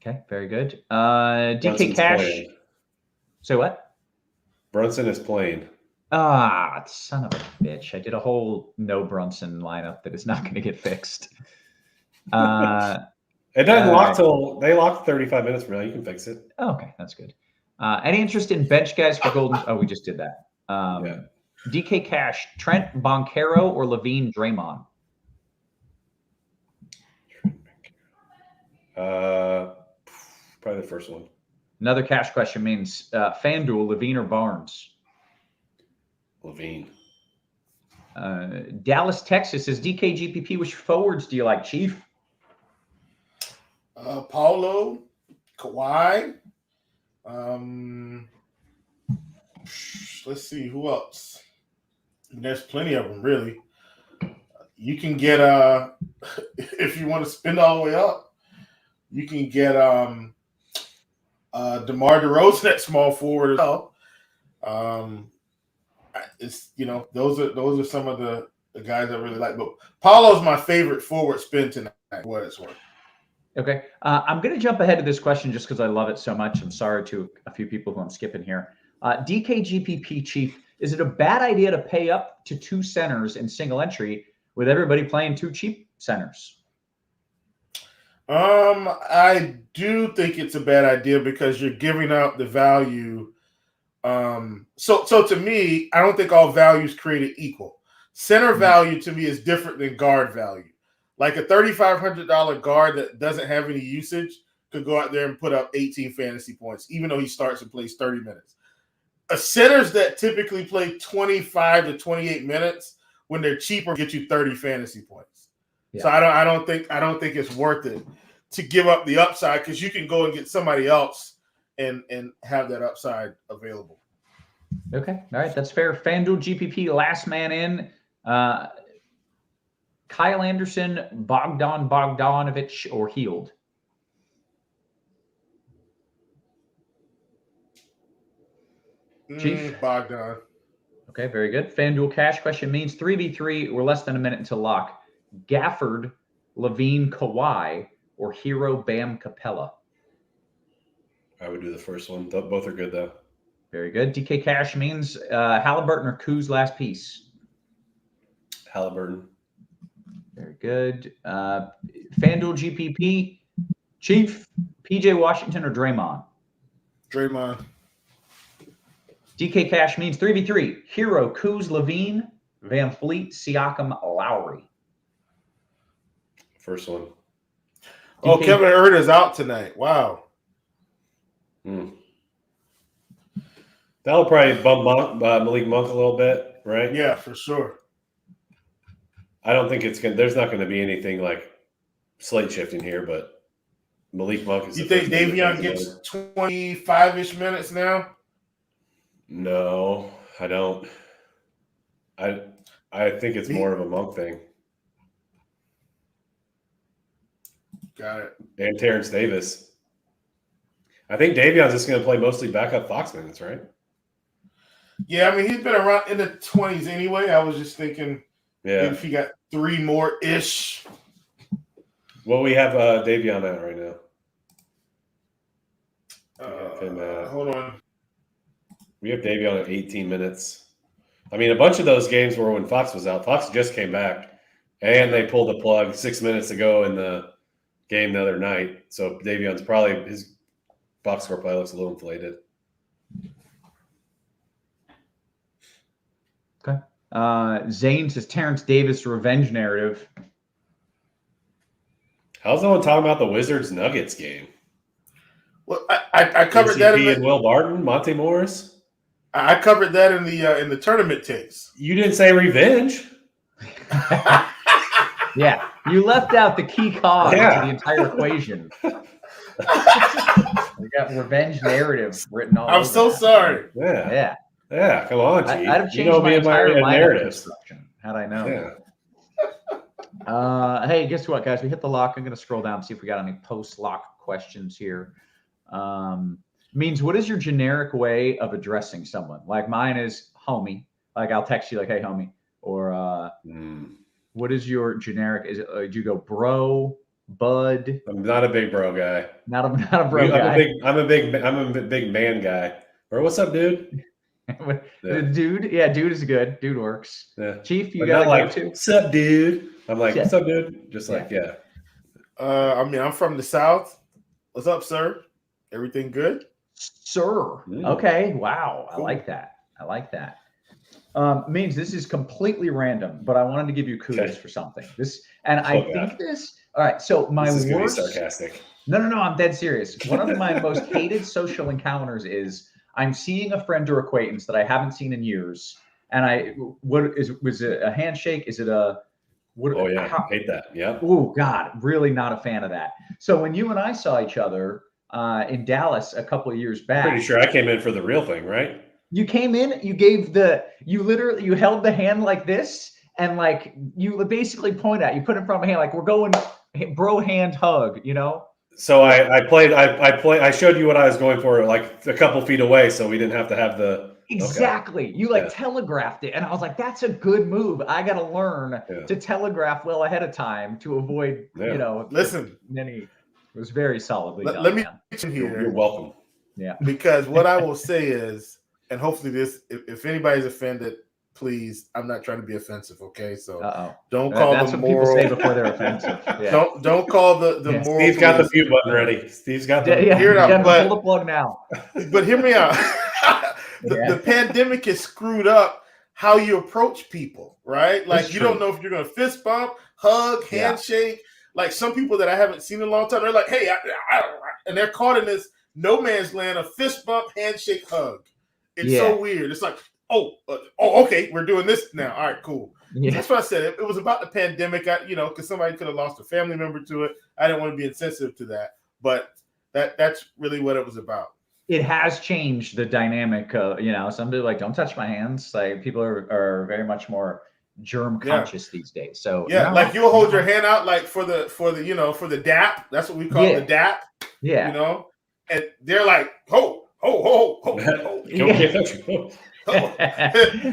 Okay, very good. DK Cash. Playing. So what? Brunson is playing. Son of a bitch. I did a whole no Brunson lineup that is not going to get fixed. It doesn't lock till they lock 35 minutes from now. You can fix it. Okay, that's good. Any interest in bench guys for Golden? Oh, we just did that. Yeah. DK Cash, Trent Boncaro, or Levine Draymond? Probably the first one. Another Cash question means FanDuel, Levine or Barnes? Levine. Dallas, Texas says DKGPP. Which forwards do you like, Chief? Paulo, Kawhi. Let's see who else. There's plenty of them, really. You can get if you want to spend all the way up, you can get DeMar DeRozan at small forward as well. It's those are some of the guys I really like. But Paulo's my favorite forward spin tonight. What it's worth. Okay, I'm going to jump ahead to this question just because I love it so much. I'm sorry to a few people who I'm skipping here. DKGPP Chief, is it a bad idea to pay up to 2 centers in single entry with everybody playing 2 cheap centers? I do think it's a bad idea because you're giving out the value. So to me, I don't think all value is created equal. Center value to me is different than guard value. Like a $3,500 guard that doesn't have any usage could go out there and put up 18 fantasy points, even though he starts and plays 30 minutes. Centers that typically play 25 to 28 minutes when they're cheaper get you 30 fantasy points. Yeah. So I don't think it's worth it to give up the upside because you can go and get somebody else and have that upside available. Okay. All right. That's fair. FanDuel GPP, last man in. Kyle Anderson, Bogdanovich, or Hield? Chief? Bogdan. Okay, very good. FanDuel Cash question means 3v3. We're less than a minute until lock. Gafford, Levine, Kawhi, or Hero, Bam, Capella? I would do the first one. Both are good, though. Very good. DK Cash means Halliburton or Kuz last piece? Halliburton. Very good. FanDuel GPP, Chief, PJ Washington or Draymond? Draymond. DK Cash means 3v3. Hero, Kuz, Levine, Van Fleet, Siakam, Lowry. First one. Oh, Kevin Roth is out tonight. Wow. That'll probably bump Malik Monk a little bit, right? Yeah, for sure. I don't think there's not going to be anything like slate shifting here, but Malik Monk is. You think Davion gets 25-ish minutes now? No, I don't. I think it's more of a Monk thing. Got it. And Terrence Davis. I think Davion's just going to play mostly backup Fox minutes, right? Yeah, I mean, he's been around in the 20s anyway. I was just thinking if he got 3 more-ish. Well, we have Davion out right now. Hold on. We have Davion at 18 minutes. I mean, a bunch of those games were when Fox was out. Fox just came back, and they pulled the plug 6 minutes ago in the game the other night. So Davion's probably – his box score probably looks a little inflated. Okay. Zane says Terrence Davis revenge narrative. How's no one talking about the Wizards-Nuggets game? Well, I covered that in and Will Barton, Monte Morris. I covered that in the tournament takes. You didn't say revenge. Yeah, you left out the key cog to the entire equation. You got revenge narrative written all over. I'm so sorry. Yeah. Come on, G. I'd have changed my entire narrative had I known. Yeah. Hey, guess what, guys? We hit the lock. I'm going to scroll down and see if we got any post-lock questions here. Means, what is your generic way of addressing someone? Like mine is homie. Like I'll text you like, hey, homie. Or what is your generic? Is it, do you go bro, bud? I'm not a big bro guy. Not a bro guy. I'm a big man guy. Bro, what's up, dude? Dude, yeah, dude is good. Dude works. Yeah. Chief, you got like, to. What's up, dude? I'm like, what's up, dude? Just like, I mean, I'm from the South. What's up, sir? Everything good? Sir. Okay. Wow. Cool. I like that. Means this is completely random, but I wanted to give you kudos for something. All right. So my worst. Sarcastic. No. I'm dead serious. One of my most hated social encounters is I'm seeing a friend or acquaintance that I haven't seen in years, and was it a handshake? Is it a what? Oh yeah, hate that. Yeah. Oh God, really not a fan of that. So when you and I saw each other in Dallas a couple of years back, pretty sure I came in for the real thing, right? You came in, you held the hand like this, and like you basically point at, you put in front of my hand, like we're going bro hand hug, you know? So I showed you what I was going for, like a couple feet away, so we didn't have to have the exactly. Okay. You telegraphed it, and I was like, that's a good move. I got to learn to telegraph well ahead of time to avoid, Listen, it was very solidly done. Let me mention here. You're welcome. Yeah. Because what I will say is, and hopefully this, if anybody's offended, please, I'm not trying to be offensive, okay? So don't call that's the what moral. People say before they're offensive. Yeah. Don't call the moral. Steve's got the mute button ready. Steve's got the hear it out. Pull the plug now. But hear me out. The pandemic has screwed up how you approach people, right? Like you don't know if you're going to fist bump, hug, handshake. Like some people that I haven't seen in a long time, they're like, hey, and they're caught in this no man's land of fist bump, handshake, hug. It's so weird. It's like, okay, we're doing this now. All right, cool. Yeah. That's what I said. It was about the pandemic, because somebody could have lost a family member to it. I didn't want to be insensitive to that, but that's really what it was about. It has changed the dynamic. Some people are like, don't touch my hands. Like people are very much more germ conscious these days. So like you'll hold your hand out like for the dap. That's what we call the dap. Yeah. And they're like, ho.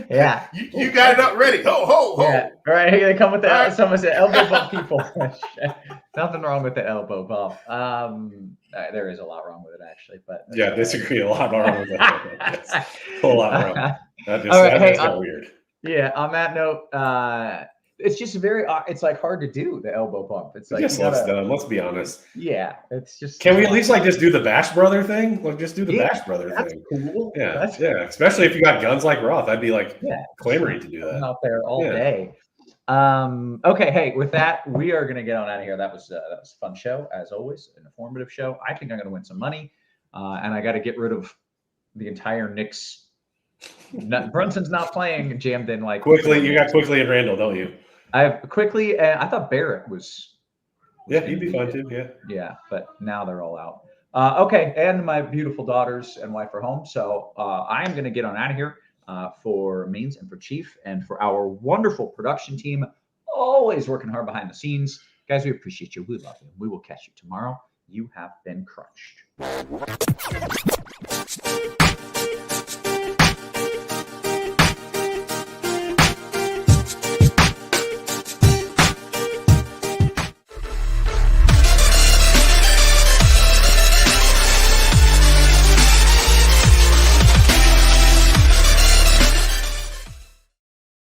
Yeah. You got it up ready. Ho. Yeah. All right. They come with that. Someone said elbow bump people. Nothing wrong with the elbow bump. There is a lot wrong with it actually, but disagree a lot wrong with that. A whole lot wrong. That's kind of weird. Yeah. On that note, it's just it's like hard to do the elbow bump. It's like let's be honest. Yeah, it's just. Can we at least just do the Bash Brother thing? Like just do the Bash Brother thing. Cool. Yeah, that's especially if you got guns like Roth, I'd be like clamoring to do that. I'm out there all day. Okay, hey, with that, we are gonna get on out of here. That was a fun show as always, an informative show. I think I'm gonna win some money, and I got to get rid of the entire Knicks. Brunson's not playing. Jammed in like quickly. You got Quickly and Randall, don't you? I have Quickly. I thought Barrett was. Yeah, he'd be fun too. Yeah. Yeah, but now they're all out. Okay, and my beautiful daughters and wife are home, so I am going to get on out of here for Means and for Chief and for our wonderful production team, always working hard behind the scenes. Guys, we appreciate you. We love you. We will catch you tomorrow. You have been crunched.